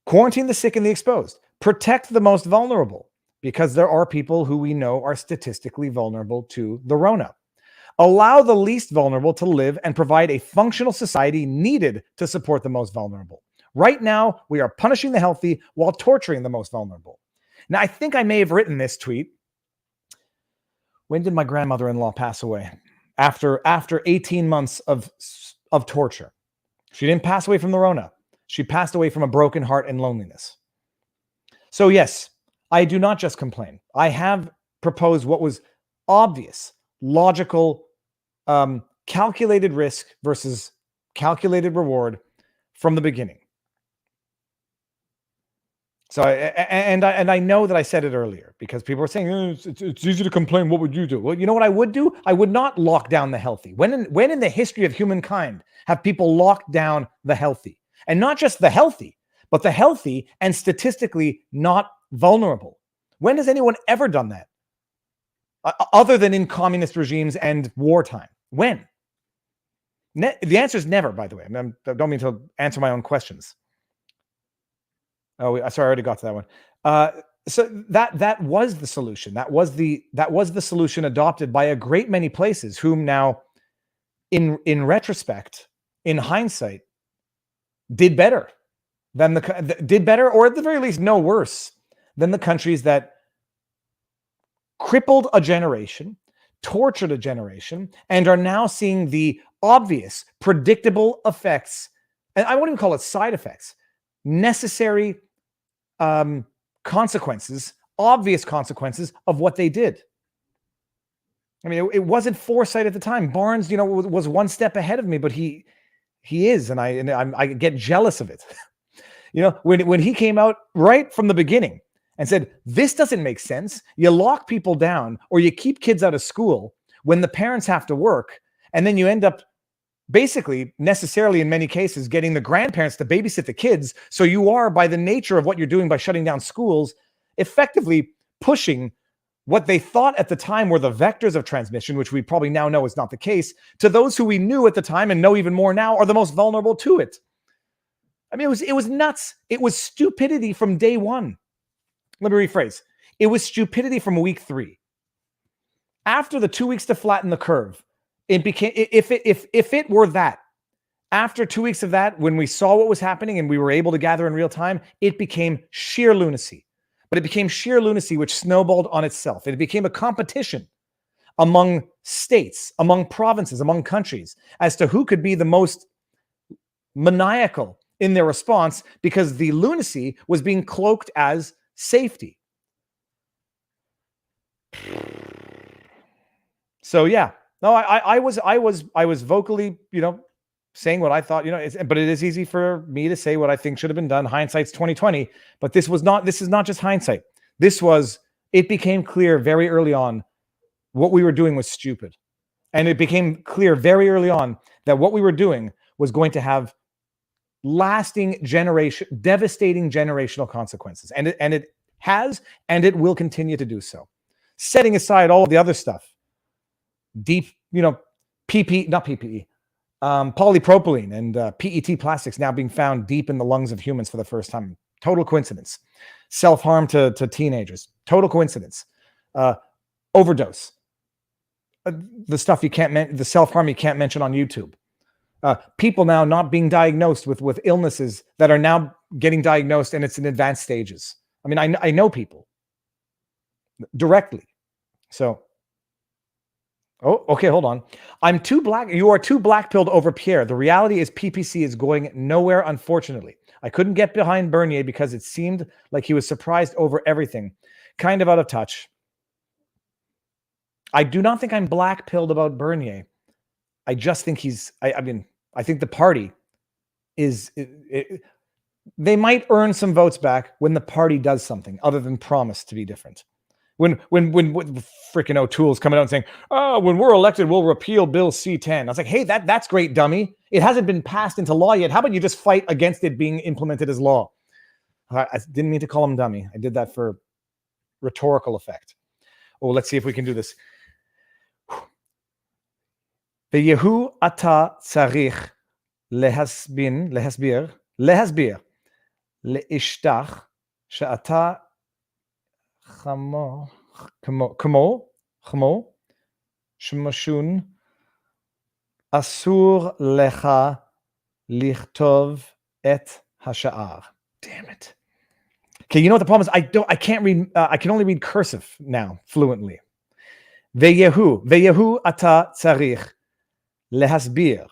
Quarantine the sick and the exposed. Protect the most vulnerable, because there are people who we know are statistically vulnerable to the Rona. Allow the least vulnerable to live and provide a functional society needed to support the most vulnerable. Right now, we are punishing the healthy while torturing the most vulnerable. Now, I think I may have written this tweet. When did my grandmother-in-law pass away? After 18 months of torture. She didn't pass away from the Rona. She passed away from a broken heart and loneliness. So yes, I do not just complain. I have proposed what was obvious, logical, calculated risk versus calculated reward from the beginning. So, I know that I said it earlier, because people were saying, it's easy to complain. What would you do? Well, you know what I would do? I would not lock down the healthy. When in the history of humankind have people locked down the healthy? And not just the healthy, but the healthy and statistically not vulnerable. When has anyone ever done that? Other than in communist regimes and wartime. When? The answer is never, by the way. I don't mean to answer my own questions. Oh, sorry, I already got to that one. So that was the solution. That was the solution adopted by a great many places, whom now, in retrospect, in hindsight, did better than did better, or at the very least, no worse than the countries that crippled a generation, tortured a generation, and are now seeing the obvious, predictable effects. And I won't even call it side effects. Necessary consequences, obvious consequences of what they did. I mean, it wasn't foresight at the time. Barnes, was one step ahead of me, but he is, and I get jealous of it. When he came out right from the beginning and said, this doesn't make sense. You lock people down or you keep kids out of school when the parents have to work, and then you end up basically, necessarily in many cases, getting the grandparents to babysit the kids. So you are, by the nature of what you're doing by shutting down schools, effectively pushing what they thought at the time were the vectors of transmission, which we probably now know is not the case, to those who we knew at the time and know even more now are the most vulnerable to it. I mean, it was nuts. It was stupidity from day one. Let me rephrase. It was stupidity from week 3. After the 2 weeks to flatten the curve, it became, if it were that, after 2 weeks of that, when we saw what was happening and we were able to gather in real time, it became sheer lunacy. But it became sheer lunacy, which snowballed on itself. And it became a competition among states, among provinces, among countries, as to who could be the most maniacal in their response, because the lunacy was being cloaked as safety. So yeah, no, I was vocally, saying what I thought, but it is easy for me to say what I think should have been done. Hindsight's 2020, but this is not just hindsight. It became clear very early on what we were doing was stupid. And it became clear very early on that what we were doing was going to have devastating generational consequences. And it has, and it will continue to do so. Setting aside all of the other stuff, deep, polypropylene and PET plastics now being found deep in the lungs of humans for the first time. Total coincidence. Self-harm to teenagers. Total coincidence. Overdose. The stuff you can't the self-harm you can't mention on YouTube. People now not being diagnosed with illnesses that are now getting diagnosed and it's in advanced stages. I mean, I know people directly. So, oh, okay, hold on. You are too black-pilled over Pierre. The reality is PPC is going nowhere, unfortunately. I couldn't get behind Bernier because it seemed like he was surprised over everything. Kind of out of touch. I do not think I'm black-pilled about Bernier. I just think I think the party is... they might earn some votes back when the party does something other than promise to be different. When freaking O'Toole's coming out and saying, "Oh, when we're elected, we'll repeal Bill C-10." I was like, "Hey, that's great, dummy. It hasn't been passed into law yet. How about you just fight against it being implemented as law?" I didn't mean to call him dummy. I did that for rhetorical effect. Oh, let's see if we can do this. Ve'yehu ata tzarich להסביר לאשתך שאתה כמו שמשון אסור לך לכתוב את השער. Damn it. Okay, you know what the problem is? I can't read, I can only read cursive now fluently. ויהו אתה צריך להסביר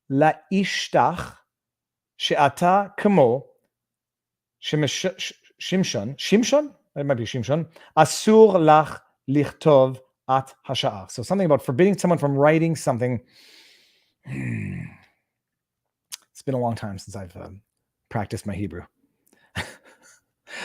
לאשתך שאתה כמו שמשון, it might be שמשון, אסור לך לכתוב את השער. So something about forbidding someone from writing something. It's been a long time since I've practiced my Hebrew.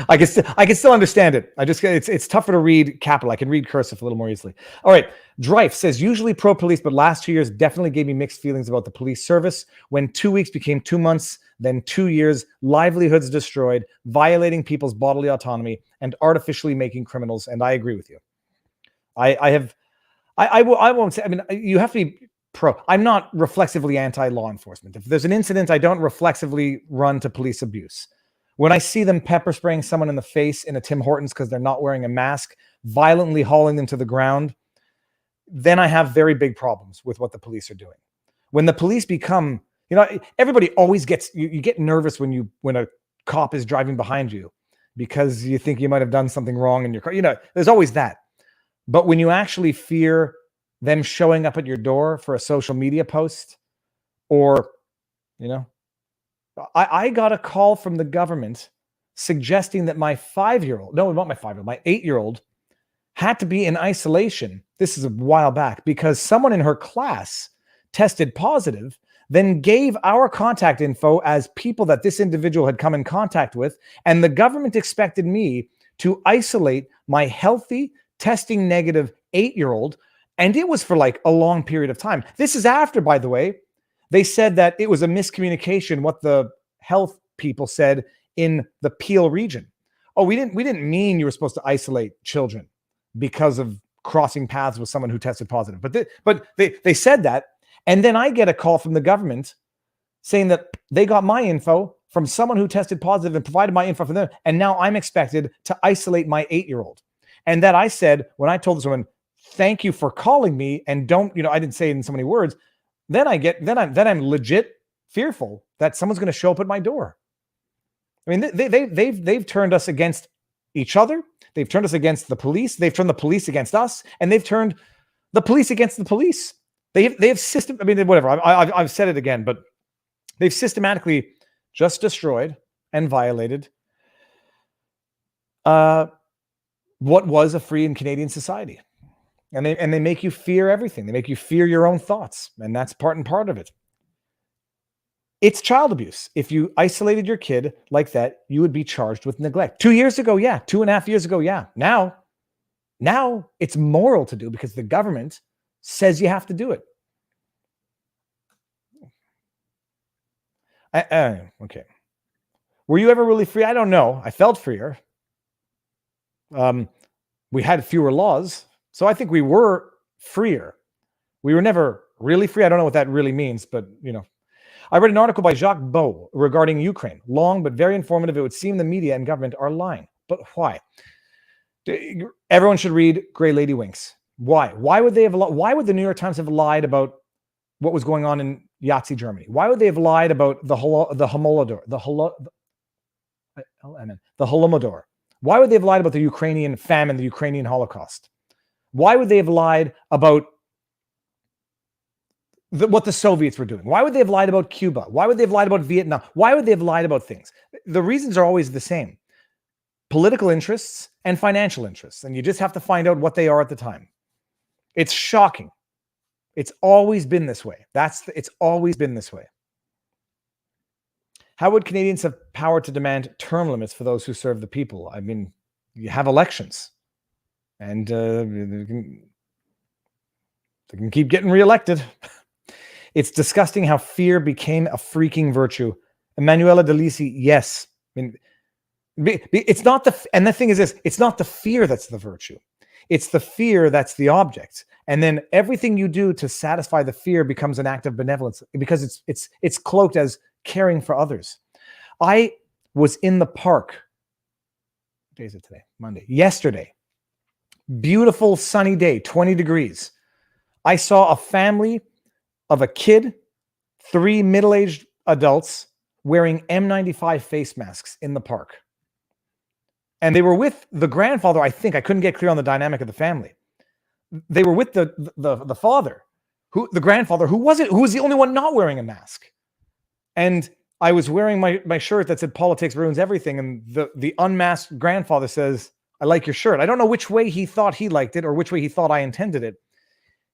I can still understand it. It's tougher to read capital. I can read cursive a little more easily. All right. Drife says, usually pro-police, but last 2 years definitely gave me mixed feelings about the police service. When 2 weeks became 2 months, then 2 years, livelihoods destroyed, violating people's bodily autonomy, and artificially making criminals. And I agree with you. I won't say, I mean, you have to be pro. I'm not reflexively anti-law enforcement. If there's an incident, I don't reflexively run to police abuse. When I see them pepper spraying someone in the face in a Tim Hortons because they're not wearing a mask, violently hauling them to the ground, then I have very big problems with what the police are doing. When the police become, everybody always gets, you get nervous when a cop is driving behind you because you think you might have done something wrong in your car. There's always that. But when you actually fear them showing up at your door for a social media post or, I got a call from the government suggesting that my 5-year-old, no, not my 5-year-old, my 8-year-old had to be in isolation. This is a while back because someone in her class tested positive, then gave our contact info as people that this individual had come in contact with. And the government expected me to isolate my healthy, testing negative 8-year-old. And it was for like a long period of time. This is after, by the way, they said that it was a miscommunication, what the health people said in the Peel region. Oh, we didn't mean you were supposed to isolate children because of crossing paths with someone who tested positive. But they said that. And then I get a call from the government saying that they got my info from someone who tested positive and provided my info for them. And now I'm expected to isolate my 8-year-old. And that I said, when I told this woman, thank you for calling me and don't, I didn't say it in so many words. Then I'm legit fearful that someone's going to show up at my door. I mean, they've turned us against each other. They've turned us against the police. They've turned the police against us, and they've turned the police against the police. They have whatever. I've said it again, but they've systematically just destroyed and violated what was a free and Canadian society. And they make you fear everything. They make you fear your own thoughts. And that's part of it. It's child abuse. If you isolated your kid like that, you would be charged with neglect. 2 years ago, yeah. 2.5 years ago, yeah. Now it's moral to do because the government says you have to do it. Okay. Were you ever really free? I don't know. I felt freer. We had fewer laws. So I think we were freer. We were never really free. I don't know what that really means, but I read an article by Jacques Beau regarding Ukraine. Long but very informative. It would seem the media and government are lying. But why? Everyone should read Grey Lady Winks. Why? Why would they have? Why would the New York Times have lied about what was going on in Yahtzee, Germany? Why would they have lied about the Holodomor? Why would they have lied about the Ukrainian famine, the Ukrainian Holocaust? Why would they have lied about what the Soviets were doing? Why would they have lied about Cuba? Why would they have lied about Vietnam? Why would they have lied about things? The reasons are always the same. Political interests and financial interests. And you just have to find out what they are at the time. It's shocking. It's always been this way. It's always been this way. How would Canadians have power to demand term limits for those who serve the people? I mean, you have elections. And they can keep getting reelected. It's disgusting how fear became a freaking virtue. Emanuela Delisi, yes. I mean, it's not and the thing is this, it's not the fear that's the virtue. It's the fear that's the object. And then everything you do to satisfy the fear becomes an act of benevolence because it's cloaked as caring for others. I was in the park. What day is it today? Monday. Yesterday. Beautiful sunny day, 20 degrees. I saw a family of a kid, 3 middle-aged adults wearing N95 face masks in the park. And they were with the grandfather, I think. I couldn't get clear on the dynamic of the family. They were with the father, the grandfather, who was the only one not wearing a mask. And I was wearing my shirt that said "Politics ruins everything," and the unmasked grandfather says, "I like your shirt." I don't know which way he thought he liked it or which way he thought I intended it.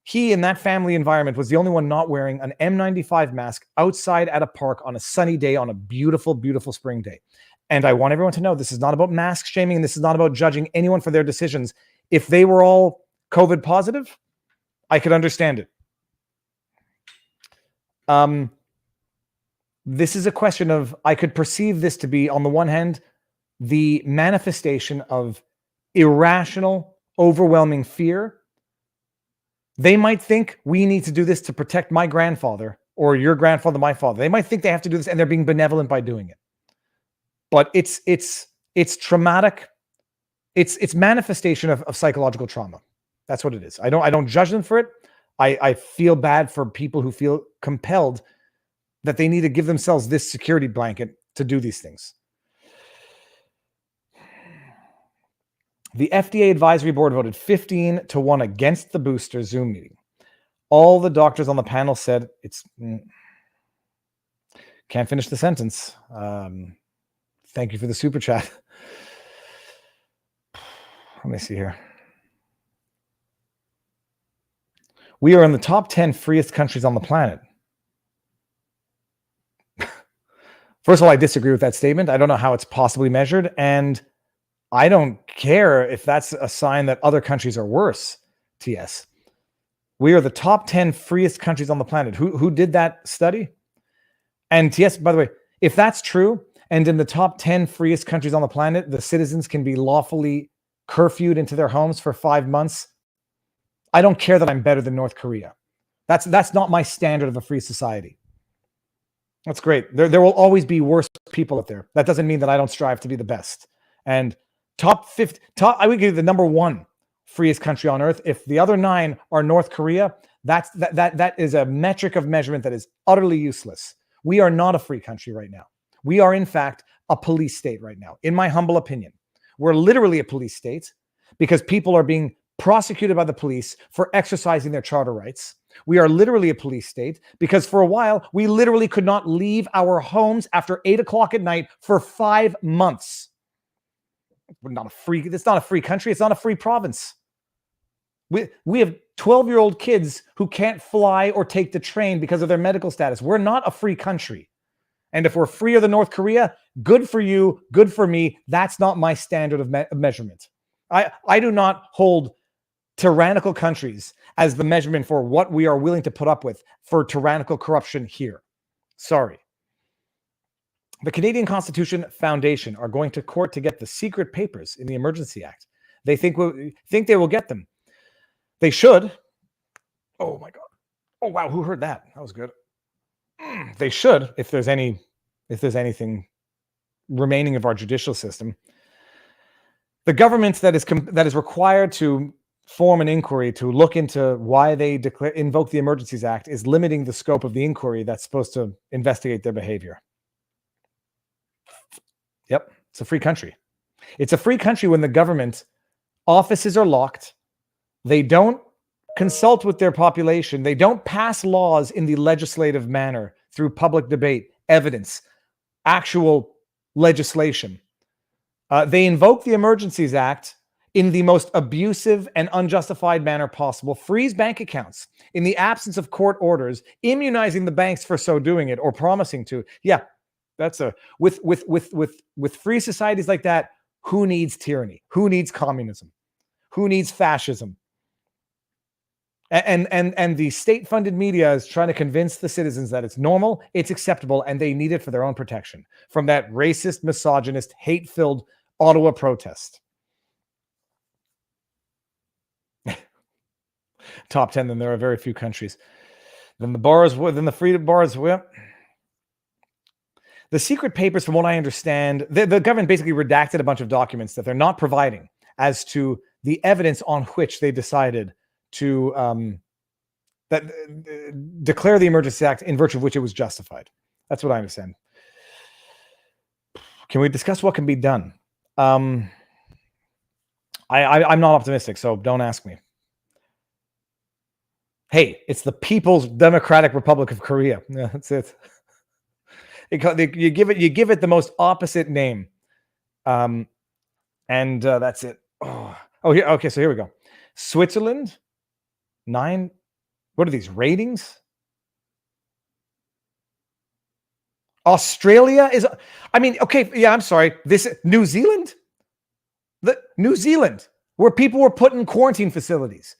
He, in that family environment, was the only one not wearing an N95 mask outside at a park on a sunny day on a beautiful, beautiful spring day. And I want everyone to know this is not about mask shaming, and this is not about judging anyone for their decisions. If they were all COVID positive, I could understand it. This is a question of, I could perceive this to be, on the one hand, the manifestation of irrational, overwhelming fear. They might think we need to do this to protect my grandfather or your grandfather, my father. They might think they have to do this and they're being benevolent by doing it. But it's traumatic. It's manifestation of psychological trauma. That's what it is. I don't judge them for it. I feel bad for people who feel compelled that they need to give themselves this security blanket to do these things. The FDA advisory board voted 15-1 against the booster Zoom meeting. All the doctors on the panel said can't finish the sentence. Thank you for the super chat. Let me see here. We are in the top 10 freest countries on the planet. First of all, I disagree with that statement. I don't know how it's possibly measured. And I don't care if that's a sign that other countries are worse, TS. We are the top 10 freest countries on the planet. Who did that study? And TS, by the way, if that's true, and in the top 10 freest countries on the planet, the citizens can be lawfully curfewed into their homes for 5 months, I don't care that I'm better than North Korea. That's not my standard of a free society. That's great. There will always be worse people out there. That doesn't mean that I don't strive to be the best. And I would give you the number 1 freest country on earth. If the other 9 are North Korea, that is a metric of measurement that is utterly useless. We are not a free country right now. We are, in fact, a police state right now, in my humble opinion. We're literally a police state because people are being prosecuted by the police for exercising their charter rights. We are literally a police state because for a while, we literally could not leave our homes after 8 o'clock at night for 5 months. It's not a free country. It's not a free province. We have 12-year-old kids who can't fly or take the train because of their medical status. We're not a free country. And if we're freer than North Korea, good for you, good for me. That's not my standard of measurement. I do not hold tyrannical countries as the measurement for what we are willing to put up with for tyrannical corruption here. Sorry. The Canadian Constitution Foundation are going to court to get the secret papers in the Emergency Act. They think they will get them. They should. Oh my God. Oh wow, who heard that? That was good. They should, if there's anything remaining of our judicial system. The government that is required to form an inquiry to look into why they invoke the Emergencies Act is limiting the scope of the inquiry that's supposed to investigate their behavior. Yep, it's a free country. It's a free country when the government offices are locked. They don't consult with their population. They don't pass laws in the legislative manner through public debate, evidence, actual legislation. They invoke the Emergencies Act in the most abusive and unjustified manner possible, freeze bank accounts in the absence of court orders, immunizing the banks for so doing it or promising to. Yeah, that's with free societies like that, who needs tyranny? Who needs communism? Who needs fascism? And the state-funded media is trying to convince the citizens that it's normal, it's acceptable, and they need it for their own protection from that racist, misogynist, hate-filled Ottawa protest. Top 10, then there are very few countries. Then the freedom bars. The secret papers, from what I understand, the government basically redacted a bunch of documents that they're not providing as to the evidence on which they decided to declare the Emergency Act, in virtue of which it was justified. That's what I understand. Can we discuss what can be done? I'm not optimistic, so don't ask me. Hey, it's the People's Democratic Republic of Korea. Yeah, that's it. You give it the most opposite name, and that's it. Here. Okay, so here we go. Switzerland, 9. What are these ratings? Australia is. I mean, okay, yeah. I'm sorry. This New Zealand, New Zealand, where people were put in quarantine facilities,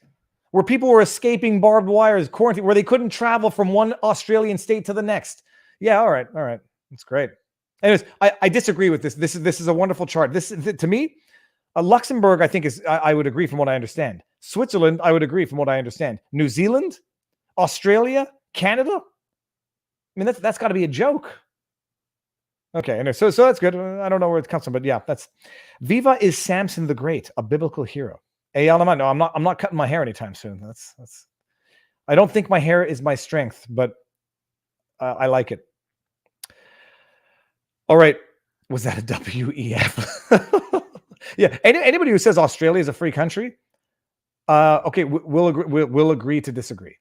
where people were escaping barbed wires, quarantine, where they couldn't travel from one Australian state to the next. Yeah, all right. That's great. Anyways, I disagree with this. This is a wonderful chart. This to me, Luxembourg, I think I would agree from what I understand. Switzerland, I would agree from what I understand. New Zealand, Australia, Canada. I mean, that's got to be a joke. Okay, and so that's good. I don't know where it comes from, but yeah, that's Viva is Samson the Great, a biblical hero. No, I'm not cutting my hair anytime soon. That's. I don't think my hair is my strength, but I like it. All right, was that a WEF? Yeah. Anybody who says Australia is a free country, okay, we'll agree to disagree.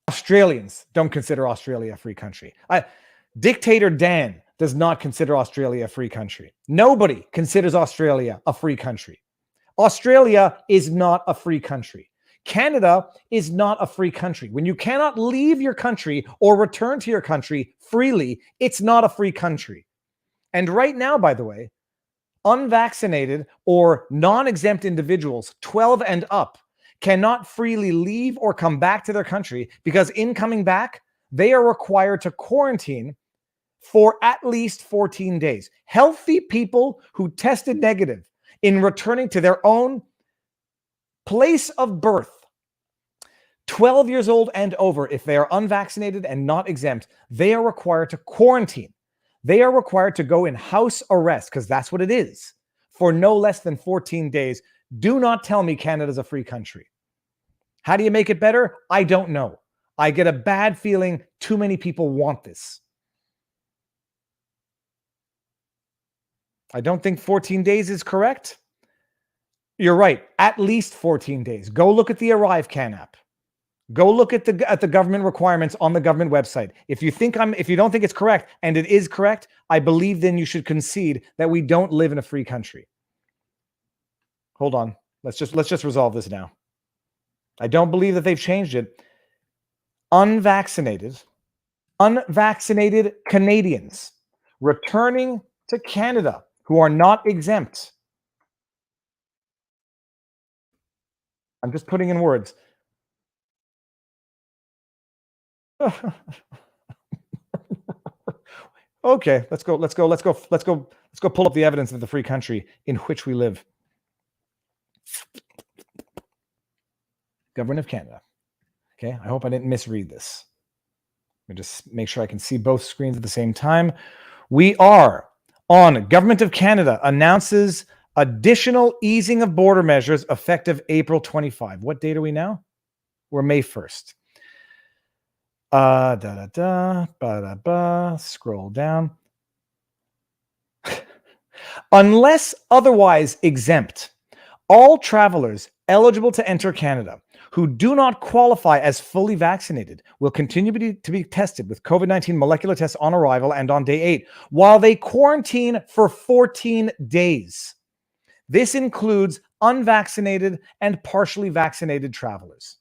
Australians don't consider Australia a free country. Dictator Dan does not consider Australia a free country. Nobody considers Australia a free country. Australia is not a free country. Canada is not a free country. When you cannot leave your country or return to your country freely, it's not a free country. And right now, by the way, unvaccinated or non-exempt individuals, 12 and up, cannot freely leave or come back to their country because in coming back, they are required to quarantine for at least 14 days. Healthy people who tested negative in returning to their own place of birth, 12 years old and over, if they are unvaccinated and not exempt, they are required to quarantine. They are required to go in house arrest, because that's what it is, for no less than 14 days. Do not tell me Canada's a free country. How do you make it better? I don't know. I get a bad feeling too many people want this. I don't think 14 days is correct. You're right. At least 14 days. Go look at the ArriveCan app. Go look at the government requirements on the government website. If you don't think it's correct, and it is correct, I believe then you should concede that we don't live in a free country. Hold on. Let's just resolve this now. I don't believe that they've changed it. Unvaccinated Canadians returning to Canada who are not exempt. I'm just putting in words. Okay, let's go pull up the evidence of the free country in which we live. Government of Canada. Okay, I hope I didn't misread this. Let me just make sure I can see both screens at the same time. We are on Government of Canada announces additional easing of border measures effective April 25. What date are we now? We're May 1st. Scroll down. Unless otherwise exempt, all travelers eligible to enter Canada who do not qualify as fully vaccinated will continue to be tested with COVID-19 molecular tests on arrival and on day 8, while they quarantine for 14 days. This includes unvaccinated and partially vaccinated travelers.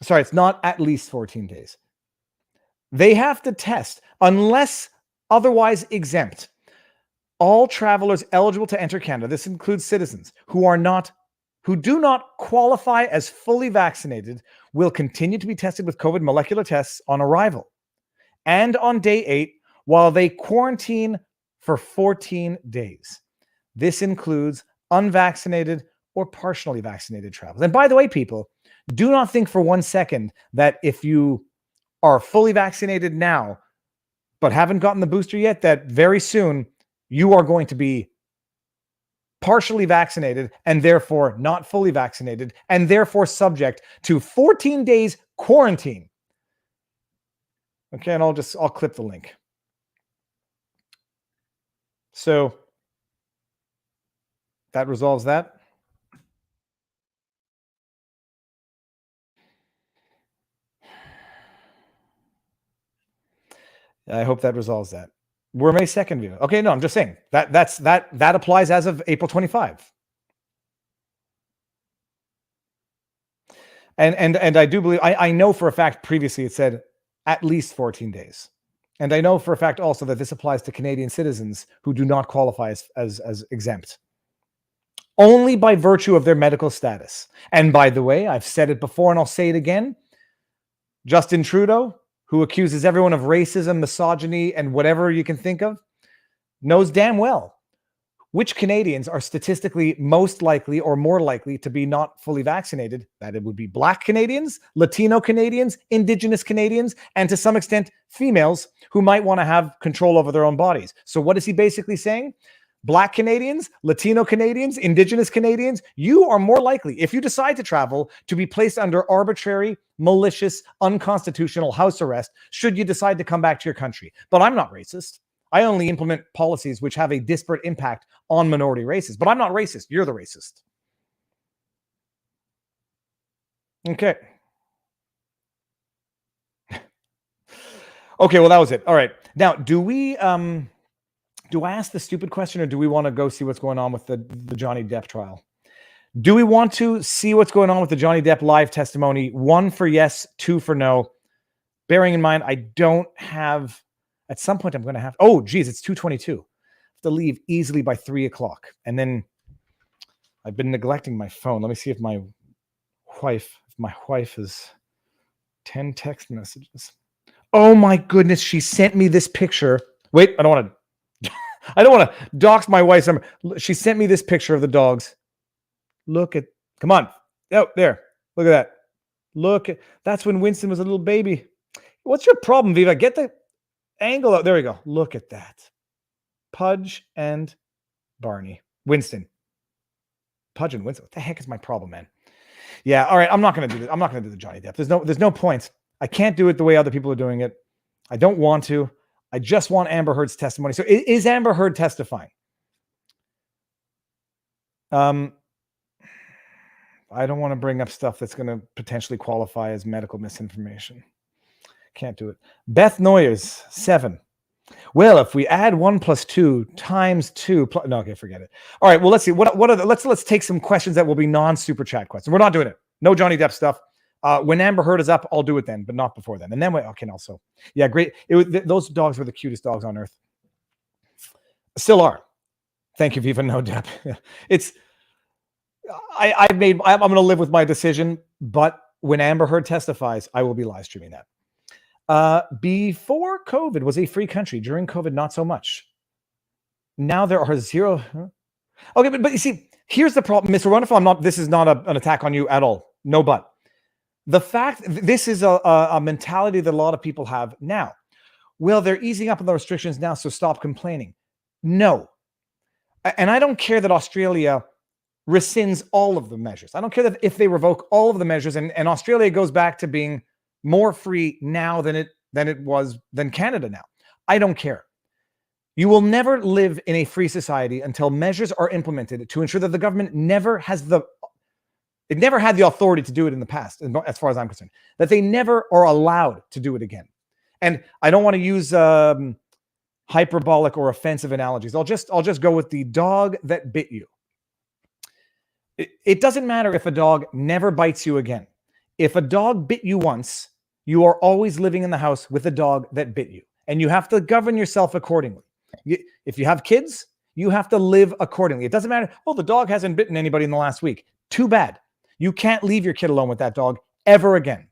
Sorry, it's not at least 14 days. They have to test, unless otherwise exempt, all travelers eligible to enter Canada. This includes citizens who do not qualify as fully vaccinated will continue to be tested with COVID molecular tests on arrival and on day 8 while they quarantine for 14 days. This includes unvaccinated or partially vaccinated travelers. And by the way, people, do not think for 1 second that if you are fully vaccinated now but haven't gotten the booster yet, that very soon you are going to be partially vaccinated and therefore not fully vaccinated and therefore subject to 14 days quarantine. Okay, and I'll clip the link. So that resolves that. I hope that resolves that. We're May 2nd view. Okay, no, I'm just saying that applies as of April 25. And I do believe I know for a fact previously it said at least 14 days. And I know for a fact also that this applies to Canadian citizens who do not qualify as exempt. Only by virtue of their medical status. And by the way, I've said it before and I'll say it again. Justin Trudeau, who accuses everyone of racism, misogyny, and whatever you can think of, knows damn well which Canadians are statistically most likely or more likely to be not fully vaccinated. That it would be Black Canadians, Latino Canadians, Indigenous Canadians, and to some extent, females who might want to have control over their own bodies. So what is he basically saying? Black Canadians, Latino Canadians, Indigenous Canadians, you are more likely, if you decide to travel, to be placed under arbitrary, malicious, unconstitutional house arrest should you decide to come back to your country. But I'm not racist. I only implement policies which have a disparate impact on minority races. But I'm not racist. You're the racist. Okay. Okay, well, that was it. All right. Now, do I ask the stupid question or do we want to go see what's going on with the Johnny Depp trial? Do we want to see what's going on with the Johnny Depp live testimony? 1 for yes, 2 for no. Bearing in mind, I don't have, at some point I'm going to have, oh, geez, it's 2:22. I have to leave easily by 3 o'clock. And then I've been neglecting my phone. Let me see if my wife has 10 text messages. Oh my goodness, she sent me this picture. Wait, I don't want to dox my wife's number. She sent me this picture of the dogs. Come on. Oh, there. Look at that. That's when Winston was a little baby. What's your problem, Viva? Get the angle out. There we go. Look at that. Pudge and Barney. Winston. Pudge and Winston. What the heck is my problem, man? Yeah, all right. I'm not going to do this. I'm not going to do the Johnny Depp. There's no point. I can't do it the way other people are doing it. I don't want to. I just want Amber Heard's testimony. So is Amber Heard testifying? I don't want to bring up stuff that's going to potentially qualify as medical misinformation. Can't do it. Beth Noyers, 7. Well, if we add 1 + 2 times 2 plus, no, okay, forget it. All right, well, let's see. What are let's take some questions that will be non-super chat questions. We're not doing it. No Johnny Depp stuff. When Amber Heard is up, I'll do it then, but not before then. And then also, yeah, great. Those dogs were the cutest dogs on earth. Still are. Thank you, Viva. No Depp. I'm going to live with my decision, but when Amber Heard testifies, I will be live streaming that. Before COVID was a free country. During COVID, not so much. Now there are 0. Okay, but you see, here's the problem, Mr. Wonderful. This is not an attack on you at all. No, but The fact, this is a mentality that a lot of people have now. Well, they're easing up on the restrictions now, so stop complaining. No. And I don't care that Australia rescinds all of the measures. I don't care that if they revoke all of the measures and Australia goes back to being more free now than Canada now. I don't care. You will never live in a free society until measures are implemented to ensure that the government never had the authority to do it in the past, as far as I'm concerned, that they never are allowed to do it again. And I don't want to use hyperbolic or offensive analogies. I'll just go with the dog that bit you. It doesn't matter if a dog never bites you again. If a dog bit you once, you are always living in the house with a dog that bit you, and you have to govern yourself accordingly. If you have kids, you have to live accordingly. It doesn't matter. Oh, the dog hasn't bitten anybody in the last week. Too bad. You can't leave your kid alone with that dog ever again.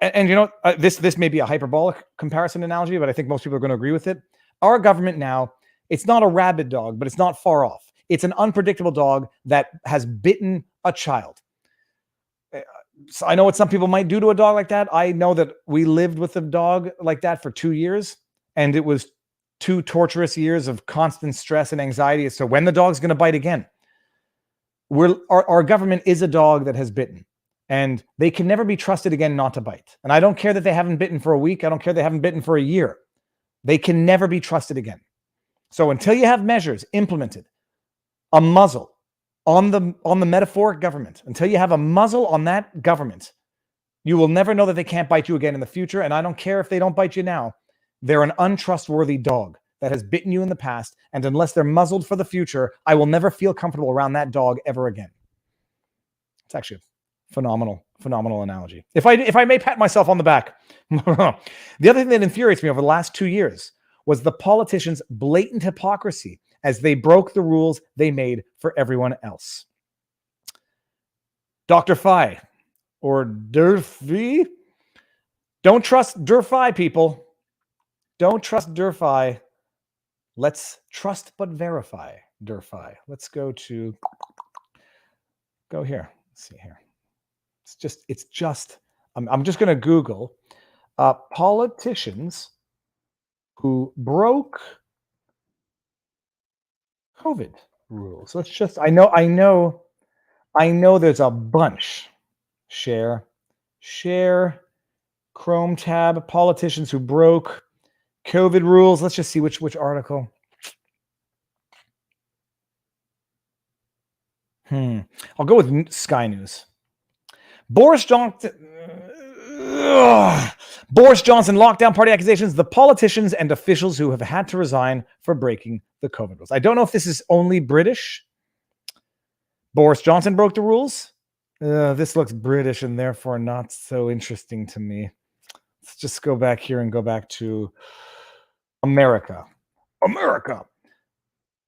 And you know, this may be a hyperbolic comparison analogy, but I think most people are going to agree with it. Our government now, it's not a rabid dog, but it's not far off. It's an unpredictable dog that has bitten a child. So I know what some people might do to a dog like that. I know that we lived with a dog like that for 2 years, and it was 2 torturous years of constant stress and anxiety. So when the dog's going to bite again, our government is a dog that has bitten, and they can never be trusted again not to bite. And I don't care that they haven't bitten for a week. I don't care they haven't bitten for a year. They can never be trusted again. So until you have measures implemented, a muzzle on the metaphoric government, until you have a muzzle on that government, you will never know that they can't bite you again in the future. And I don't care if they don't bite you now. They're an untrustworthy dog that has bitten you in the past. And unless they're muzzled for the future, I will never feel comfortable around that dog ever again. It's actually a phenomenal analogy. If I may pat myself on the back. The other thing that infuriates me over the last 2 years was the politicians' blatant hypocrisy as they broke the rules they made for everyone else. Dr. Phi, or Durfee, don't trust Durfee, people. Don't trust Durfee. Let's trust but verify Durfee. Let's go here. Let's see here. It's just. I'm just going to Google politicians who broke COVID rules. Let's just. I know. There's a bunch. Share. Chrome tab. Politicians who broke COVID rules. Let's just see which article. I'll go with Sky News. Boris Johnson lockdown party accusations. The politicians and officials who have had to resign for breaking the COVID rules. I don't know if this is only British. Boris Johnson broke the rules. This looks British and therefore not so interesting to me. Let's just go back here and go back to America.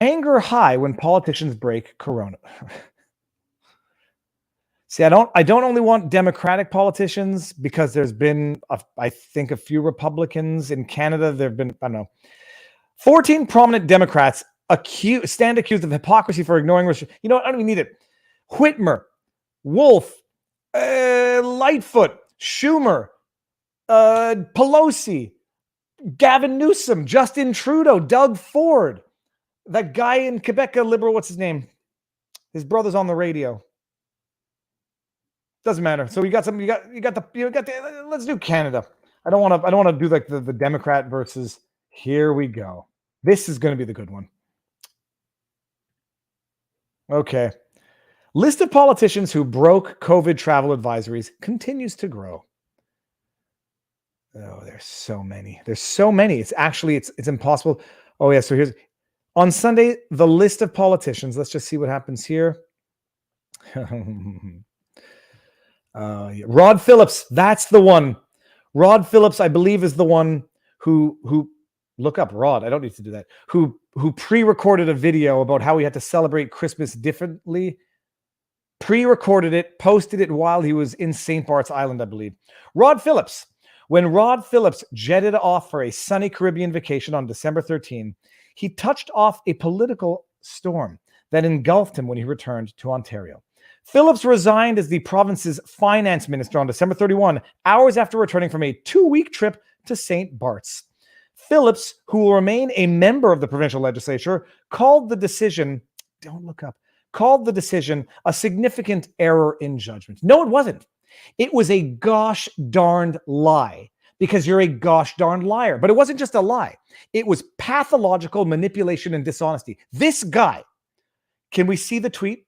Anger high when politicians break corona. See, I don't only want Democratic politicians because there's been, I think, a few Republicans in Canada. There have been, 14 prominent Democrats stand accused of hypocrisy for ignoring restrictions. You know what? I don't even need it. Whitmer, Wolf, Lightfoot, Schumer, Pelosi, Gavin Newsom, Justin Trudeau, Doug Ford, that guy in Quebec, a liberal. What's his name? His brother's on the radio. Doesn't matter. So you got the. Let's do Canada. I don't want to do like the Democrat versus. Here we go. This is going to be the good one. Okay. List of politicians who broke COVID travel advisories continues to grow. Oh, there's so many. It's actually it's impossible. Oh yeah. So here's on Sunday the list of politicians. Let's just see what happens here. Yeah. Rod Phillips, that's the one. Rod Phillips, I believe, is the one who look up Rod. I don't need to do that. Who pre-recorded a video about how he had to celebrate Christmas differently. Pre-recorded it, posted it while he was in St. Bart's Island, I believe. Rod Phillips. When Rod Phillips jetted off for a sunny Caribbean vacation on December 13, he touched off a political storm that engulfed him when he returned to Ontario. Phillips resigned as the province's finance minister on December 31, hours after returning from a 2-week trip to St. Bart's. Phillips, who will remain a member of the provincial legislature, called the decision a significant error in judgment. No, it wasn't. It was a gosh darned lie, because you're a gosh darned liar. But it wasn't just a lie. It was pathological manipulation and dishonesty. This guy, can we see the tweet?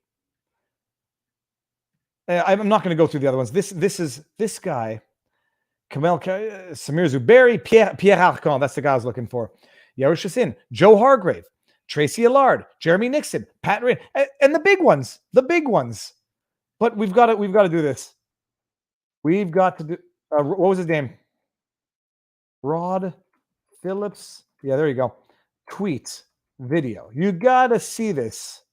I'm not going to go through the other ones. This is this guy, Samir Zuberi, Pierre Arcand, that's the guy I was looking for. Yarosh Chassin, Joe Hargrave, Tracy Allard, Jeremy Nixon, Pat Ray, and the big ones. But we've got to do this. We've got to do. What was his name? Rod Phillips. Yeah, there you go. Tweet video. You got to see this.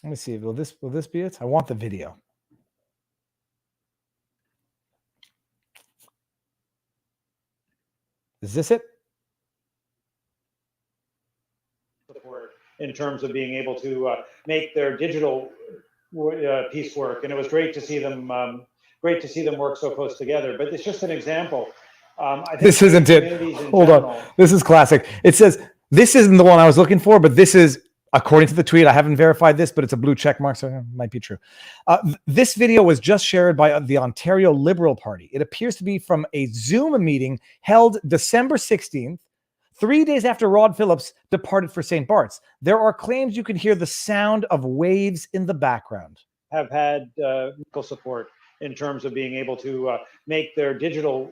Let me see. Will this be it? I want the video. Is this it? Support in terms of being able to make their digital piece work, and it was great to see them. Work so close together. But it's just an example. I think this isn't it. Hold on. This is classic. It says this isn't the one I was looking for, but this is. According to the tweet, I haven't verified this, but it's a blue check mark, so it might be true. This video was just shared by the Ontario Liberal Party. It appears to be from a Zoom meeting held December 16th, 3 days after Rod Phillips departed for St. Bart's. There are claims you can hear the sound of waves in the background. Have had support in terms of being able to make their digital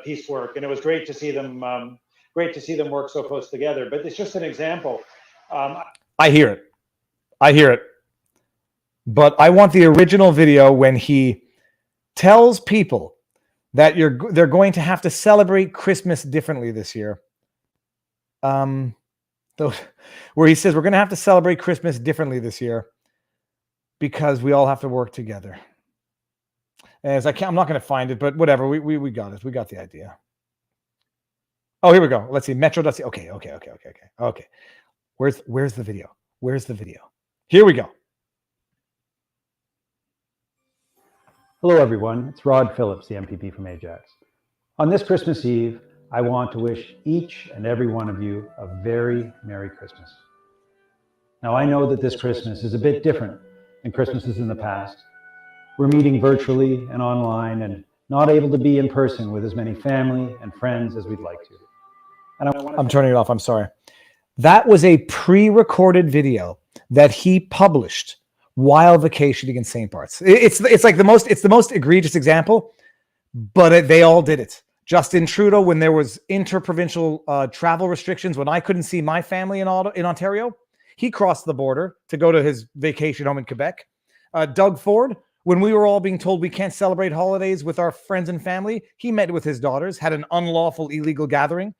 piece work, and it was great to see them. Work so close together. But it's just an example. I hear it. But I want the original video when he tells people that they're going to have to celebrate Christmas differently this year. Where he says we're going to have to celebrate Christmas differently this year because we all have to work together. As I'm not going to find it, but whatever. We got it. We got the idea. Oh, here we go. Let's see. Metro.ca. Okay. Where's the video? Where's the video? Here we go. Hello, everyone. It's Rod Phillips, the MPP from Ajax. On this Christmas Eve, I want to wish each and every one of you a very Merry Christmas. Now, I know that this Christmas is a bit different than Christmases in the past. We're meeting virtually and online and not able to be in person with as many family and friends as we'd like to. And I'm turning it off. I'm sorry. That was a pre-recorded video that he published while vacationing in St. Bart's. It's like the most egregious example, but they all did it. Justin Trudeau, when there was interprovincial travel restrictions, when I couldn't see my family in Ontario, he crossed the border to go to his vacation home in Quebec. Doug Ford, when we were all being told we can't celebrate holidays with our friends and family, he met with his daughters, had an unlawful illegal gathering.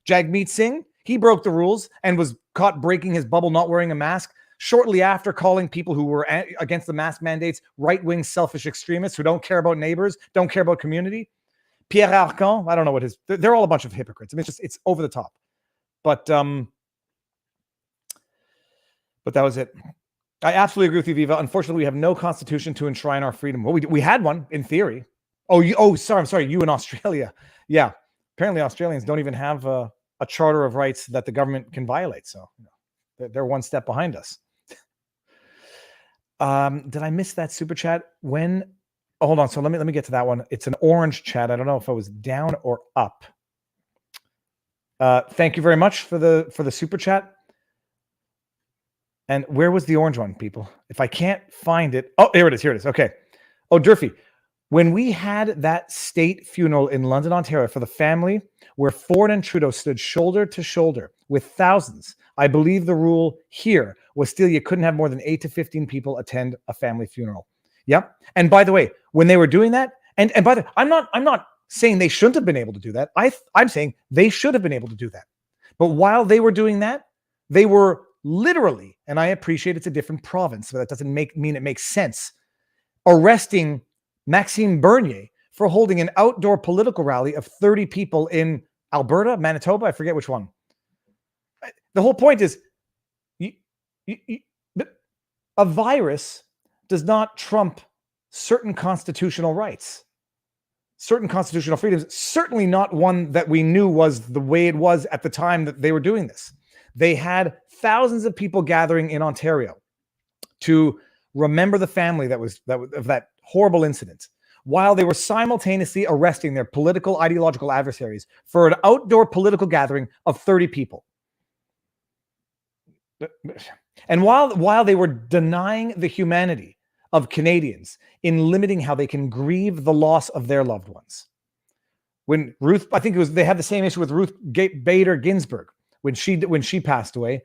Jagmeet Singh, he broke the rules and was caught breaking his bubble, not wearing a mask, shortly after calling people who were against the mask mandates right-wing selfish extremists who don't care about neighbors, don't care about community. Pierre Arcand, I don't know what they're all a bunch of hypocrites. I mean, it's over the top. But that was it. I absolutely agree with you, Viva. Unfortunately, we have no constitution to enshrine our freedom. Well, we had one in theory. I'm sorry. You in Australia. Yeah. Apparently Australians don't even have a charter of rights that the government can violate. So they're one step behind us. Did I miss that super chat? Hold on. So let me get to that one. It's an orange chat. I don't know if I was down or up. Thank you very much for the super chat. And where was the orange one, people? If I can't find it. Oh, here it is. Okay. Oh, Durfee. When we had that state funeral in London, Ontario for the family where Ford and Trudeau stood shoulder to shoulder with thousands, I believe the rule here was still you couldn't have more than 8 to 15 people attend a family funeral. Yep. And by the way, when they were doing that, and by the way, I'm not saying they shouldn't have been able to do that. I'm saying they should have been able to do that. But while they were doing that, they were literally, and I appreciate it's a different province, but that doesn't mean it makes sense, arresting Maxime Bernier for holding an outdoor political rally of 30 people in Alberta, Manitoba, I forget which one. The whole point is, a virus does not trump certain constitutional rights, certain constitutional freedoms, certainly not one that we knew was the way it was at the time that they were doing this. They had thousands of people gathering in Ontario to remember the family of that horrible incident, while they were simultaneously arresting their political ideological adversaries for an outdoor political gathering of 30 people. And while they were denying the humanity of Canadians in limiting how they can grieve the loss of their loved ones. When Ruth, I think they had the same issue with Ruth Bader Ginsburg when she passed away.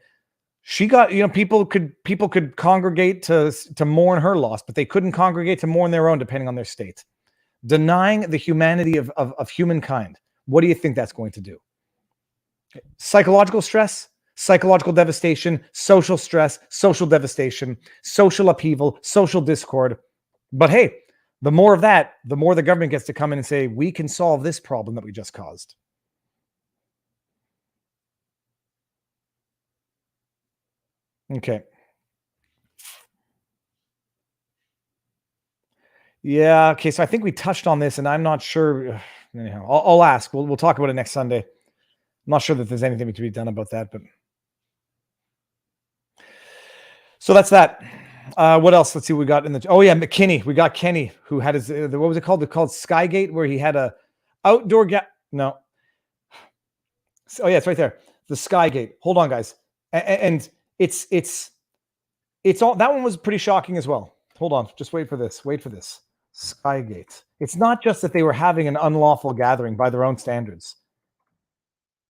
She got, people could congregate to mourn her loss, but they couldn't congregate to mourn their own, depending on their state. Denying the humanity of humankind. What do you think that's going to do? Psychological stress, psychological devastation, social stress, social devastation, social upheaval, social discord. But hey, the more of that, the more the government gets to come in and say, we can solve this problem that we just caused. Okay. Yeah. Okay. So I think we touched on this, and I'm not sure. Anyhow, I'll ask. We'll talk about it next Sunday. I'm not sure that there's anything to be done about that, but so that's that. What else? Let's see what we got in the. Oh yeah, McKinney. We got Kenny, who had his. What was it called? It's called Skygate, where he had a outdoor No. Oh yeah, it's right there. The Skygate. Hold on, guys. And it's all. That one was pretty shocking as well. Hold on. Just wait for this. Wait for this. Skygate. It's not just that they were having an unlawful gathering by their own standards.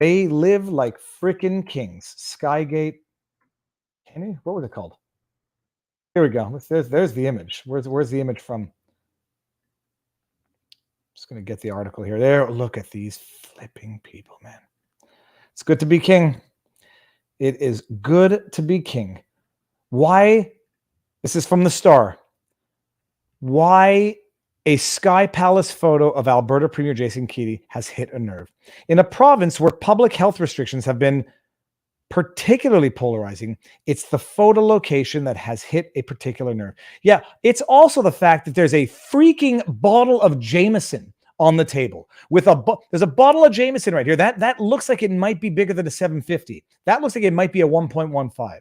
They live like freaking kings. Skygate. Kenny? What was it called? Here we go. There's the image. Where's the image from? Just going to get the article here. There. Look at these flipping people, man. It's good to be king. It is good to be king. Why? This is from the Star. Why a Sky Palace photo of Alberta Premier Jason Kenney has hit a nerve. In a province where public health restrictions have been particularly polarizing, it's the photo location that has hit a particular nerve. Yeah, it's also the fact that there's a freaking bottle of Jameson on the table with there's a bottle of Jameson right here. That looks like it might be bigger than a 750. That looks like it might be a 1.15.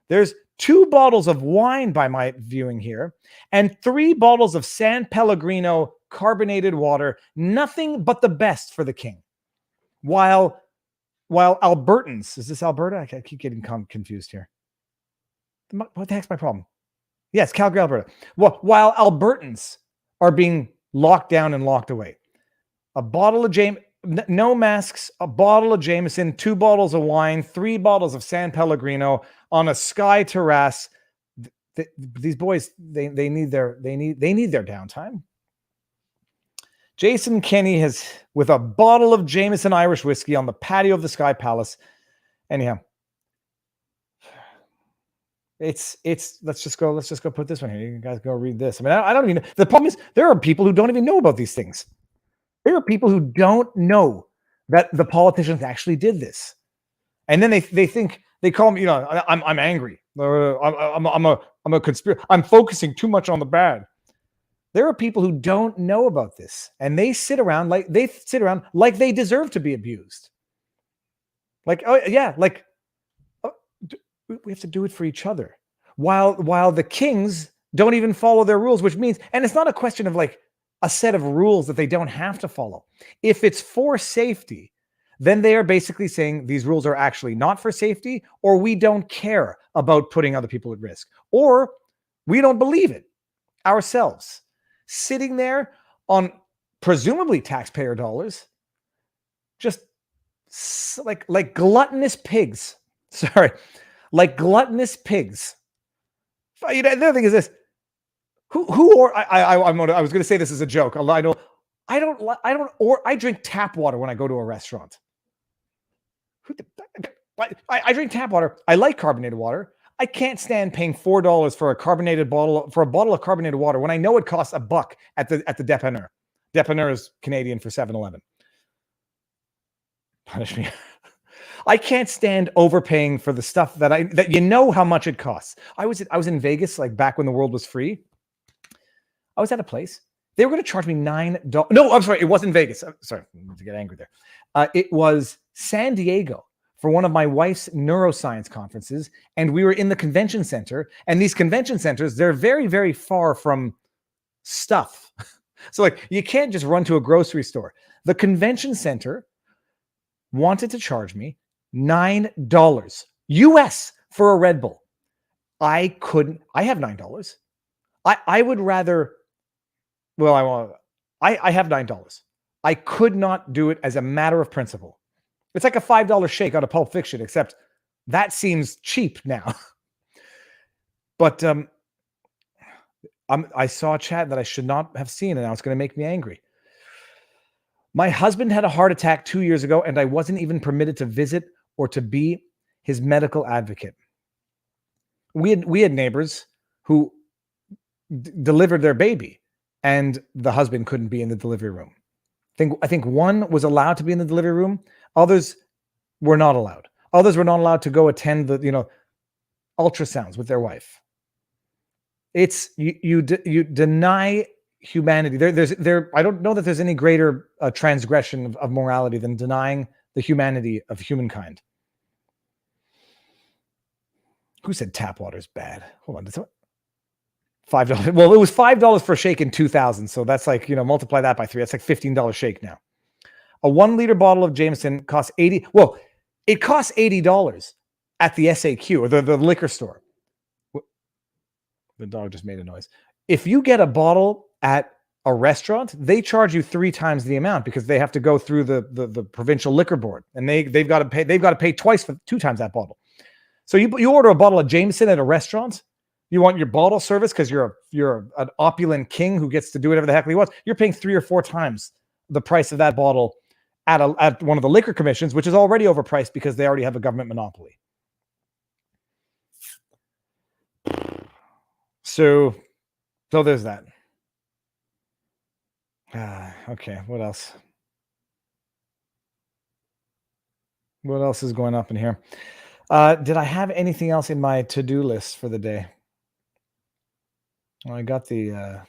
There's 2 bottles of wine by my viewing here and 3 bottles of San Pellegrino carbonated water. Nothing but the best for the king. While Albertans, is this Alberta? I keep getting confused here. What the heck's my problem? Yes, Calgary, Alberta. Well, while Albertans are being locked down and locked away, a bottle of no masks, a bottle of Jameson, 2 bottles of wine, 3 bottles of San Pellegrino on a sky terrace. These boys, they need their downtime. Jason Kenney has, with a bottle of Jameson Irish whiskey on the patio of the Sky Palace. Anyhow, let's just go put this one here. You guys go read this. I mean, I don't even. The problem is there are people who don't even know about these things. There are people who don't know that the politicians actually did this, and then they think they call me. I'm angry. I'm a conspiracy. I'm focusing too much on the bad. There are people who don't know about this, and they sit around like they deserve to be abused. Like, oh yeah, like we have to do it for each other. While the kings don't even follow their rules, which means, and it's not a question of like a set of rules that they don't have to follow. If it's for safety, then they are basically saying these rules are actually not for safety, or we don't care about putting other people at risk, or we don't believe it ourselves. Sitting there on presumably taxpayer dollars, just like gluttonous pigs. Sorry, like gluttonous pigs. The other thing is this: I was going to say this as a joke. I drink tap water when I go to a restaurant. I drink tap water. I like carbonated water. I can't stand paying $4 for a bottle of carbonated water when I know it costs $1 at the Dépanneur. Dépanneur is Canadian for 7-Eleven. Punish me. I can't stand overpaying for the stuff that you know how much it costs. I was in Vegas, like back when the world was free. I was at a place. They were going to charge me $9. No, I'm sorry. It wasn't Vegas. I'm sorry to get angry there. It was San Diego for one of my wife's neuroscience conferences. And we were in the convention center. And these convention centers, they're very, very far from stuff. So like you can't just run to a grocery store. The convention center wanted to charge me $9 US for a Red Bull. I couldn't. I have $9. I would rather. Well, I have $9. I could not do it as a matter of principle. It's like a $5 shake out of Pulp Fiction, except that seems cheap now. But I saw a chat that I should not have seen, and now it's going to make me angry. My husband had a heart attack 2 years ago, and I wasn't even permitted to visit or to be his medical advocate. We had neighbors who delivered their baby, and the husband couldn't be in the delivery room. I think one was allowed to be in the delivery room. Others were not allowed. Others were not allowed to go attend the ultrasounds with their wife. It's you deny humanity. I don't know that there's any greater transgression of morality than denying the humanity of humankind. Who said tap water is bad? Hold on. $5. Well, it was $5 for a shake in 2000. So that's like, multiply that by 3. That's like $15 shake now. A 1 liter bottle of Jameson costs $80. Well, it costs $80 at the SAQ or the liquor store. The dog just made a noise. If you get a bottle at a restaurant, they charge you 3 times the amount because they have to go through the provincial liquor board, and they've got to pay twice for 2 times that bottle. So you order a bottle of Jameson at a restaurant. You want your bottle service because you're an opulent king who gets to do whatever the heck he wants. You're paying 3 or 4 times the price of that bottle at one of the liquor commissions, which is already overpriced because they already have a government monopoly. So there's that. Okay, what else? What else is going up in here? Did I have anything else in my to-do list for the day? Well, I got the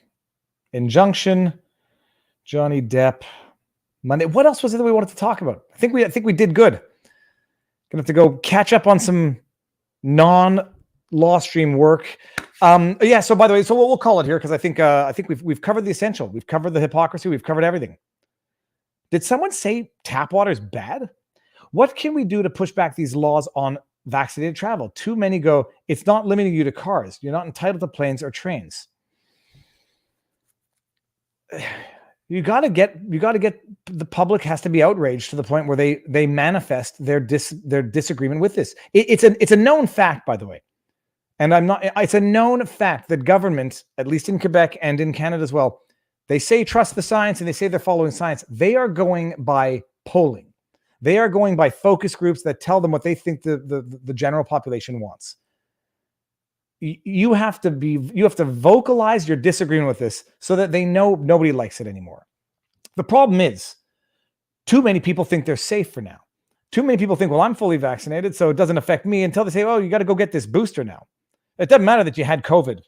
injunction, Johnny Depp, Monday. What else was it that we wanted to talk about? I think we did good. Gonna have to go catch up on some non-law stream work. Yeah. So by the way, we'll call it here because I think we've covered the essential. We've covered the hypocrisy. We've covered everything. Did someone say tap water is bad? What can we do to push back these laws on vaccinated travel? Too many go, it's not limiting you to cars. You're not entitled to planes or trains. You got to get the public has to be outraged to the point where they manifest their disagreement with this. It's a known fact, by the way. And it's a known fact that government, at least in Quebec and in Canada as well, they say trust the science and they say they're following science. They are going by polling. They are going by focus groups that tell them what they think the general population wants. You have to vocalize your disagreement with this so that they know nobody likes it anymore. The problem is too many people think they're safe for now. Too many people think, well, I'm fully vaccinated, so it doesn't affect me, until they say, oh, you got to go get this booster now. It doesn't matter that you had COVID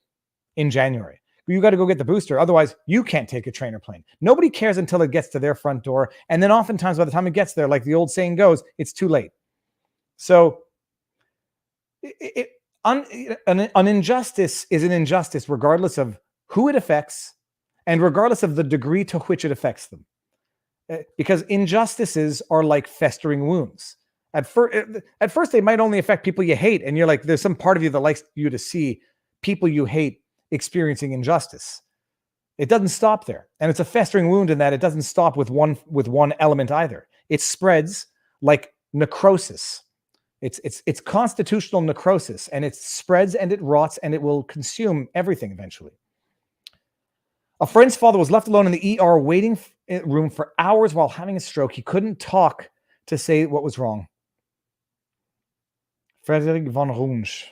in January. You got to go get the booster. Otherwise, you can't take a train or plane. Nobody cares until it gets to their front door. And then oftentimes by the time it gets there, like the old saying goes, it's too late. So an injustice is an injustice regardless of who it affects and regardless of the degree to which it affects them. Because injustices are like festering wounds. At first, they might only affect people you hate. And you're like, there's some part of you that likes you to see people you hate experiencing injustice. It doesn't stop there. And it's a festering wound in that it doesn't stop with one element either. It spreads like necrosis. It's constitutional necrosis, and it spreads and it rots and it will consume everything eventually. A friend's father was left alone in the ER waiting room for hours while having a stroke. He couldn't talk to say what was wrong. Frederick von Runge.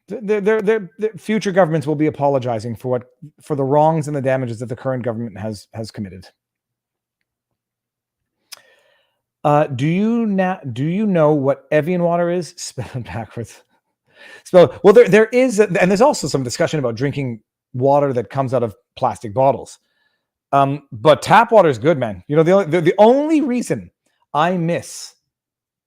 The future governments will be apologizing for the wrongs and the damages that the current government has committed. Do you know what Evian water is? Spell it backwards. Well, there is, and there's also some discussion about drinking water that comes out of plastic bottles. But tap water is good, man. You know, the only reason I miss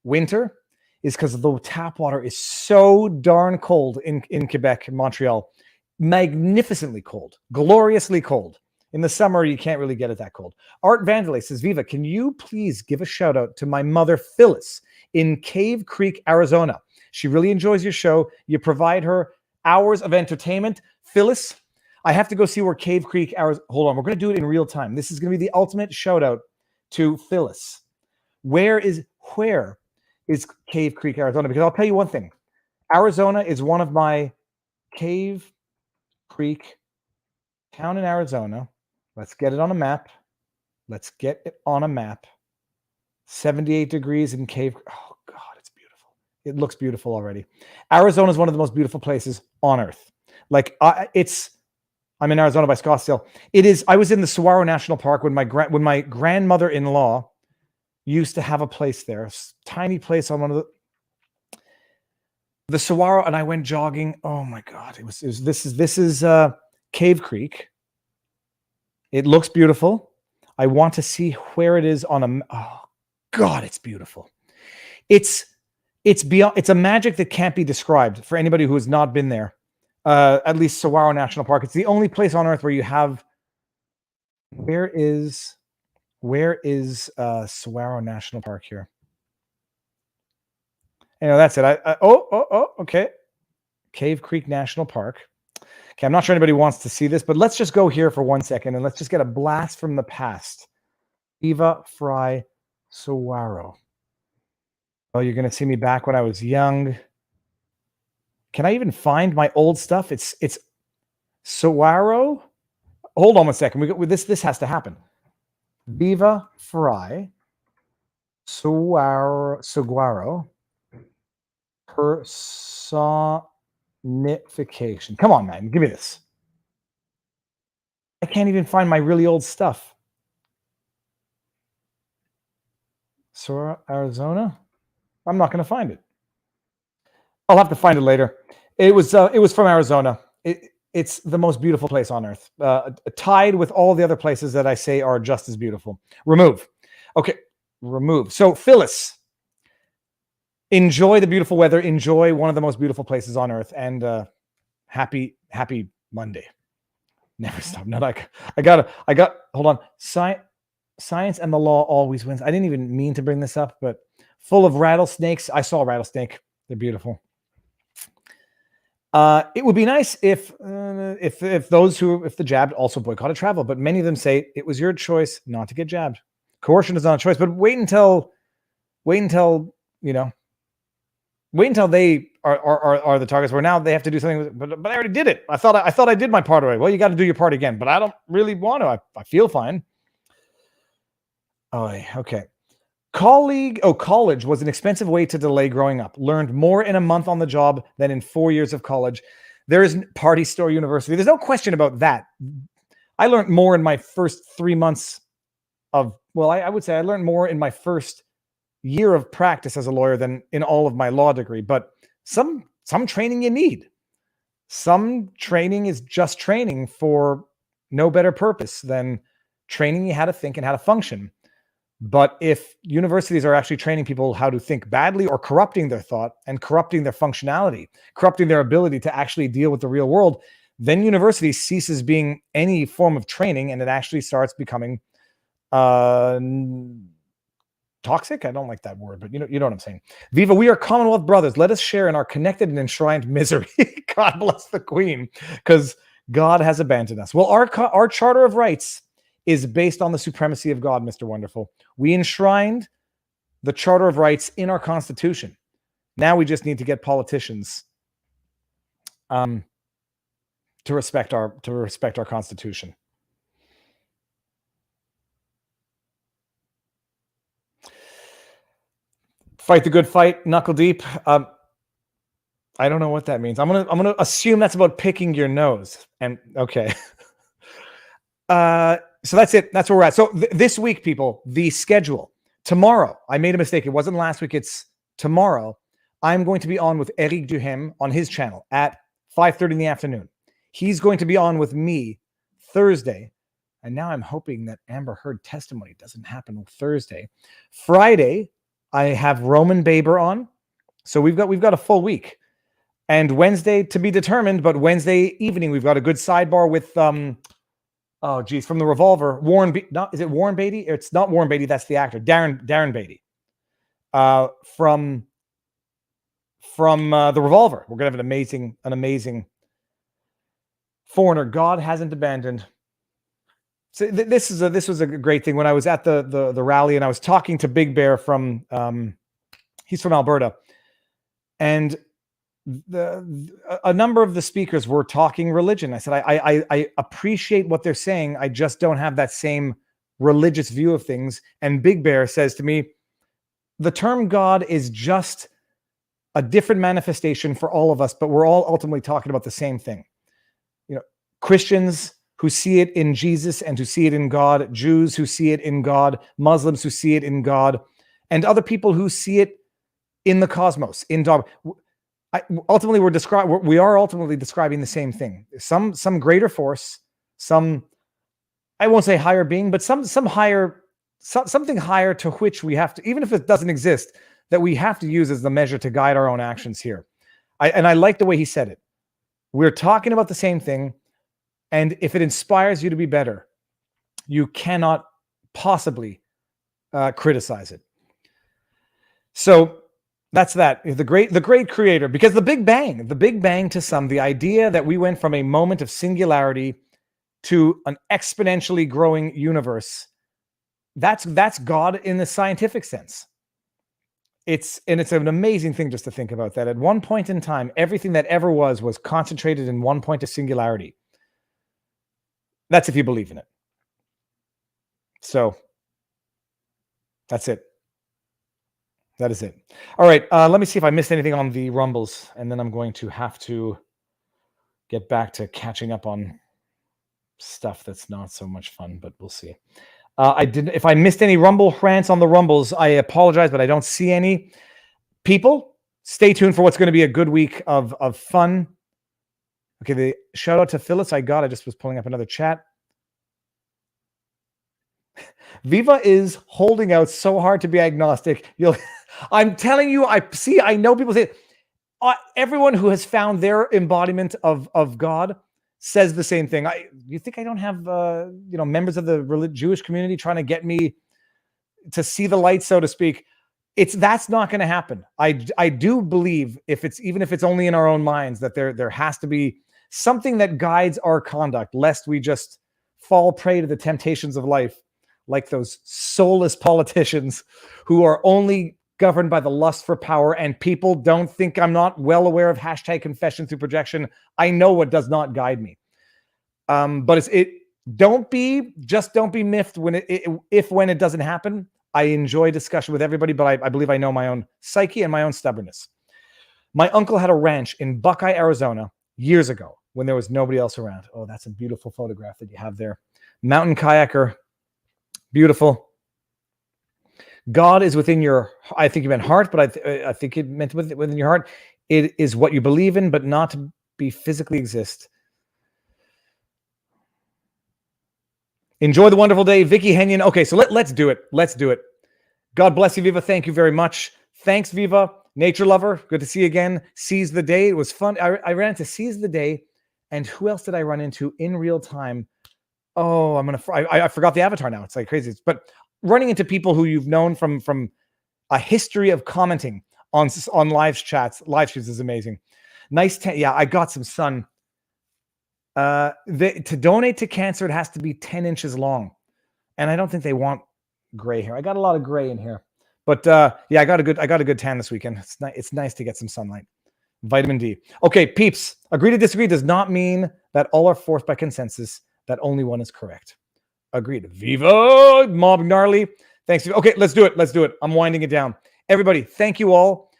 winter is because the tap water is so darn cold in Quebec, Montreal. Magnificently cold, gloriously cold. In the summer, you can't really get it that cold. Art Vandalay says, Viva, can you please give a shout out to my mother, Phyllis, in Cave Creek, Arizona? She really enjoys your show. You provide her hours of entertainment. Phyllis, I have to go see where Cave Creek, Arizona. Hold on, we're going to do it in real time. This is going to be the ultimate shout out to Phyllis. Where is Cave Creek, Arizona? Because I'll tell you one thing. Arizona is one of my Cave Creek town in Arizona. Let's get it on a map. 78 degrees in Cave. Oh, God, it's beautiful. It looks beautiful already. Arizona is one of the most beautiful places on earth. Like, I'm in Arizona by Scottsdale. It is. I was in the Saguaro National Park when my grandmother-in-law used to have a place there, a tiny place on one of the Saguaro, and I went jogging. Oh my God, this is Cave Creek. It looks beautiful. I want to see where it is on a. Oh God, it's beautiful. It's beyond. It's a magic that can't be described for anybody who has not been there. At least Saguaro National Park. It's the only place on earth where you have. Where is Saguaro National Park here? Anyway, that's it. Okay. Cave Creek National Park. Okay, I'm not sure anybody wants to see this, but let's just go here for 1 second and let's just get a blast from the past. Viva Frei, Saguaro. Oh, you're going to see me back when I was young. Can I even find my old stuff? It's Saguaro. Hold on 1 second. This has to happen. Viva Frei, Saguaro, personification. Come on, man. Give me this. I can't even find my really old stuff. Saguaro, Arizona? I'm not going to find it. I'll have to find it later. It was from Arizona. It's the most beautiful place on earth, tied with all the other places that I say are just as beautiful. Remove. Okay, remove. So Phyllis, enjoy the beautiful weather. Enjoy one of the most beautiful places on earth, and happy Monday. Never stop. No, I got. Hold on. Science and the law always wins. I didn't even mean to bring this up, but full of rattlesnakes. I saw a rattlesnake. They're beautiful. It would be nice if the jabbed also boycotted travel, but many of them say it was your choice not to get jabbed. Coercion is not a choice, but wait until they are the targets where now they have to do something. But I already did it. I thought I did my part already. Well, you got to do your part again, but I don't really want to. I feel fine. Oh, okay. College was an expensive way to delay growing up. Learned more in a month on the job than in 4 years of college. There is Party Store University. There's no question about that. I learned more in my first 3 months of, well, I would say I learned more in my first year of practice as a lawyer than in all of my law degree. But some training you need. Some training is just training for no better purpose than training you how to think and how to function. But if universities are actually training people how to think badly or corrupting their thought and corrupting their functionality, corrupting their ability to actually deal with the real world, then university ceases being any form of training and it actually starts becoming toxic. I don't like that word, but you know what I'm saying. Viva, we are Commonwealth brothers. Let us share in our connected and enshrined misery. God bless the Queen, because God has abandoned us. Well, our Charter of Rights is based on the supremacy of God, Mr. Wonderful. We enshrined the Charter of Rights in our Constitution. Now we just need to get politicians to respect our Constitution. Fight the good fight, knuckle deep. I don't know what that means. I'm gonna assume that's about picking your nose. And okay. So that's it. That's where we're at. So this week, people, the schedule. tomorrow, I made a mistake. It wasn't last week. It's tomorrow. I'm going to be on with Eric Duhem on his channel at 5:30 in the afternoon. He's going to be on with me Thursday. And now I'm hoping that Amber Heard testimony doesn't happen on Thursday. Friday, I have Roman Baber on. So we've got a full week. And Wednesday to be determined, but Wednesday evening, we've got a good sidebar with from the Revolver, is it Warren Beatty? It's not Warren Beatty, that's the actor. Darren Beatty. From the Revolver. We're gonna have an amazing foreigner. God hasn't abandoned. So this was a great thing. When I was at the rally and I was talking to Big Bear from he's from Alberta, and a number of the speakers were talking religion. I said, I appreciate what they're saying. I just don't have that same religious view of things. And Big Bear says to me, the term God is just a different manifestation for all of us, but we're all ultimately talking about the same thing. You know, Christians who see it in Jesus and who see it in God, Jews who see it in God, Muslims who see it in God, and other people who see it in the cosmos, in dog. Ultimately, we are ultimately describing the same thing. Some greater force, some, I won't say higher being, but something higher to which we have to, even if it doesn't exist, that we have to use as the measure to guide our own actions here. I like the way he said it. We're talking about the same thing, and if it inspires you to be better, you cannot possibly criticize it. So that's that. The great creator, because the Big Bang to some, the idea that we went from a moment of singularity to an exponentially growing universe, that's God in the scientific sense. It's an amazing thing just to think about that. At one point in time, everything that ever was concentrated in one point of singularity. That's if you believe in it. So that's it. That is it. All right. Let me see if I missed anything on the Rumbles, and then I'm going to have to get back to catching up on stuff that's not so much fun, but we'll see. If I missed any Rumble rants on the Rumbles, I apologize, but I don't see any. People, stay tuned for what's going to be a good week of fun. Okay, the shout out to Phyllis. I just was pulling up another chat. Viva is holding out so hard to be agnostic. I'm telling you, I know people say everyone who has found their embodiment of God says the same thing. You think I don't have members of the Jewish community trying to get me to see the light, so to speak? That's not going to happen. I do believe even if it's only in our own minds, that there has to be something that guides our conduct, lest we just fall prey to the temptations of life, like those soulless politicians who are only governed by the lust for power. And people don't think I'm not well aware of #confession through projection. I know what does not guide me. But don't be miffed when it doesn't happen. I enjoy discussion with everybody, but I believe I know my own psyche and my own stubbornness. My uncle had a ranch in Buckeye, Arizona years ago when there was nobody else around. Oh, that's a beautiful photograph that you have there. Mountain kayaker. Beautiful. God is within your, I think you meant heart, but I think it meant within your heart. It is what you believe in, but not to be physically exist. Enjoy the wonderful day. Vicky Henyon. Okay, so let's do it. Let's do it. God bless you, Viva. Thank you very much. Thanks, Viva. Nature lover. Good to see you again. Seize the day. It was fun. I ran into Seize the Day. And who else did I run into in real time? Oh, I forgot the avatar now. It's like crazy. But running into people who you've known from a history of commenting on live streams is amazing. Nice. Yeah, I got some sun. To donate to cancer, it has to be 10 inches long. And I don't think they want gray hair. I got a lot of gray in here. But yeah, I got a good tan this weekend. It's nice to get some sunlight. Vitamin D. Okay, peeps. Agree to disagree does not mean that all are forced by consensus, that only one is correct. Agreed. Viva Mob Gnarly. Thanks. Okay, let's do it. Let's do it. I'm winding it down. Everybody, thank you all.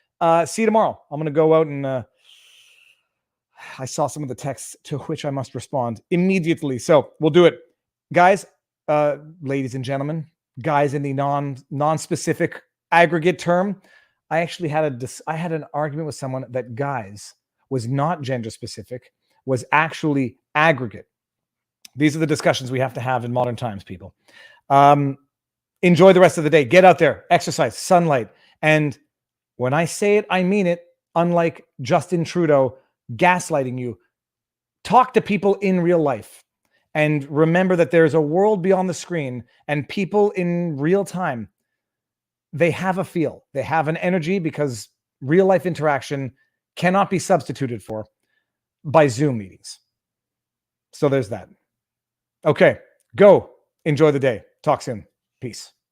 See you tomorrow. I'm going to go out and I saw some of the texts to which I must respond immediately. So we'll do it. Guys, ladies and gentlemen, guys in the non-specific aggregate term. I actually had an argument with someone that guys was not gender specific, was actually aggregate. These are the discussions we have to have in modern times, people. Enjoy the rest of the day. Get out there, exercise, sunlight. And when I say it, I mean it. Unlike Justin Trudeau gaslighting you, talk to people in real life. And remember that there's a world beyond the screen, and people in real time, they have a feel. They have an energy, because real life interaction cannot be substituted for by Zoom meetings. So there's that. Okay, go. Enjoy the day. Talk soon. Peace.